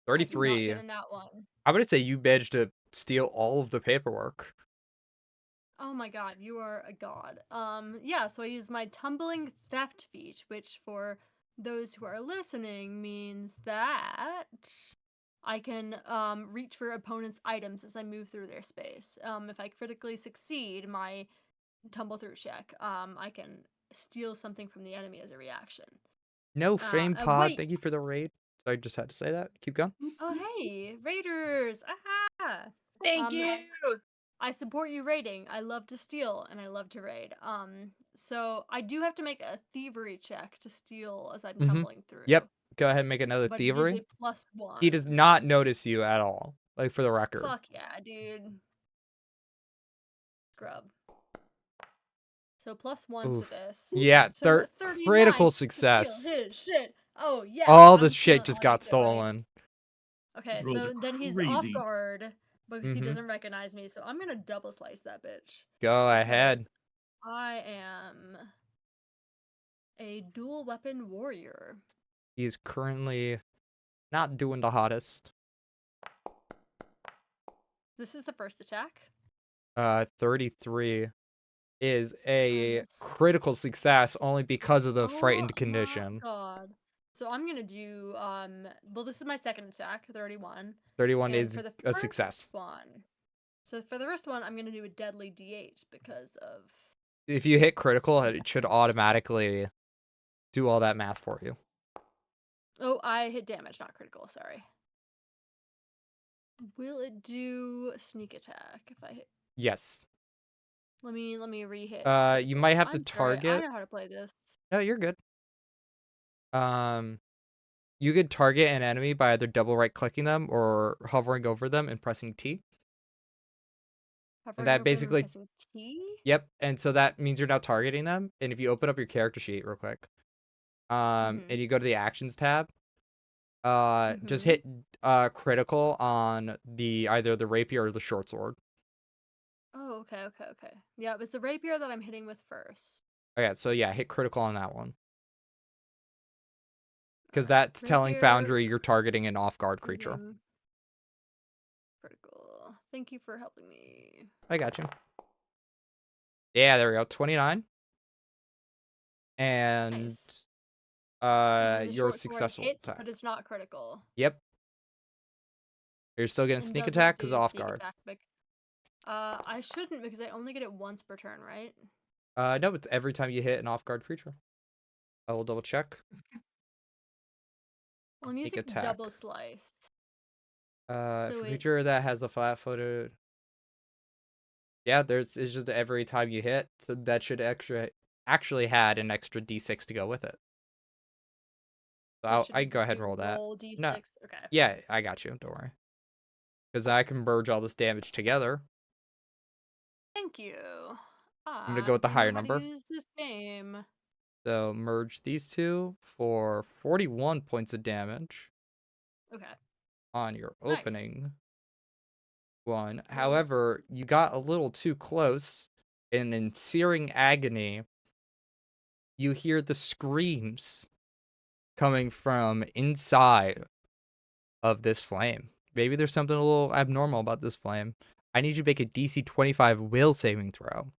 I did not 33. get in that one. I'm gonna say you managed to steal all of the paperwork. Oh my god, you are a god. Yeah, so I use my tumbling theft feat, which for those who are listening means that I can reach for opponents' items as I move through their space. If I critically succeed my tumble through check, I can steal something from the enemy as a reaction. No fame pod. Wait. Thank you for the raid. So I just had to say that. Keep going. Oh hey, raiders! Ah! Thank you. I support you raiding. I love to steal and I love to raid. So I do have to make a thievery check to steal as I'm tumbling through. Yep. Go ahead and make another But it is thievery. a +1. He does not notice you at all. Like for the record. Fuck yeah, dude. Scrub. So +1 to Oof. this. Yeah, So they're 39 critical to steal success. his shit. Oh yeah. All I'm this shit stealing just all got that shit, buddy. stolen. Okay, These rolls so are then he's off crazy. guard because he Mhm. doesn't recognize me. So I'm gonna double slice that bitch. Go ahead. Because I am a dual weapon warrior. He's currently not doing the hottest. This is the first attack. 33 is a Nice. critical success only because of the Oh frightened my condition. god. So I'm gonna do well this is my second attack, 31. 31 And is for the a first success. one. So for the first one I'm gonna do a deadly D8 because of If you hit critical, it should automatically do all that math for you. Oh, I hit damage, not critical, sorry. Will it do sneak attack if I hit? Yes. Let me re-hit. You might have to I'm sorry, I target. know how to play this. No, you're good. You could target an enemy by either double right clicking them or hovering over them and pressing T. Hovering that over them and basically- pressing T? Yep, and so that means you're now targeting them. And if you open up your character sheet real quick, and you go to the actions tab, just hit critical on the either the rapier or the short sword. Oh, okay. Yeah, it was the rapier that I'm hitting with first. Okay, so yeah, hit critical on that one. Because Alright, that's telling rapier, Foundry you're targeting an off-guard creature. using critical. Thank you for helping me. I got you. Yeah, there we go. 29. And Nice. And then the you're short sword successful hits, attack. but it's not critical. Yep. You're still getting And sneak doesn't attack because do off sneak guard. attack, but, I shouldn't because I only get it once per turn, right? No, it's every time you hit an off guard creature. I will double check. Well, I'm Sneak using attack. double slice. For So it- creature that has a flat footed. Yeah, it's just every time you hit, so that should actually had an extra D6 to go with it. So should I we go just ahead and do roll that. roll D6? No. Okay. Yeah, I got you. Don't worry. Because I can merge all this damage together. Thank you. I'm gonna go with the I higher know how to number. use this game. So merge these two for 41 points of damage Okay. on your Nice. opening one. Nice. However, you got a little too close, and in searing agony, you hear the screams coming from inside of this flame. Maybe there's something a little abnormal about this flame. I need you to make a DC 25 will saving throw.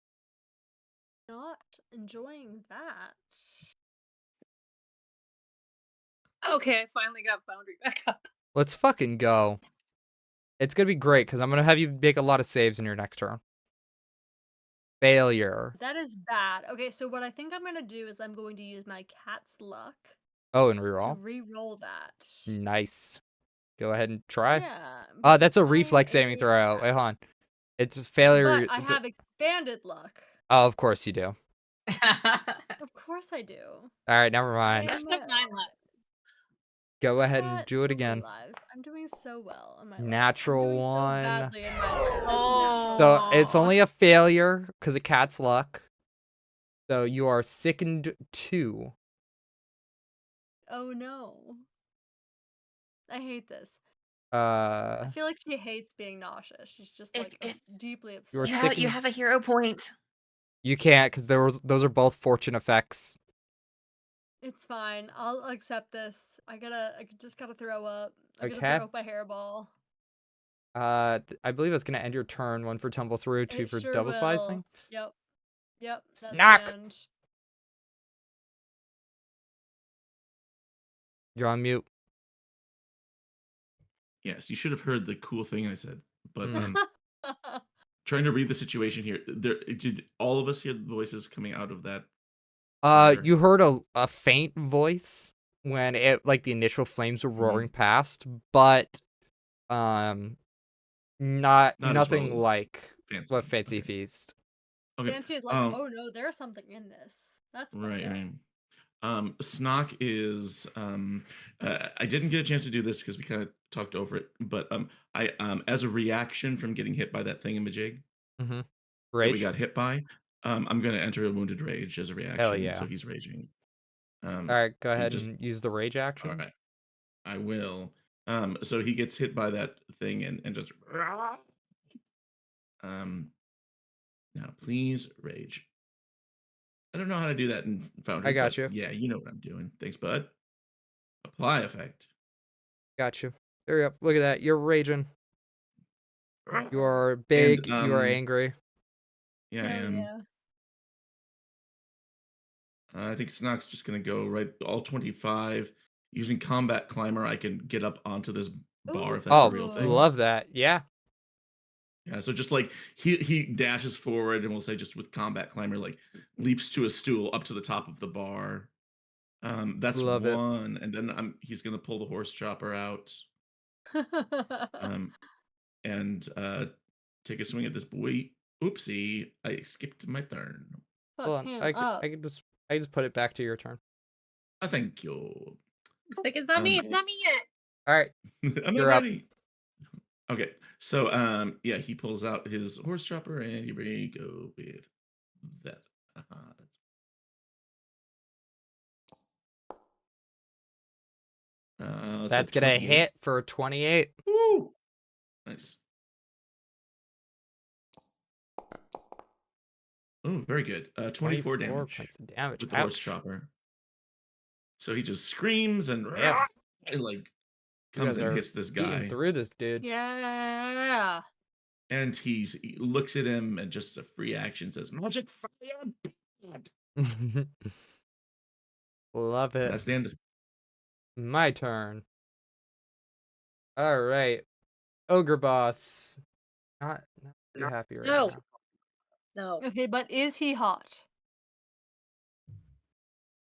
Not enjoying that. Okay, I finally got Foundry back up. Let's fucking go. It's gonna be great because I'm gonna have you make a lot of saves in your next turn. Failure. That is bad. Okay, so what I think I'm gonna do is I'm going to use my cat's luck Oh, and to reroll. re-roll that. Nice. Go ahead and try. Yeah. That's a because reflex I'm saving a throw. Wait, rat. hold on. It's a failure. But I It's a... have expanded luck. Oh, of course you do. Of course I do. All right, never mind. I'm Have 9 lives. Go ahead and What? do it So many again. lives. I'm doing so well in my life. I'm Natural doing so one. badly in my life. It's natural. So it's Oh. only a failure because of cat's luck. So you are sickened 2. Oh no. I hate this. Uh, I feel like she hates being nauseous. She's just If like if deeply You're obsessed. sick you and- have a hero point. you can't because those are both fortune effects. It's fine. I'll accept this. I just gotta throw up. I gotta Okay. throw up a hairball. I believe it's gonna end your turn. 1 for tumble through, 2 It for sure double will. slicing. Yep. Yep. That's Snack! the end. You're on mute. Yes, you should have heard the cool thing I said. But Mm. trying to read the situation here. Did all of us hear the voices coming out of that? fire? You heard a faint voice when it like the initial flames were roaring past, but not Not as well nothing as like Fancy. what Fancy Okay. Feast. Okay. Fancy is like, oh no, there's something in this. That's what, Right, yeah. right. Snock is I didn't get a chance to do this because we kind of talked over it, but I as a reaction from getting hit by that thingamajig Mm-hmm. that we Rage. got hit by, I'm gonna enter a wounded rage as a reaction. yeah. So he's raging. All right, go and ahead just and use the rage action. all right, I will. So he gets hit by that thing and just now please rage. I don't know how to do that in Foundry, I got but you. yeah, you know what I'm doing. Thanks, bud. Apply effect. Got you. There you go. Look at that. You're raging. You are big. And You are angry. yeah, I Hell am. yeah. I think Snock's just gonna go right all 25. Using combat climber, I can get up onto this bar Ooh. if that's a Oh, real thing. love that. Yeah. Yeah, so just like he dashes forward and we'll say just with combat climber, like leaps to a stool up to the top of the bar. That's Love it. one, and then he's gonna pull the horse chopper out. And take a swing at this boy. Oopsie, I skipped my turn. Fuck Hold on. him I up. can just put it back to your turn. Thank you. It's like, it's not me. It's not me yet. All right. I'm not You're up. ready. Okay, so yeah, he pulls out his horse chopper and here we go with that. That's gonna hit for 28. Woo! Nice. Oh, very good. 24 damage points of damage. with the horse Ouch. chopper. So he just screams and Yeah. like You comes guys and are hits this beating guy. through this dude. Yeah. And he looks at him and just a free action says, "Magic fire!" Love it. That's the end. My turn. All right. Ogre boss. Not too happy right No. now. No. Okay, but is he hot?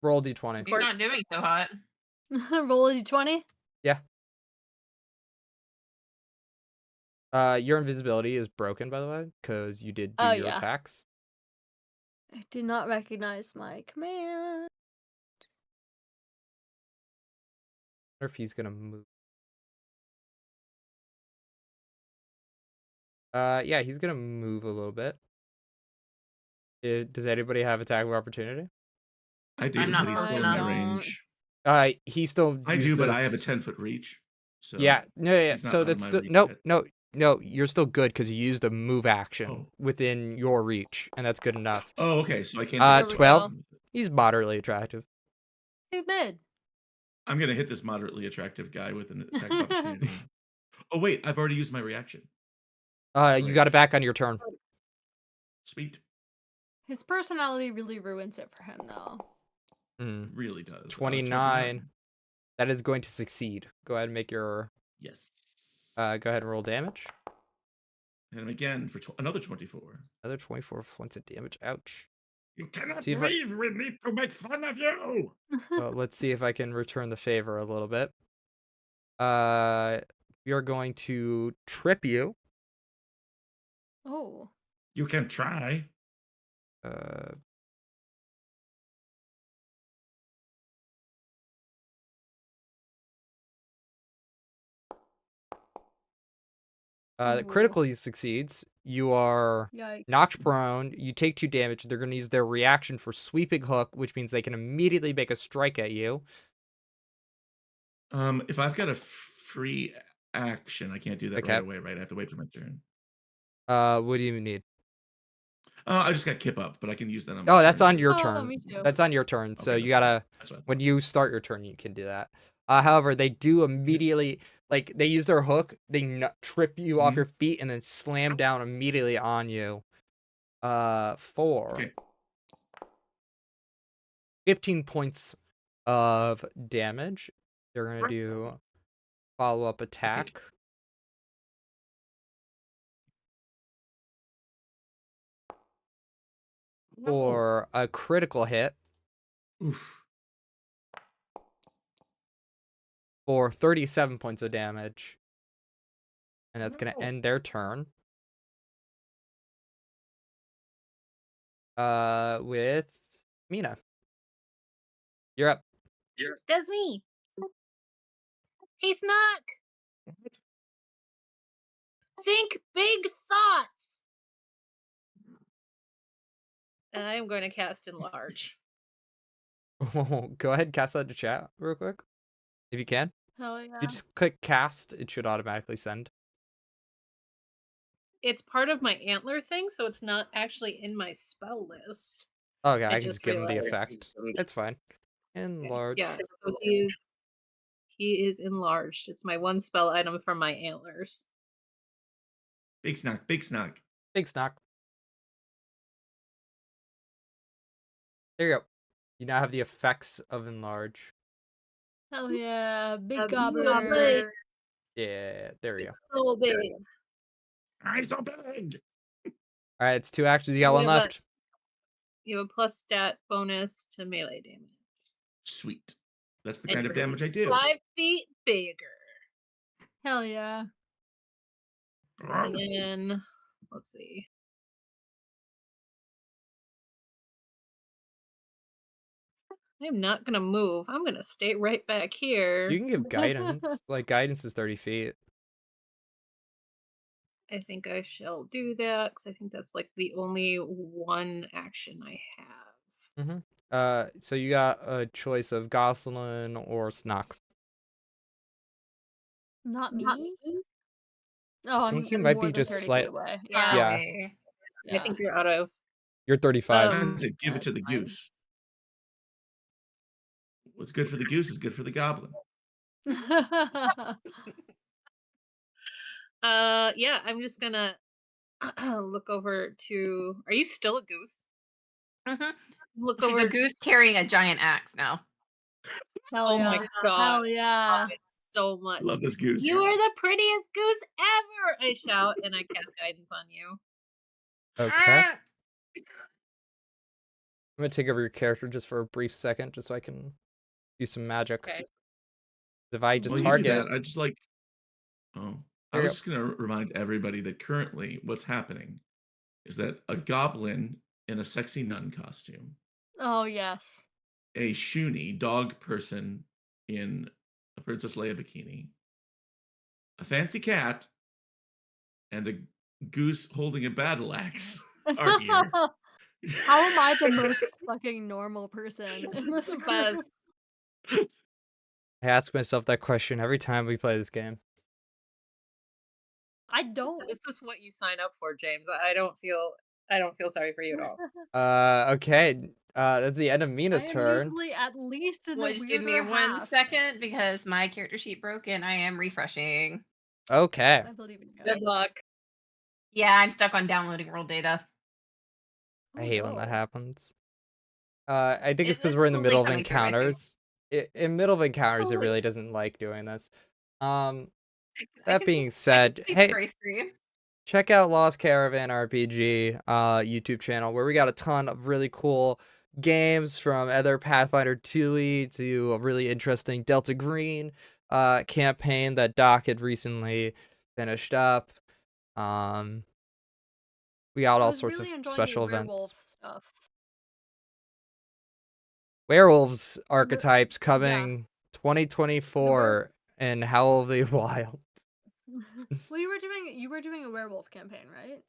Roll d20. He's not doing so hot. Roll a d20. Yeah. Your invisibility is broken, by the way, because you did do Oh, your yeah. attacks. I did not recognize my command. Or if he's gonna move. Yeah, he's gonna move a little bit. Does anybody have attack of opportunity? I do, I'm not but he's close still in my enough. range. He still. I do, used but a- I have a 10-foot reach. So Yeah, no. he's not So out of that's my still reach no. yet. You're still good because you used a move action Oh. within your reach, and that's good enough. Oh, okay. So I can't. There we 12. go. He's moderately attractive. Too mid. I'm gonna hit this moderately attractive guy with an attack of opportunity. Oh wait, I've already used my reaction. You got it Rage. back on your turn. Sweet. His personality really ruins it for him, though. Mm. Really does. 29. That is going to succeed. Go ahead and make your. Yes. Go ahead and roll damage. And again for another 24. Another 24 points of damage. Ouch. You cannot See if I- leave. We need to make fun of you. Well, let's see if I can return the favor a little bit. We are going to trip you. Oh. You can try. Uh, Ooh. critically succeeds. You are Yikes. knocked prone. You take 2 damage. They're going to use their reaction for sweeping hook, which means they can immediately make a strike at you. If I've got a free action, I can't do that Okay. right away, right? I have to wait for my turn. What do you need? I just got kip up, but I can use that on my Oh, turn. that's on to- your Oh, turn. me too. That's on your turn. So Okay, you that's fine. gotta, That's what I when thought. you start your turn, you can do that. However, they do immediately, like, they use their hook, they trip you off Mhm. your feet and then slam down immediately on you. For Okay. 15 points of damage. They're gonna do follow-up attack. For a critical hit Oof. for 37 points of damage. And that's gonna No. end their turn. With Mina. You're up. That's me. Hey, Snock. Think big thoughts. And I am going to cast enlarge. Go ahead and cast that to chat real quick. If you can. Hell If yeah. you just click cast, it should automatically send. It's part of my antler thing, so it's not actually in my spell list. Okay, I I can just just give him the realized. effect. It's fine. Enlarge. Yeah, so he is enlarged. It's my one spell item from my antlers. Big snock, big snock. Big snock. There you go. You now have the effects of enlarge. Hell yeah. Big Big gobbler. Yeah, there we go. So big. I'm so big. Alright, it's 2 actions. You got We one have a- left. You have a plus stat bonus to melee damage. Sweet. That's the It's kind of damage I do. 5 feet bigger. Hell yeah. And then, let's see. I'm not gonna move. I'm gonna stay right back here. You can give guidance. Like, guidance is 30 feet. I think I shall do that because I think that's like the only one action I have. Mm-hmm. So you got a choice of Gosselin or Snock. Not me? Oh, I I'm think you might more be than just 30 slight. feet away. Far Yeah. away. I think you're out of. You're 35. I said, give it that's to the fine. goose. What's good for the goose is good for the goblin. Yeah, I'm just gonna look over to. Are you still a goose? Mhm. Look She's over. a goose carrying a giant axe now. Hell Oh yeah. my god! Hell yeah. Love it so much. Love this goose. You are the prettiest goose ever! I shout and I cast guidance on you. Okay. Ah! I'm gonna take over your character just for a brief second, just so I can do some magic. Okay. If I just Well, you do target, that. I just like. Oh, I There you was just gonna remind everybody that currently what's happening is that a goblin in a sexy nun costume, Oh yes. a shuni dog person in a Princess Leia bikini, a fancy cat, and a goose holding a battle axe are here. How am I the most fucking normal person in this The group? best. I ask myself that question every time we play this game. I don't. This is what you sign up for, James. I don't feel sorry for you at all. Okay. That's the end of I Mina's am turn. usually at least in the Well, just give me weirder 1 half. second because my character sheet broke and I am refreshing. Okay. I believe in you. Good luck. Yeah, I'm stuck on downloading world data. I hate when that no. happens. I think it's because It's we're in the slowly middle of coming through, I think. encounters. In middle of encounters, it Slowly. really doesn't like doing this. I That can being see, I can said, see the hey, gray screen. check out Lost Caravan RPG YouTube channel where we got a ton of really cool games from other Pathfinder 2e to a really interesting Delta Green campaign that Doc had recently finished up. We got I all was sorts of really enjoying the special werewolf events. stuff. Werewolves Were- archetypes Yeah. coming 2024 in Howl of the Wild. Well, you were doing a werewolf campaign, right?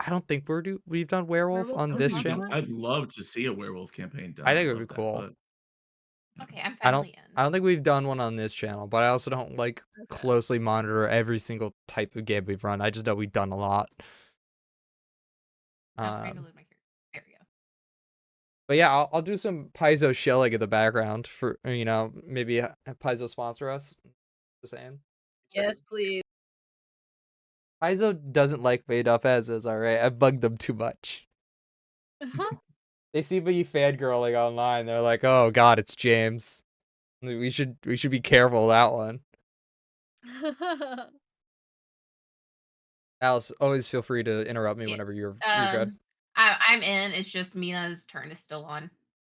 I don't think we've done werewolf Werewolf on in this the channel. Apocalypse? I'd love to see a werewolf campaign done. I I think it would love be that, cool. but Okay, I'm I don't finally in. I don't think we've done one on this channel, but I also don't like Okay. closely monitor every single type of game we've run. I just know we've done a lot. I'm trying to load my character. There we go. But yeah, I'll do some Paizo shilling in the background for maybe have Paizo sponsor us. Just saying. Yes, please. Paizo doesn't like me enough as is, alright. I bugged them too much. They see me fangirling online, they're like, oh god, it's James. We should be careful of that one. Alice, always feel free to interrupt me Yeah, whenever you're good. I'm in. It's just Mina's turn is still on.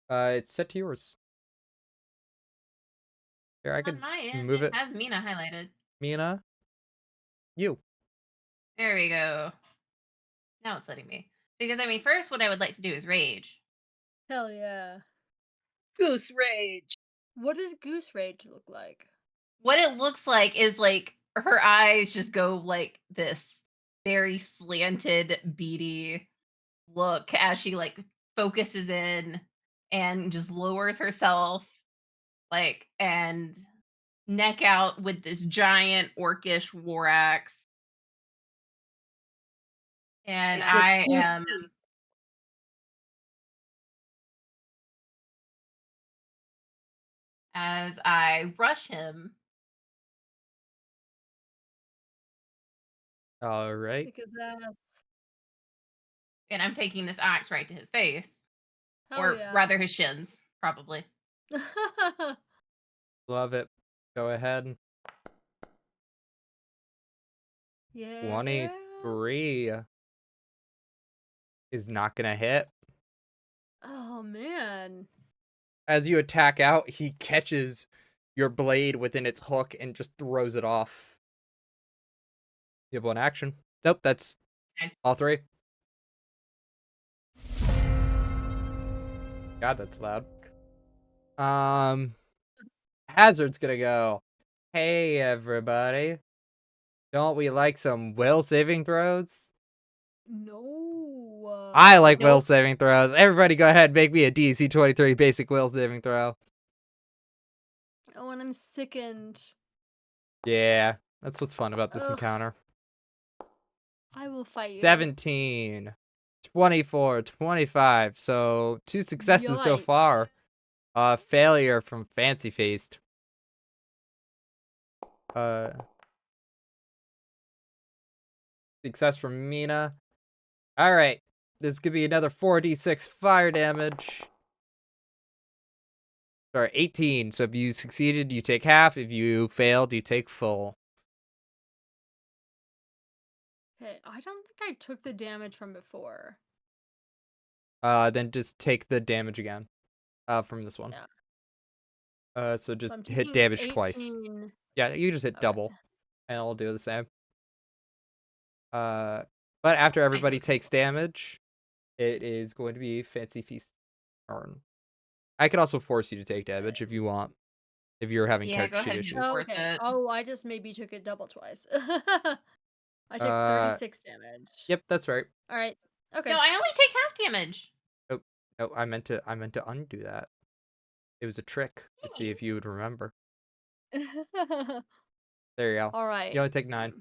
It's set to yours. Here, I On could my end, move it it. has Mina highlighted. Mina, you. There we go. Now it's letting me. Because I mean, first, what I would like to do is rage. Hell yeah. Goose rage. What does goose rage look like? What it looks like is like her eyes just go like this very slanted, beady look as she like focuses in and just lowers herself, like, and neck out with this giant orcish war axe. And With I goose am, teeth. as I rush him, Alright. Because that's and I'm taking this axe right to his face, hell or yeah. rather his shins, probably. Love it. Go ahead. Yeah. 23 is not gonna hit. Oh man. As you attack out, he catches your blade within its hook and just throws it off. You have one action. Nope, that's Okay. all three. God, that's loud. Hazard's gonna go. Hey, everybody. Don't we like some will saving throws? No. I like will Nope. saving throws. Everybody go ahead, make me a DC 23 basic will saving throw. Oh, and I'm sickened. Yeah, that's what's fun about this Ugh. encounter. I will fight you. 17, 24, 25. So 2 successes so Yikes. far. Failure from Fancy Faced. Success from Mina. Alright. This could be another 4d6 fire damage. Sorry, 18. So if you succeeded, you take half. If you failed, you take full. Okay, I don't think I took the damage from before. Then just take the damage again. From this one. Yeah. So just I'm hit taking damage twice. 18. Yeah, you just hit Okay. double. And it'll do the same. But after everybody takes damage, it is going to be Fancy Feast turn. I could also force you to take damage if you want. If you're having Yeah, character go sheet ahead and just issues. force Okay. it. Oh, I just maybe took it double twice. I took 36 damage. Yep, that's right. All right. Okay. No, I only take half damage. Oh, I meant to undo that. It was a trick to see if you would remember. There you go. All right. You only take 9.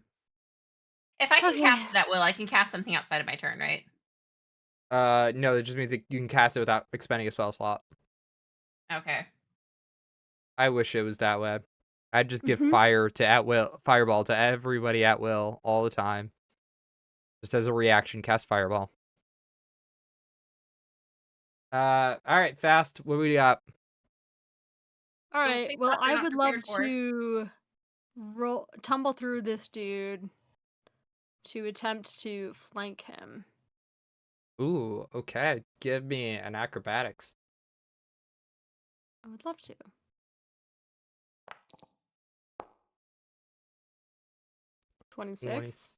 If I can Okay. cast it at will, I can cast something outside of my turn, right? No, it just means that you can cast it without expending a spell slot. Okay. I wish it was that way. I'd just give Mhm. fireball to everybody at will all the time. Just as a reaction, cast fireball. All right, fast. What do we got? All Don't right. say Well, stuff you're I not would love prepared for. to tumble through this dude to attempt to flank him. Ooh, okay. Give me an acrobatics. I would love to. 26.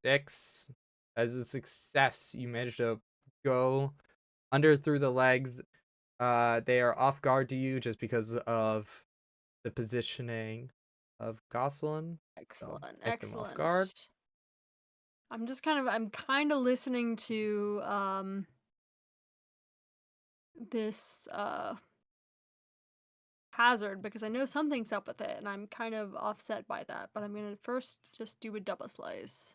26. As a success, you managed to go under through the legs. They are off guard to you just because of the positioning of Gosselin. Excellent. Make them off guard. Excellent. I'm kind of listening to this hazard because I know something's up with it and I'm kind of offset by that, but I'm gonna first just do a double slice.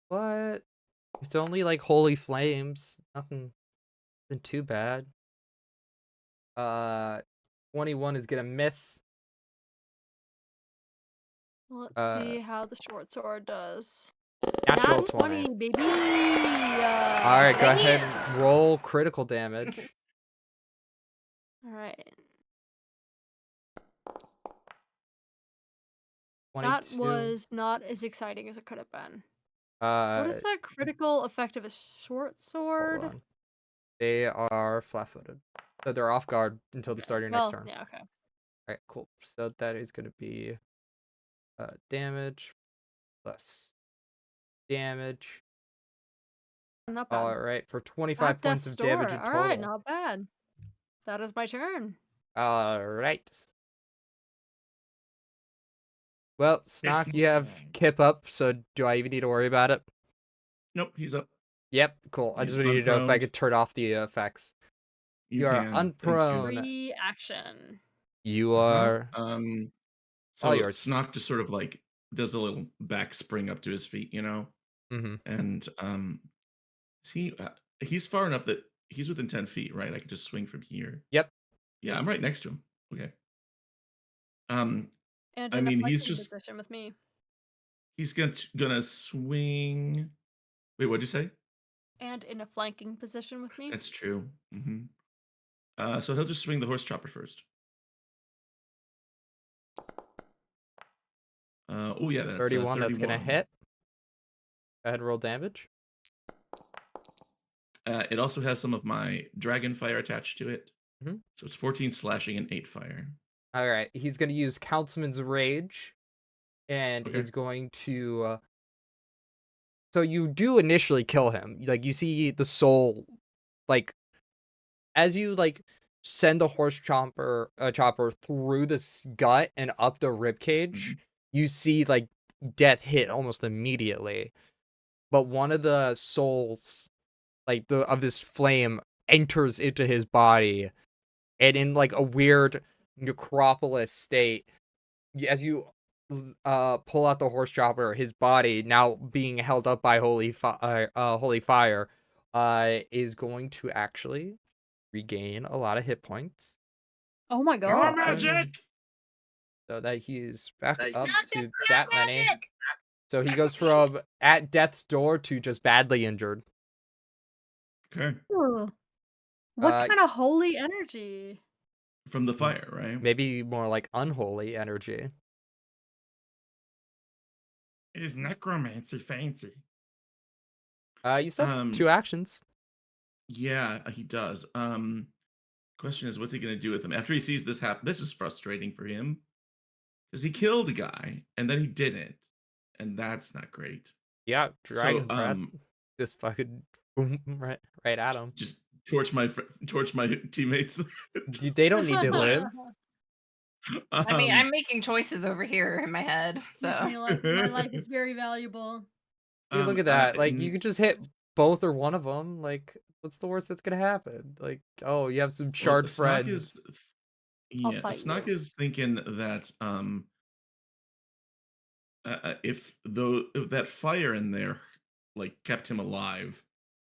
What? It's only like holy flames. Nothing too bad. 21 is gonna miss. Let's see how the short sword does. Natural Nat 20. baby. Alright, go ahead and roll critical damage. Alright. 22. That was not as exciting as it could have been. Uh, What is that critical effect of a short sword? hold on. They are flat-footed. So they're off guard until the start of your next turn. Yeah, okay. Alright, cool. So that is gonna be damage plus damage. Not bad. Alright, for 25 At points death's of damage door. in total. Alright, not bad. That is my turn. Alright. Well, Snock, not you have bad. Kip up, so do I even need to worry about it? Nope, he's up. Yep, cool. I He's just need to know if I unproned. could turn off the effects. You are can. Thank you. unprone. Free action. You are So all yours. Snock just sort of like does a little back spring up to his feet, you know, Mm-hmm. and he's far enough that he's within 10 feet, right? I could just swing from here. Yep. Yeah, I'm right next to him. Okay. And I in mean, a he's fighting just position with me. he's gonna swing. Wait, what'd you say? And in a flanking position with me. That's true. So he'll just swing the horse chopper first. Oh yeah, that's 31, 31. that's gonna hit. Go ahead and roll damage. It also has some of my dragon fire attached to it. Mhm. So it's 14 slashing and 8 fire. Alright, he's gonna use Councilman's Rage and Okay. is going to so you do initially kill him. Like you see the soul like as you like send the horse chopper through the gut and up the rib cage, you see like death hit almost immediately. But one of the souls, like of this flame, enters into his body, and in like a weird necropolis state, as you pull out the horse chopper, his body now being held up by holy fire, is going to actually regain a lot of hit points. Oh my Oh, god. magic! So that he's back It's up not to just that black many. magic! So he goes from at death's door to just badly injured. Okay. Ugh. What Uh, kind of holy energy? From the fire, right? Maybe more like unholy energy. Is necromancy fancy? You still have 2 actions. Yeah, he does. Question is, what's he gonna do with them after he sees this happen? This is frustrating for him because he killed a guy and then he didn't, and that's not great. Yeah, dragon So, breath. Just fucking boom, right at him. Just torch my teammates. They don't need to live. I mean, I'm making choices over here in my head. Excuse So me, my life is very valuable. Hey, look at that. Like you could just hit both or one of them. Like, what's the worst that's gonna happen? Like, oh, you have some charred friends. fight Snock you. is thinking that if that fire in there like kept him alive,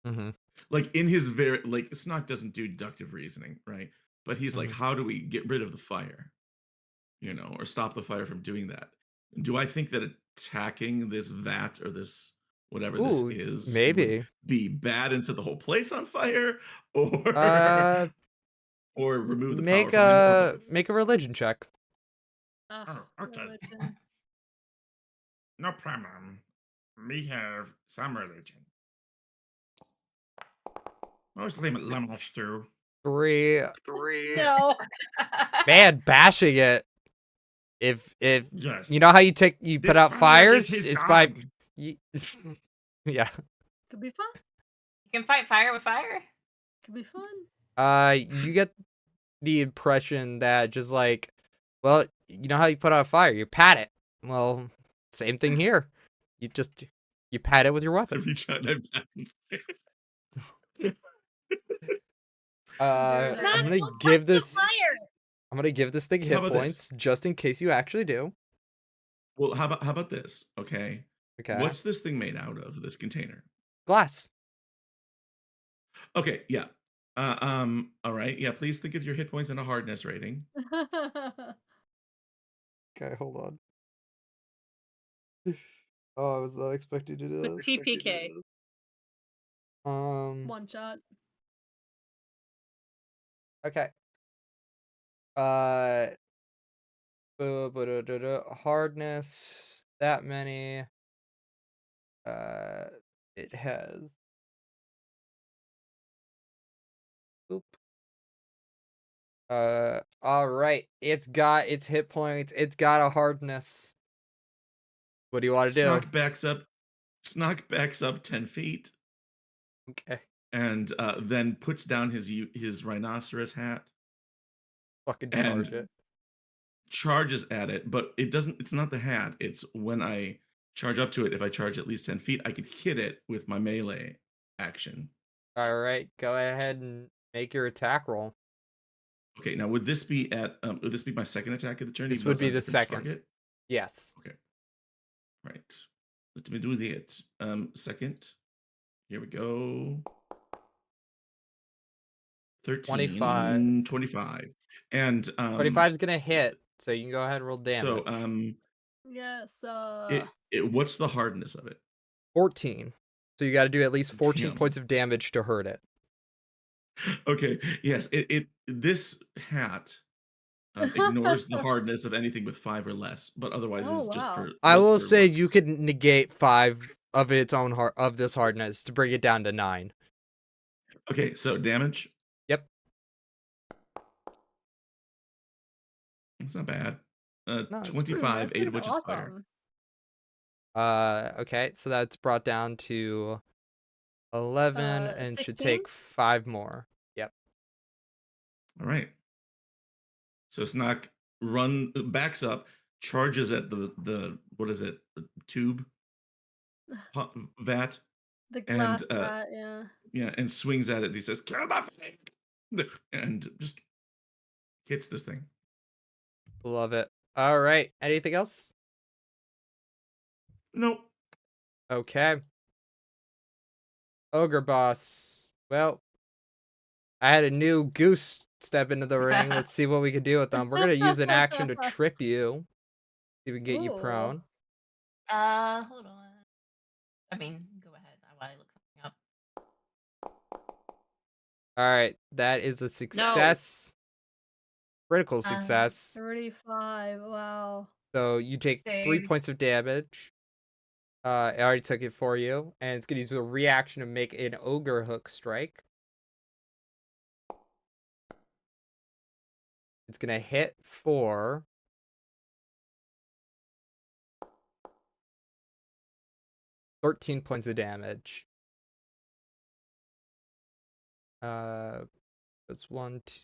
Mm-hmm. like in his very like Snock doesn't do deductive reasoning, right? But he's like, how do we get rid of the fire? You know, or stop the fire from doing that? Do I think that attacking this vat or this whatever this is maybe would be bad and set the whole place on fire, or or remove the power make from him, or both? make a religion check. Oh, okay. Religion. No problem. Me have some religion. Mostly lemon stew. 3. No. Man, bashing it. If Yes. you know how you put This out fire fires, is his it's by god. Yeah. Could be fun. You can fight fire with fire. Could be fun. You get the impression that just like, well, you know how you put out a fire, you pat it. Well, same thing here. You pat it with your I weapon. reach out and I Dude, I'm gonna don't give touch the this. fire. I'm gonna give this thing How hit about this? points just in case you actually do. Well, how about this? Okay. Okay. What's this thing made out of? This container? Glass. Okay, yeah. All right. Yeah, please think of your hit points and a hardness rating. Okay, hold on. Oh, I was not expecting to do It's a TPK. One shot. Okay. Hardness. That many. It has. Oop. All right. It's got its hit points. It's got a hardness. What do you want to do? Snock backs up 10 feet Okay. and then puts down his rhinoceros hat Fucking and charge it. charges at it, but it's not the hat. It's when I charge up to it, if I charge at least 10 feet, I could hit it with my melee action. All right. Go ahead and make your attack roll. Okay, now would this be my second attack of the turn? This even though would it's be on a the different second. target? Yes. Okay. Right. Let me do that. Second. Here we go. 13. 25. And 25 is gonna hit, so you can go ahead and roll damage. so Yes. what's the hardness of it? 14. So you got to do at least 14 Damn. points of damage to hurt it. Okay. Yes. This hat ignores the hardness of anything with 5 or less, but otherwise Oh, is just wow. for. I just will for say looks. you could negate 5 of its own of this hardness to bring it down to 9. Okay. So damage. Yep. It's not bad. No, it's pretty 25, That's 8 of which is awesome. fire. Okay, so that's brought down to 11 and should 16? take 5 more. Yep. All right. So Snock backs up, charges at the what is it? The tube vat, The and glass vat, yeah. yeah, and swings at it. He says, "Kill the thing," and just hits this thing. Love it. All right. Anything else? Nope. Okay. Ogre boss. Well, I had a new goose step into the ring. Let's see what we can do with them. We're going to use an action to trip you. See if we can get you Ooh. prone. Hold on. I mean, go ahead while I look something up. All right. That is a success. Critical success. 35. Wow. So you take 3 Save. points of damage. I already took it for you. And it's going to use a reaction to make an ogre hook strike. It's going to hit for 13 points of damage. That's 1, 2.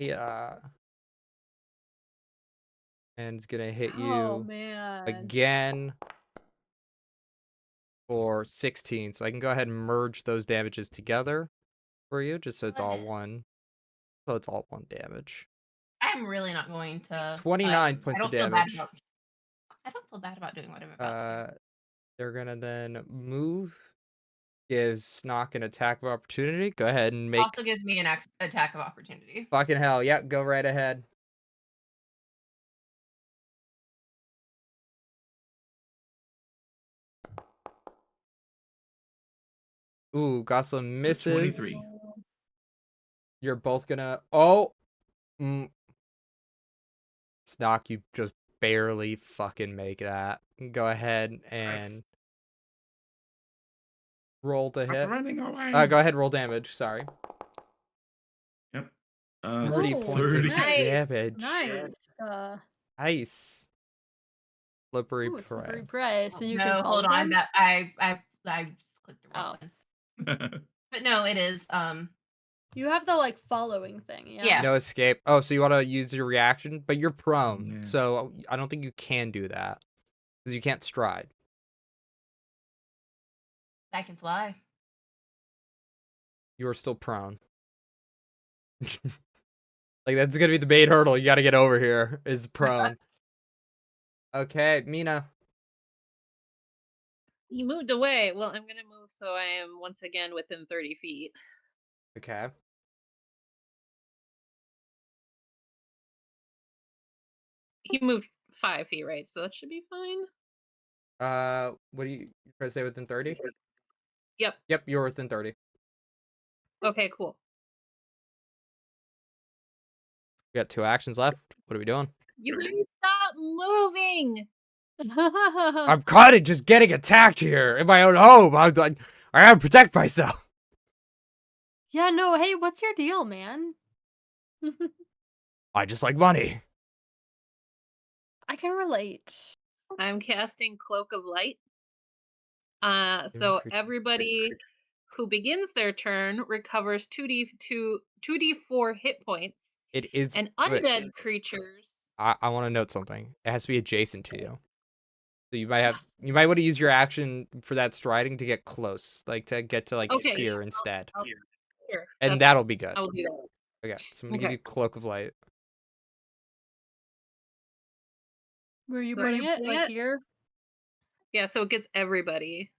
Yeah. And it's going to hit Oh, you man. again for 16. So I can go ahead and merge those damages together for you, just so it's all one. So it's all 1 damage. I'm really not going to. 29 points I of don't feel bad damage. I don't feel bad about doing what I'm about to. They're gonna then move. Gives Snock an attack of opportunity. Go ahead and make. Also gives me an attack of opportunity. Fucking hell. Yep, go right ahead. Ooh, got some So misses. 23. You're both gonna. Oh! Snock, you just barely fucking make that. Go ahead and roll to I'm hit. running away. Go ahead, roll damage. Sorry. Yep. 30 Oh, points of nice. damage. Nice. Nice. Slippery Ooh, slippery prey. prey. So you can No, follow hold on. them? That I just clicked the wrong Oh. one. But no, it is. You have the like following thing, yeah? Yeah. No escape. Oh, so you want to use your reaction, but you're prone, Yeah. so I don't think you can do that because you can't stride. I can fly. You are still prone. Like that's gonna be the main hurdle. You got to get over here. Is prone. Okay, Mina. He moved away. Well, I'm gonna move so I am once again within 30 feet. Okay. He moved 5 feet, right? So that should be fine. What do you try to say within 30? Yep. Yep, you're within 30. Okay, cool. We got 2 actions left. What are we doing? You guys stop moving. I'm kind of just getting attacked here in my own home. I gotta protect myself. Yeah, no, hey, what's your deal, man? I just like money. I can relate. I'm casting Cloak of Light. Living So creature. everybody who begins their turn recovers 2d4 hit points, It is. and Wait, undead creatures. I want to note something. It has to be adjacent to you. So you might want to use your action for that striding to get close, like to get to like Okay, here yeah, instead, sure, and that's that'll fine. be good. I will do that. Okay, so I'm gonna give Okay. you Cloak of Light. Where are you So- putting it? Like here? Yeah, so it gets everybody.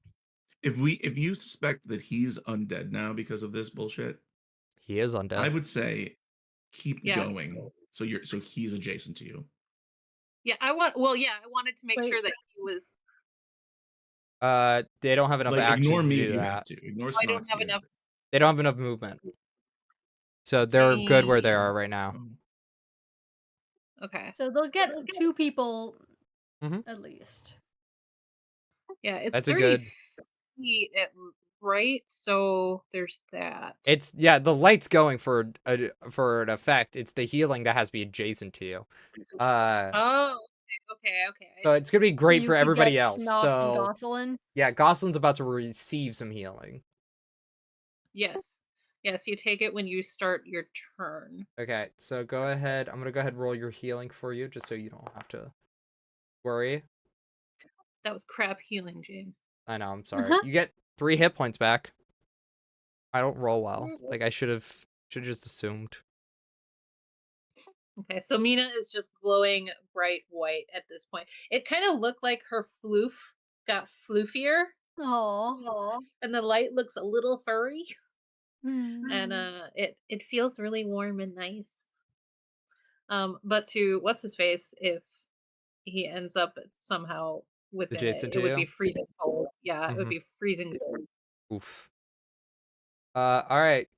If you suspect that he's undead now because of this bullshit, He is undead. I would say keep Yeah. going. So he's adjacent to you. Yeah, I wanted to make Wait. sure that he was. They don't have enough Like actions ignore to me do if you have that. to. Ignore I don't Snock have here. enough. They don't have enough movement, so they're good where they Dang. are right now. Oh. Okay. So they'll get 2 people Mhm. at least. Yeah, it's That's a 30 good. feet right? So there's that. It's the light's going for an effect. It's the healing that has to be adjacent to you. Oh, okay. So it's gonna be So great you for could everybody get else. Snock and So Gosselin. yeah, Goslin's about to receive some healing. Yes. Yes, you take it when you start your turn. Okay, so go ahead. I'm gonna go ahead and roll your healing for you, just so you don't have to worry. That was crap healing, James. I know. I'm sorry. You get 3 hit points back. I don't roll well. Mm. Like I should just assumed. Okay, so Mina is just glowing bright white at this point. It kind of looked like her floof got floofier. Aw. And the light looks a little furry. Hmm. And it feels really warm and nice. But to what's his face, if he ends up somehow within Adjacent it to would be you? freezing cold. Yeah, it would Mhm. be freezing cold. Oof. All right.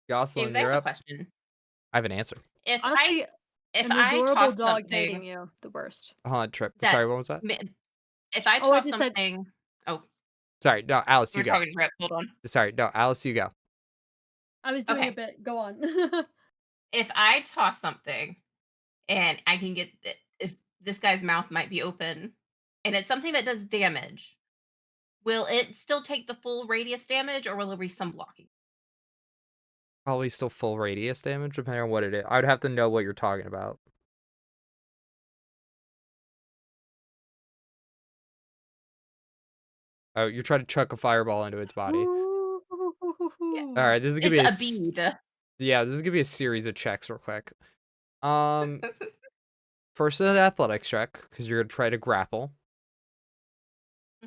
James, Goslin, I you're have a up. question. I have an answer. If Honestly, if an I adorable toss dog hating something you, the worst. Hold on, Trip. that Sorry, what was that? if I Oh, I toss just said something, oh, Sorry, no, Alice, you we're go. talking to Trip. Hold on. Sorry, no, Alice, you go. I was doing a Okay. bit. Go on. If I toss something and I can get if this guy's mouth might be open and it's something that does damage, will it still take the full radius damage or will there be some blocking? Probably still full radius damage, depending on what it is. I would have to know what you're talking about. Oh, you're trying to chuck a fireball into its body. All right, this is gonna be It's a bead. Yeah, this is gonna be a series of checks real quick. First an athletics check because you're gonna try to grapple.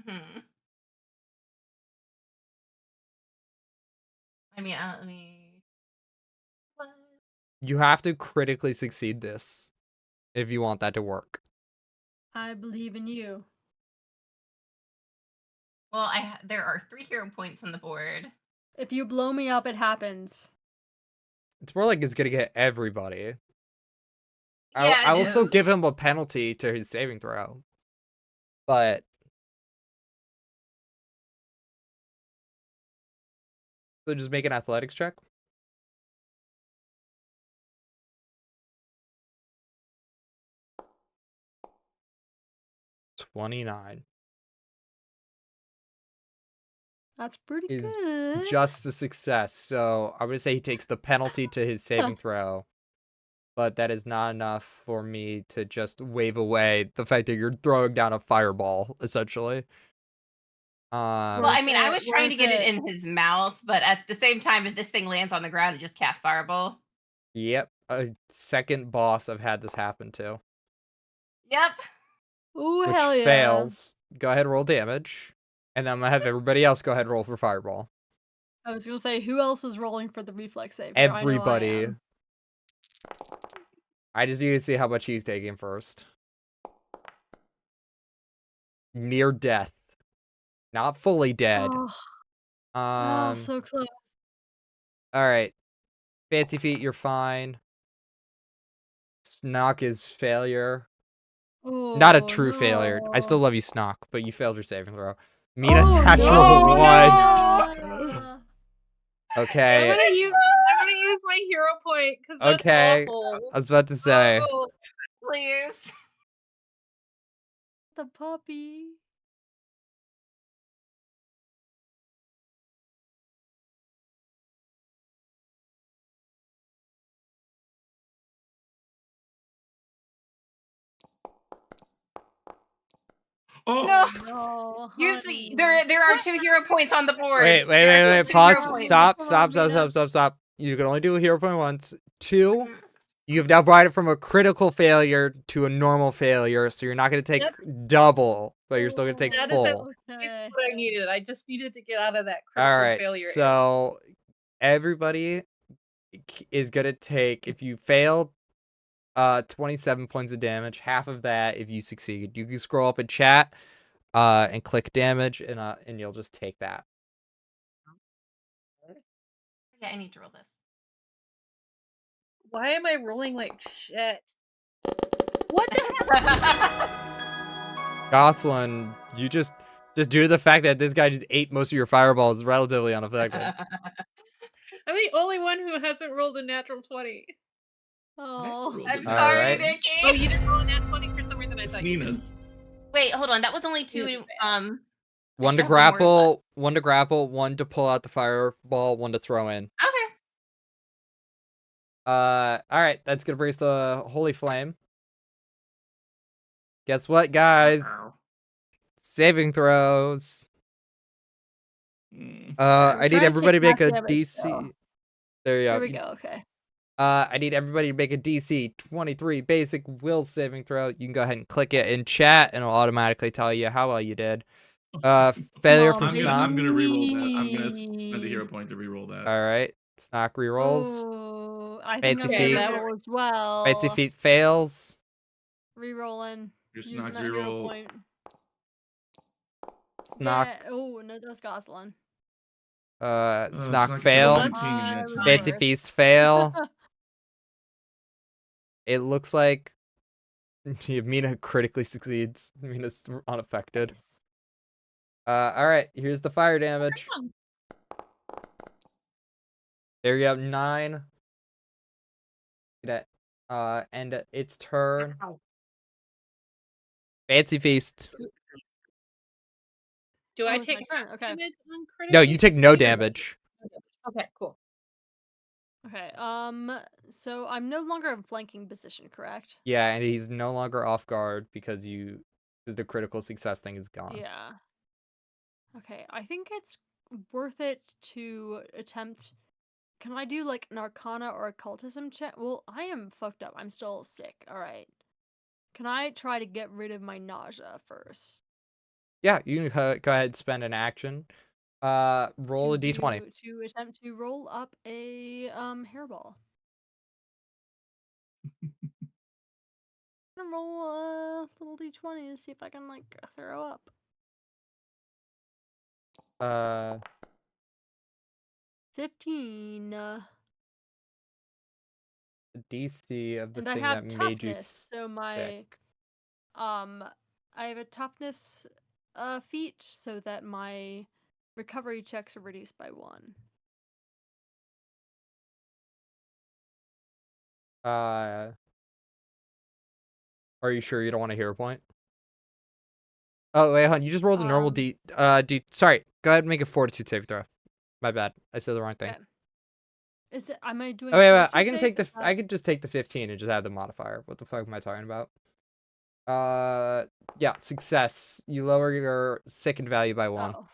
Hmm. Let me. What? You have to critically succeed this if you want that to work. I believe in you. Well, there are 3 hero points on the board. If you blow me up, it happens. It's more like it's gonna get everybody. Yeah, I it will still give is. him a penalty to his saving throw, but so just make an athletics check. 29. That's pretty Is good. just a success. So I'm gonna say he takes the penalty to his saving throw. But that is not enough for me to just wave away the fact that you're throwing down a fireball, essentially. Well, I mean, I was trying to Worth get it it. in his mouth, but at the same time, if this thing lands on the ground, it just casts fireball. Yep, a second boss I've had this happen to, Yep. Ooh, which hell yeah. fails. Go ahead, roll damage, and then I'm gonna have everybody else go ahead and roll for fireball. I was gonna say, who else is rolling for the reflex save? Everybody. am. I just need to see how much he's taking first. Near death, not fully dead. Oh, so close. All right, Fancy Feet, you're fine. Snock is failure. Not a Oh, true failure. I still no. love you, Snock, but you failed your saving throw. Mina, Oh, natural no. one. Okay. I'm gonna use my hero point because that's Okay. awful. I was about to say. Oh, Please. The puppy. Oh, No. No, You honey. see, there are 2 hero points on the board. Wait. There are still 2 hero Pause. points. Stop. You can only do a hero point once. 2, Mhm. you've now brought it from a critical failure to a normal failure, so you're not going to take double, but you're still going to take that is full. exactly what I needed. I just needed to get out of that All critical right. failure. So everybody is going to take, if you fail 27 points of damage, half of that if you succeed. You can scroll up in chat and click damage, and you'll just take that. Yeah, I need to roll this. Why am I rolling like shit? What the heck? Goslin, you just due to the fact that this guy just ate most of your fireballs is relatively unaffected. I'm the only one who hasn't rolled a natural 20. Oh. I'm All sorry, right. Nikki. Oh, you didn't roll a nat 20 for some reason. I it's thought you did. Nina's. Wait, hold on. That was only 2. I One should to have one more left. grapple, one to pull out the fireball, one to throw in. Okay. All right, that's gonna bring us to Holy Flame. Guess what, guys? Saving throws. I need trying to everybody to take make a half damage, DC. so. There you go. Here we go, okay. I need everybody to make a DC 23 basic will saving throw. You can go ahead and click it in chat, and it'll automatically tell you how well you did. Failure from on, Snock. I'm gonna re-roll that. I'm gonna spend a baby. hero point to re-roll that. All right, Snock rerolls. Oh, I think Fancy I'm Feet. gonna reroll as well. Fancy Feet fails. Rerolling. Your Using Snock's that hero reroll. point. Snock. Yeah. Oh, no, that's Goslin. Snock Snock fail. gets a 19 and it's Fancy nine. Feast fail. It looks like Mina critically succeeds. Mina's unaffected. Nice. All right, here's the fire damage. There you have 9. And its turn. Fancy Feast. Do Oh, I it's take my turn, half okay. damage on critical? No, you take no succeed or damage. Okay, cool. Okay, so I'm no longer in flanking position, correct? Yeah, and he's no longer off guard because the critical success thing is gone. Yeah. Okay, I think it's worth it to attempt. Can I do like an arcana or occultism check? Well, I am fucked up. I'm still sick. All right. Can I try to get rid of my nausea first? Yeah, you can go ahead and spend an action. Roll a d20. To attempt to roll up a hairball. I'm gonna roll a little d20 to see if I can like throw up. 15. The DC of the And I thing have that made you toughness, so my sick. I have a toughness feat so that my recovery checks are reduced by 1. Are you sure you don't want a hero point? Oh wait, hon, you just rolled a normal Um, D. Sorry, go ahead and make a fortitude save throw. My bad, I said the wrong thing. Okay. Am I doing Oh a wait, fortitude I can save? take the. Is I that- could just take the 15 and just add the modifier. What the fuck am I talking about? Yeah, success. You lower your sickened value by 1. Oh.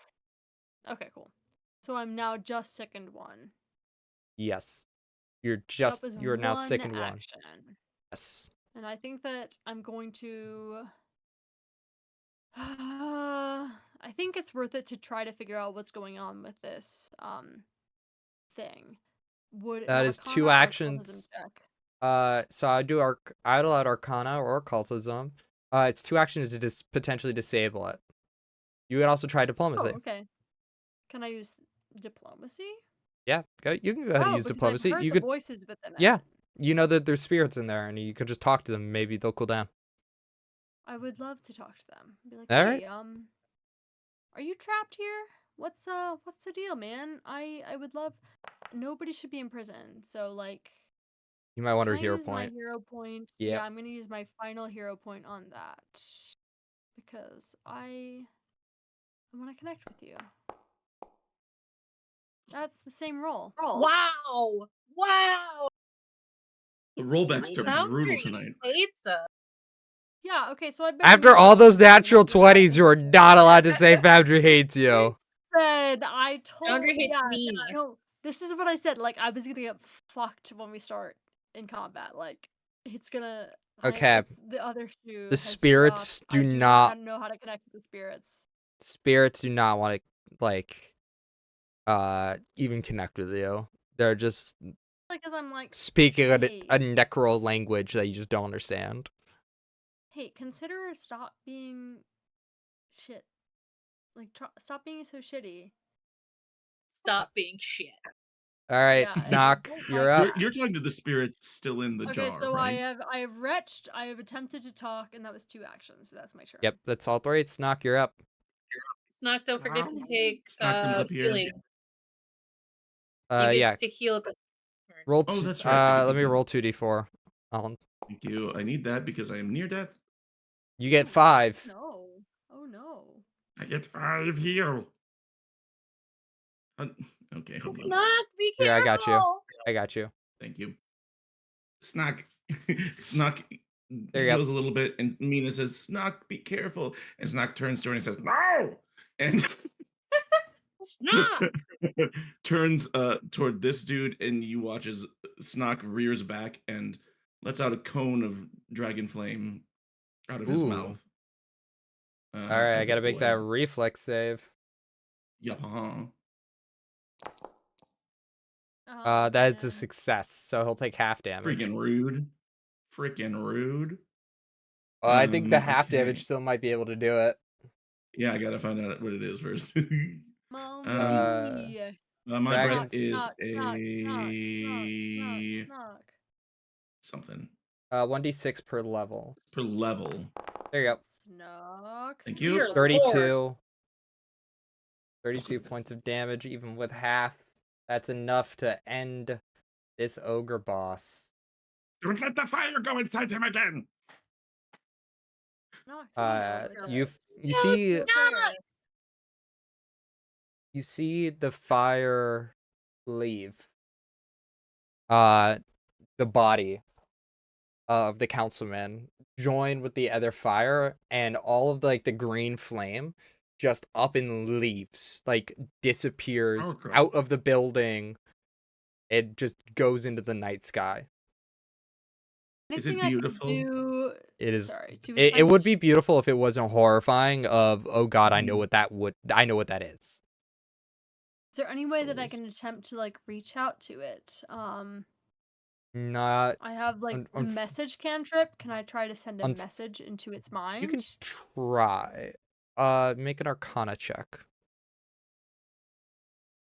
Okay, cool. So I'm now just sickened 1. Yes, you're That was now 1 sickened 1. action. Yes. And I think that I'm going to. I think it's worth it to try to figure out what's going on with this thing. Would an That is Arcana 2 or actions. occultism check? So I'd allow Arcana or Occultism. It's 2 actions to potentially disable it. You could also try Oh, Diplomacy. okay. Can I use diplomacy? Yeah, you can go ahead and Oh, use because Diplomacy. I've heard You the could, voices within it. yeah, you know that there's spirits in there, and you could just talk to them. Maybe they'll cool down. I would love to talk to them. Be like, All hey, right. are you trapped here? What's the deal, man? I would love. Nobody should be in prison. So like, You might want can a I hero use my point. hero point? Yep. Yeah, I'm gonna use my final hero point on that because I want to connect with you. That's the same roll. Wow! Wow! The rollbacks are brutal Boundaries tonight. hates us. Yeah. Okay. So I better After be all able to those connect natural with that. 20s, you are not allowed to say Foundry hates you. Said I told. Boundary hates Yeah. me. No. This is what I said. Like I was gonna get fucked when we start in combat. Like it's gonna. Okay. The other shoe. The has spirits dropped. I do do not. know how to connect with the spirits. Spirits do not want to like even connect with you. They're just Like, cause I'm like, speaking hey, a necro language that you just don't understand. hey, consider stop being shit. Like, stop being so shitty. Stop being shit. All right, Yeah, Snock, don't you're like up. that. You're talking to the spirits still in the Okay, jar, so right? I have retched. I have attempted to talk, and that was 2 actions. So that's my turn. Yep, that's all 3. Snock, you're up. Snock, don't forget to take Snock comes up here. healing. You get Yeah. to heal. Roll. Oh, that's right, I get to Let me heal. roll 2d4. Thank you. I need that because I am near death. You get 5. No. Oh no. I get 5 heal. Okay, hold on. Snock, be Here, careful. I got you. I got you. Thank you. Snock. Snock There you go. heals a little bit, and Mina says, "Snock, be careful." And Snock turns to her and says, "No!" And Snock. turns toward this dude, and you watch as Snock rears back and lets out a cone of dragon flame out of his Ooh. mouth. All right, out I of gotta his make that blood. reflex save. Yup, Oh, That is a man. success, so he'll take half damage. Freaking rude. Freaking rude. I think the half Okay. damage still might be able to do it. Yeah, I gotta find out what it is first. Moldy. My breath Dragons. is Snock, a snock. something 1d6 per level. per level. There you go. Snock. Thank you. Dear 32. Lord. 32 points of damage, even with half. That's enough to end this ogre boss. Don't let the fire go inside him again. Snock, You No, see Snock. you see the fire leave. The body of the councilman join with the other fire, and all of the green flame just up in leaves, like disappears Oh, good. out of the building. It just goes into the night sky. Is it Anything I can beautiful? do? It is. Sorry, to It would attempt- be beautiful if it wasn't horrifying. Oh God, I know what that is. Is there any way that I Souls. can attempt to reach out to it? Not. I have the message cantrip. Can I try to send a message into its mind? You can try. Make an Arcana check.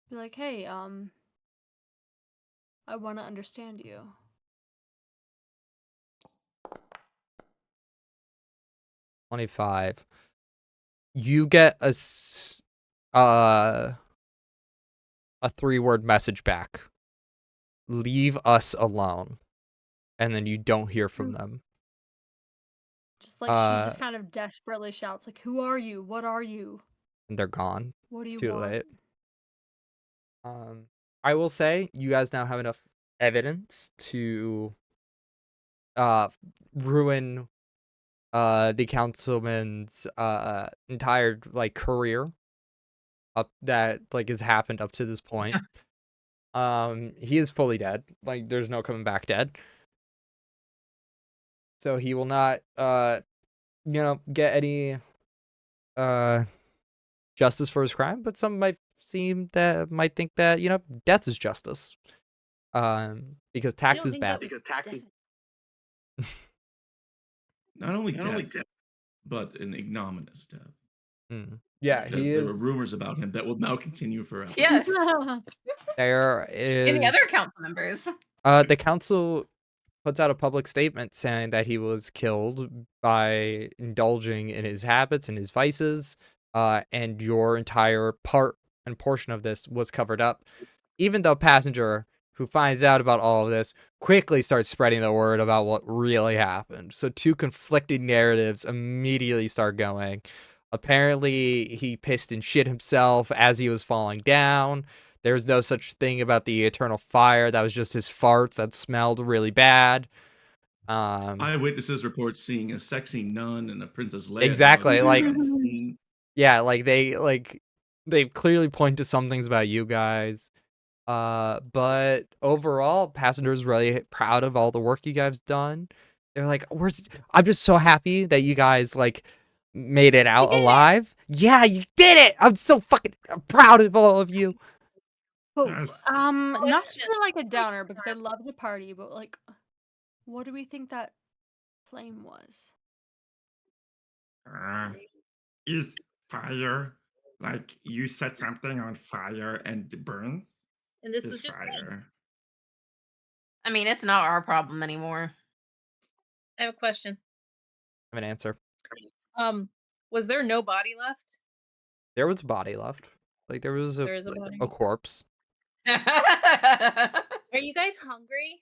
Be like, hey, I want to understand you. 25. You get a 3-word message back. Leave us alone. And then you don't hear from them. Just like she Uh, just kind of desperately shouts, like, "Who are you? What are you? and they're gone. What do It's you too want?" late. I will say you guys now have enough evidence to uh ruin the councilman's entire like career up that like has happened up to this point. He is fully dead. Like there's no coming back dead. So he will not get any uh justice for his crime, but some might think that, death is justice. Because I tax don't is think bad. that was death. Not only death, but an ignominious death. Yeah, Because there were rumors about him that will now continue forever. Yes. There Any other is council members? the council puts out a public statement saying that he was killed by indulging in his habits and his vices, and your entire part and portion of this was covered up. Even though Passenger, who finds out about all of this, quickly starts spreading the word about what really happened. So two conflicting narratives immediately start going. Apparently, he pissed and shit himself as he was falling down. There was no such thing about the eternal fire. That was just his farts that smelled really bad. Eyewitnesses report seeing a sexy nun and a Princess Leia Exactly, dog like- on the scene. Yeah, like they clearly point to some things about you guys. But overall, Passenger's really proud of all the work you guys done. They're like, I'm just so happy that you guys like made it out alive. Yeah, you did it. I'm so fucking proud of all of you. Oh, Yes. not to Question. be like a downer because I love to party, but like, what do we think that flame was? Is fire like you set something on fire and it burns? And this Is was just rain. fire. I mean, it's not our problem anymore. I have a question. I have an answer. Was there no body left? There was a body left. Like there was There is a body. a corpse. Are you guys hungry?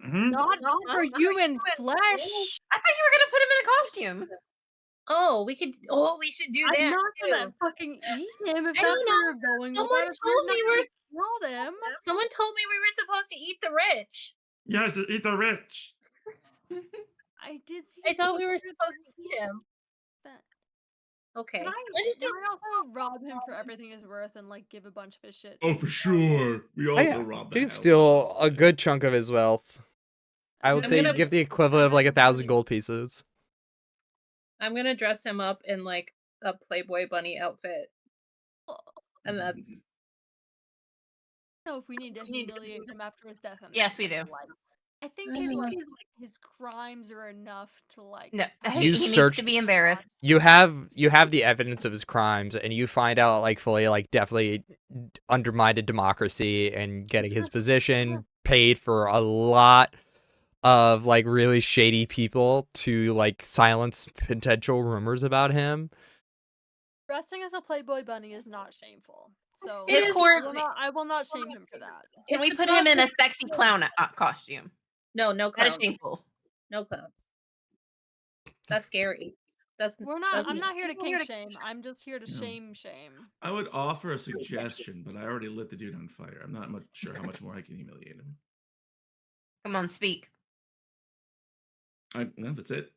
Mhm. Not for you in flesh. I thought you were gonna put him in a costume. Oh, we could. Oh, we should do that I'm not too. gonna fucking eat him if I that's don't where you're going with Someone that. If told we're me not we're. gonna kill them. Someone told me we were supposed to eat the rich. Yes, eat the rich. I did see. I thought we were pictures supposed to of eat him. that. Okay. Can I also rob him for everything he's worth and like give a bunch of his shit? Oh, for sure. We Oh, also yeah. robbed You the can house. steal a good chunk of his wealth. I would I'm say you gonna- give the equivalent of like 1,000 gold pieces. I'm gonna dress him up in like a Playboy bunny outfit, and that's. know if we need to humiliate him after his death. Yes, we do. I think I his mean- like his crimes are enough to like. No, You he needs searched- to be embarrassed. You have the evidence of his crimes, and you find out like fully like definitely undermined democracy and getting his position, paid for a lot of like really shady people to like silence potential rumors about him. Dressing as a Playboy bunny is not shameful. So It is I will not shame him for that. Can we It's put him in a about- sexy clown costume? No That clowns. is shameful. No clowns. That's scary. That's. I'm not here to kink shame. I'm just here to No. shame. I would offer a suggestion, but I already lit the dude on fire. I'm not sure how much more I can humiliate him. Come on, speak. No, that's it.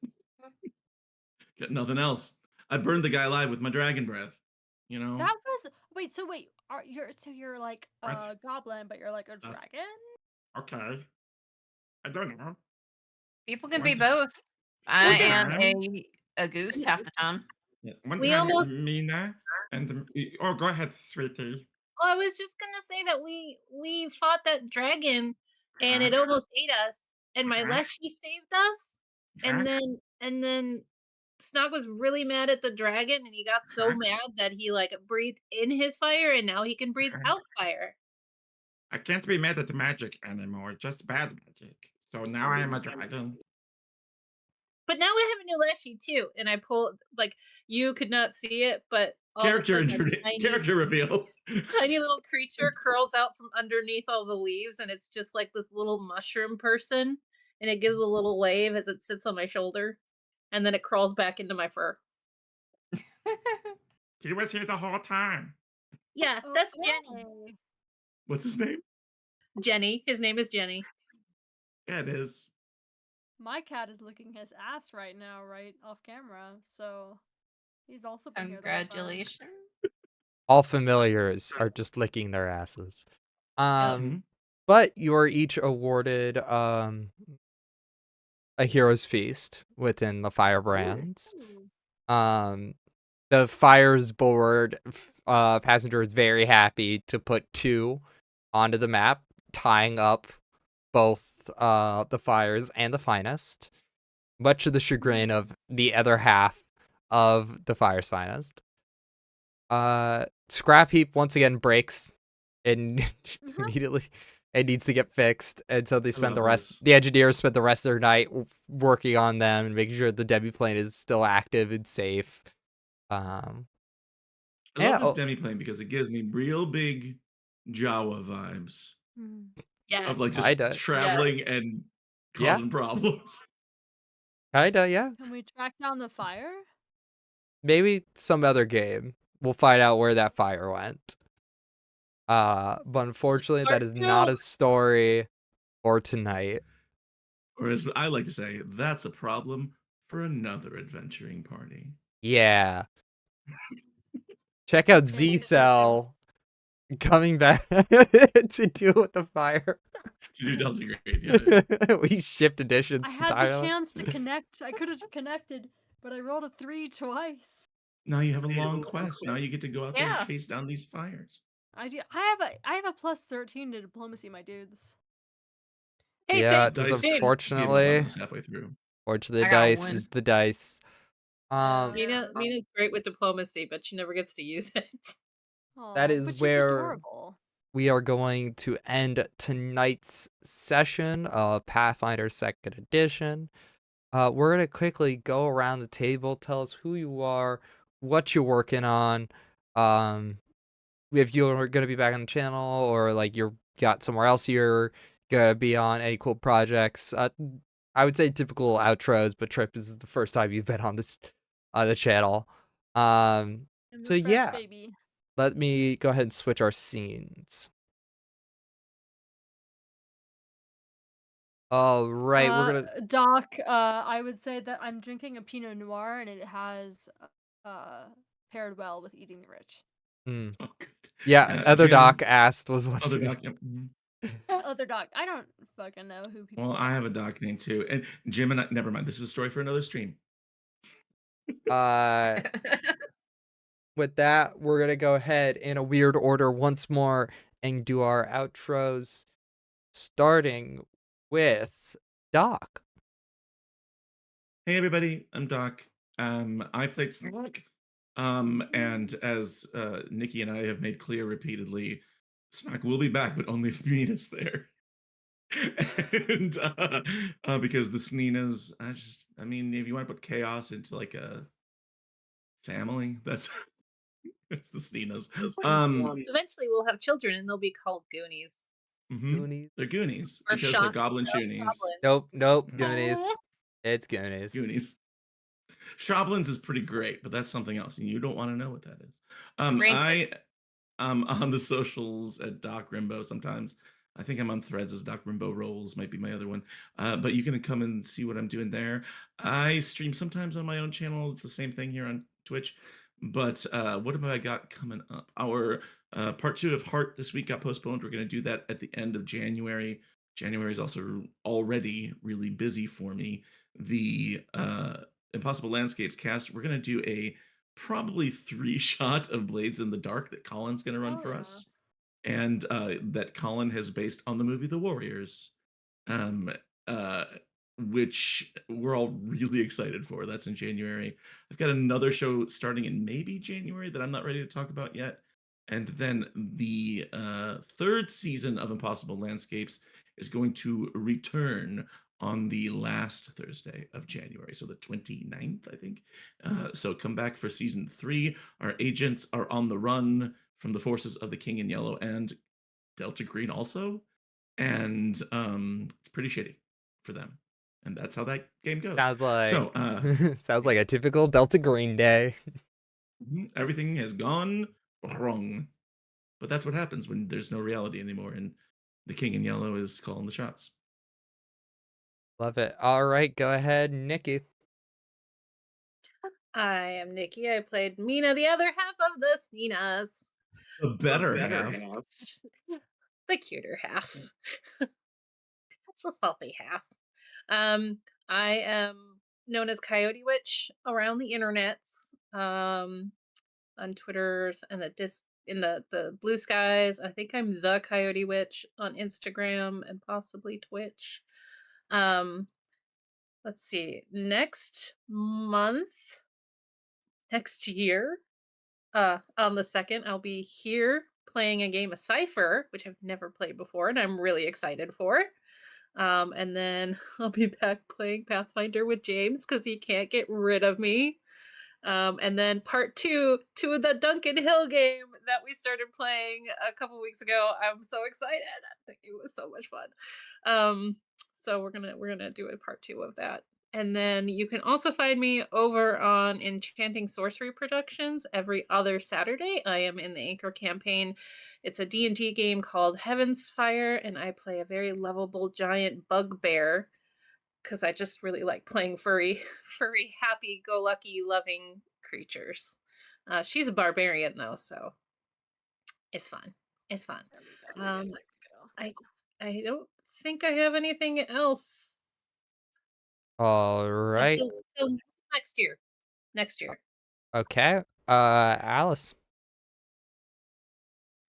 Got nothing else. I burned the guy alive with my dragon breath. You know? That was wait. You're like a What? goblin, but you're like a That's- dragon. Okay. I don't know. People can One be ti- both. I one am time- a goose half the time. One We time, almost- Mina and go ahead, sweetie. Oh, I was just gonna say that we fought that dragon, and it Uh-huh. almost ate us. And my Uh-huh. Leshy saved us. And then Snog was really mad at the dragon, and he got so Uh-huh. mad that he like breathed in his fire, and now he can breathe Uh-huh. out fire. I can't be mad at magic anymore, just bad magic. So now I am a dragon. But now I have a new Leshy too, and I pulled like you could not see it, but all of a Character sudden, a tiny, character reveal. tiny little creature curls out from underneath all the leaves, and it's just like this little mushroom person, and it gives a little wave as it sits on my shoulder, and then it crawls back into my fur. He was here the whole time. Yeah, that's Jenny. Okay. What's his name? Jenny. His name is Jenny. Yeah, it is. My cat is licking his ass right now, right off camera. So he's also been here the whole time. Congratulations. All familiars are just licking their asses. Yep. Mhm. But you are each awarded a hero's feast within the firebrands. Ooh. The fires board passenger is very happy to put 2 onto the map, tying up both the fires and the finest, much to the chagrin of the other half of the fire's finest. Scrap heap once again breaks and immediately it needs to get fixed, and so they spend love the rest. this. The engineers spend the rest of their night working on them and making sure the demi plane is still active and safe. Um, I yeah, love this demi-plane because it gives me real big Jawa vibes Yes. of like just kinda, traveling and yeah, causing problems. yeah. Can we track down the fire? Maybe some other game. We'll find out where that fire went. But unfortunately, that Part is not 2. a story for tonight. Or as I like to say, that's a problem for another adventuring party. Yeah. Check out Maybe Z it's a game. Cell coming back to deal with the fire. To do Delta Grade, yeah. We shipped editions I had the entirely. chance to connect. I could have connected, but I rolled a 3 twice. Now you have a long quest. Now you get to go out there and Yeah. chase down these fires. I have a plus 13 to diplomacy, my dudes. Hey, Yeah, same. just Dice Same. gave up on unfortunately, us halfway through. fortunately, I the got dice 1. is the dice. Mina's great with diplomacy, but she never gets to use it. That Oh, is but she's where adorable. we are going to end tonight's session of Pathfinder 2nd Edition. We're going to quickly go around the table, tell us who you are, what you're working on, if you're going to be back on the channel or like you're got somewhere else you're going to be on, any cool projects. I would say typical outros, but Trip, this is the first time you've been on this on the channel. I'm So a fresh yeah, baby. let me go ahead and switch our scenes. All right, we're gonna. Doc, I would say that I'm drinking a Pinot Noir and it has paired well with eating the rich. Oh, good. Yeah, other Jim, doc asked was other wondering. doc. Yep. Mhm. Other Doc, I don't fucking know who people Well, are. I have a doc name too. And Jim and I, never mind. This is a story for another stream. Uh, with that, we're gonna go ahead in a weird order once more and do our outros, starting with Doc. Hey everybody, I'm Doc. I played Snack. And as Nikki and I have made clear repeatedly, Snack will be back, but only if Mina's there. And because the Sneenas, I mean, if you want to put chaos into like a family, that's that's the Sneenas. Eventually, we'll have children, and they'll be called Goonies Mhm. Goonies. They're Goonies or because they're Shop Goblin Shoonies. Nope, Goblins. nope, Mhm. Goonies. It's Goonies. Goonies. Shoblins is pretty great, but that's something else, and you don't want to know what that is. Grandkids. I on the socials at Doc Rimbo sometimes. I think I'm on Threads as Doc Rimbo Rolls, might be my other one. But you can come and see what I'm doing there. I stream sometimes on my own channel. It's the same thing here on Twitch. But what have I got coming up? Our part 2 of Heart this week got postponed. We're going to do that at the end of January. January is also already really busy for me. The Impossible Landscapes cast, we're going to do a probably 3 shot of Blades in the Dark that Colin's going to run Oh for yeah. us, and that Colin has based on the movie The Warriors, um, uh, which we're all really excited for. That's in January. I've got another show starting in maybe January that I'm not ready to talk about yet. And then the third season of Impossible Landscapes is going to return on the last Thursday of January, so the 29th, I think. So come back for season 3. Our agents are on the run from the forces of the King in Yellow and Delta Green also, and it's pretty shitty for them. and that's how that game goes. Sounds like So, sounds like a typical Delta Green day. everything has gone wrong. But that's what happens when there's no reality anymore, and the king in yellow is calling the shots. Love it. All right, go ahead, Nikki. I am Nikki. I played Mina, the other half of the Sninas. The better half. The cuter half. It's a fluffy half. Um, I am known as Coyote Witch around the internets, on Twitter's and in the blue skies. I think I'm the Coyote Witch on Instagram and possibly Twitch. Um, let's see. Next year, on the 2nd, I'll be here playing a game of Cypher, which I've never played before, and I'm really excited for. And then I'll be back playing Pathfinder with James because he can't get rid of me. And then part two to the Duncan Hill game that we started playing a couple weeks ago. I'm so excited. I think it was so much fun. So we're gonna do a part 2 of that. And then you can also find me over on Enchanting Sorcery Productions every other Saturday. I am in the Anchor campaign. It's a D&D game called Heaven's Fire, and I play a very lovable giant bugbear because I just really like playing furry, furry, happy-go-lucky, loving creatures. She's a barbarian though, so it's fun. It's fun. There we go. Um, I don't think I have anything else All right. until next year. Next year. Okay. Alice.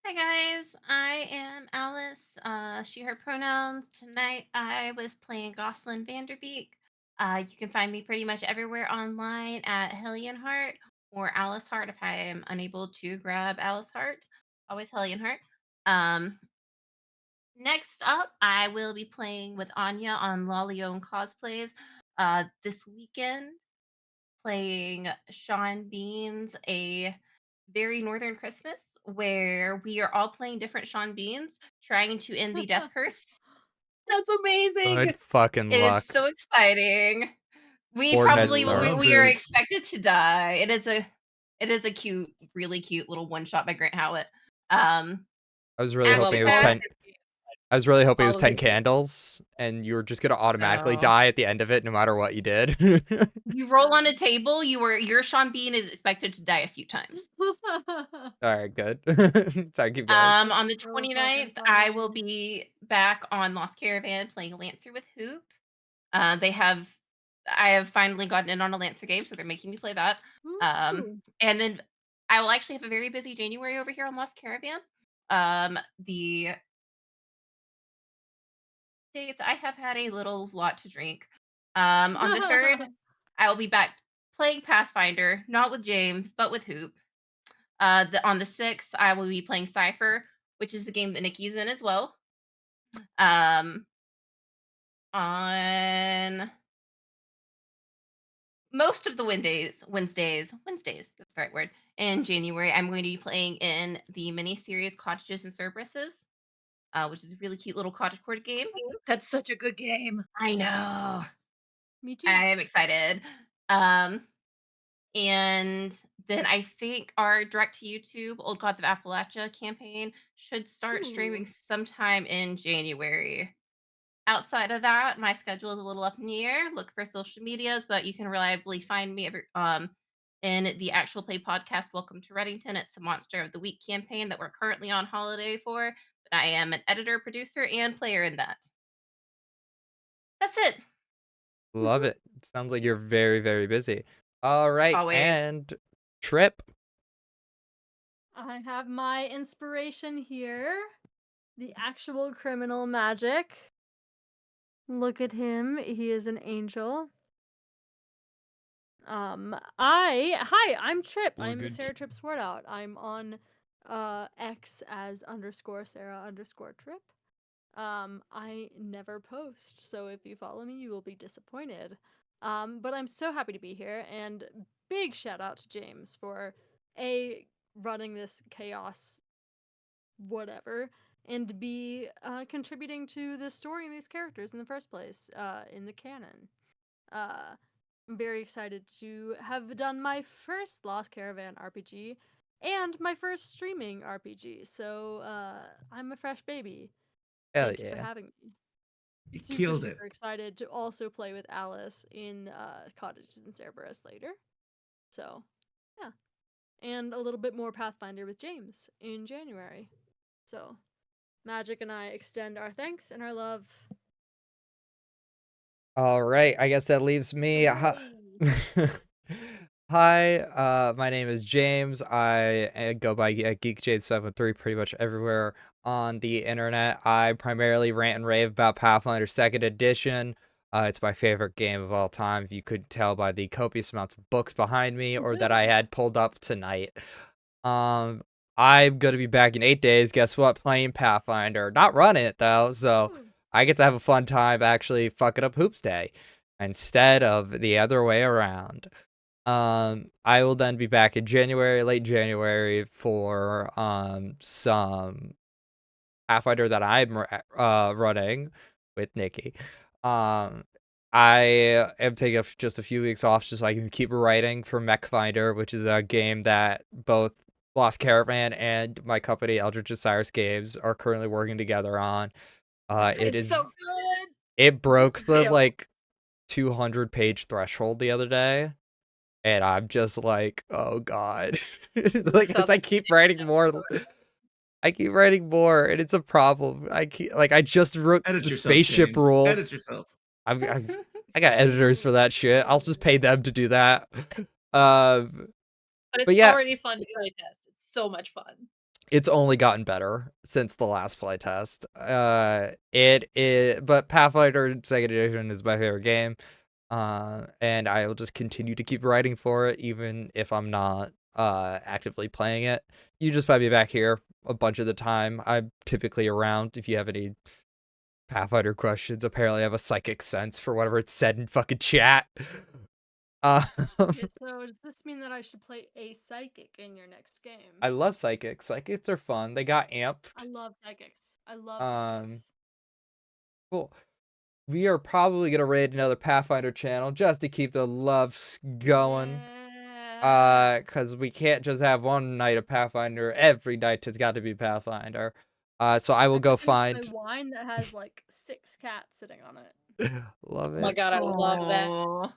Hi guys, I am Alice. She, her pronouns. Tonight I was playing Goslin Vanderbeek. You can find me pretty much everywhere online at Hellion Heart or Alice Heart if I am unable to grab Alice Heart. Always Hellion Heart. Um, Next up, I will be playing with Anya on Lalione Cosplays this weekend, playing Sean Bean's A Very Northern Christmas, where we are all playing different Sean Beans, trying to end the death curse. That's amazing. Good fucking It is luck. so exciting. We Poor Ned probably Stark. we are this. expected to die. It is a cute, really cute little one shot by Grant Howitt. I was really After hoping it was that, 10. I was really hoping it was All of 10 his- candles, and you were just gonna automatically No. die at the end of it, no matter what you did. you roll on a table, your Sean Bean is expected to die a few times. All right, good. Sorry, keep going. On the So fucking 29th, I will funny. be back on Lost Caravan playing Lancer with Hoop. I have finally gotten in on a Lancer game, so they're making me play that. Ooh. And then I will actually have a very busy January over here on Lost Caravan. The dates I have had a little lot to drink. On the 3rd, I will be back playing Pathfinder, not with James, but with Hoop. On the 6th, I will be playing Cypher, which is the game that Nikki's in as well. On most of the Wednesdays, that's the right word, in January, I'm going to be playing in the mini-series Cottages and Cerberuses, which is a really cute little cottagecore game. That's such a good game. I know. Me too. I am excited. Um, and then I think our direct to YouTube Old Gods of Appalachia campaign should start streaming Ooh. sometime in January. Outside of that, my schedule is a little up in the air. Look for social medias, but you can reliably find me in the Actual Play podcast. Welcome to Reddington. It's a Monster of the Week campaign that we're currently on holiday for, but I am an editor, producer, and player in that. That's it. Love it. Sounds like you're very, very busy. All right, Always. and Trip. I have my inspiration here. The actual criminal magic. Look at him. He is an angel. Hi, I'm Trip. I'm Sarah Trip Sword Out. I'm on X as _Sarah_Trip. I never post, so if you follow me, you will be disappointed. But I'm so happy to be here, and big shout out to James for running this chaos whatever, and be contributing to the story and these characters in the first place, in the canon. I'm very excited to have done my first Lost Caravan RPG and my first streaming RPG. So I'm a fresh baby. Hell Thank you for yeah. having me. You Super, killed it. super excited to also play with Alice in Cottages in Cerberus later. So, yeah. And a little bit more Pathfinder with James in January. So, Magic and I extend our thanks and our love. All right, I guess that leaves me. Hooray. Hi, my name is James. I go by GeekJade73 pretty much everywhere on the internet. I primarily rant and rave about Pathfinder 2nd Edition. It's my favorite game of all time, if you could tell by the copious amounts of books behind me or that I had pulled up tonight. I'm gonna be back in 8 days. Guess what? Playing Pathfinder. Not running it though, so Woo. I get to have a fun time actually fucking up Hoops Day instead of the other way around. I will then be back in January, late January, for some Pathfinder that I'm running with Nikki. I am taking just a few weeks off just so I can keep writing for Mechfinder, which is a game that both Lost Caravan and my company Eldritch Osiris Games are currently working together on. It's so good. It broke the So- like 200-page threshold the other day, and I'm just like, oh god, like as I keep writing more. I keep writing more, and it's a problem. I just wrote Edit the yourself, spaceship James. rules. Edit yourself. I got editors for that shit. I'll just pay them to do that. But it's But yeah, already fun to play test. It's so much fun. it's only gotten better since the last playtest. But Pathfinder 2nd Edition is my favorite game. And I will just continue to keep writing for it, even if I'm not actively playing it. You just find me back here a bunch of the time. I'm typically around if you have any Pathfinder questions. Apparently I have a psychic sense for whatever it said in fucking chat. Yeah, so does this mean that I should play a psychic in your next game? I love psychics. Psychics are fun. They got amped. I love psychics. I love psychics. Cool. We are probably gonna raid another Pathfinder channel just to keep the love going. Yeah. Cause we can't just have one night of Pathfinder. Every night has got to be Pathfinder. So I will have go to finish find. my wine that has like 6 cats sitting on it. Love Oh my it. god, I love that. Oh.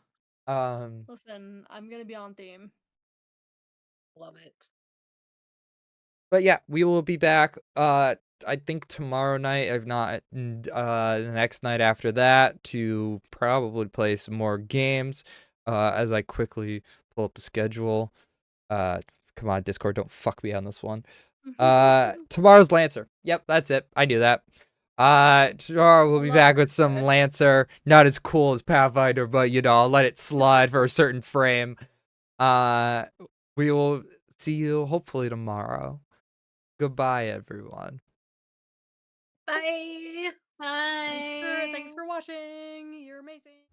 Listen, I'm gonna be on theme. Love it. But yeah, we will be back. I think tomorrow night, if not the next night after that, to probably play some more games. As I quickly pull up the schedule. Come on, Discord, don't fuck me on this one. Tomorrow's Lancer. Yep, that's it. I knew that. Tomorrow we'll be back with some Lancer. Not as cool as Pathfinder, but you know, I'll let it slide for a certain frame. We will see you hopefully tomorrow. Goodbye, everyone. Bye. Bye. Thanks for watching. You're amazing.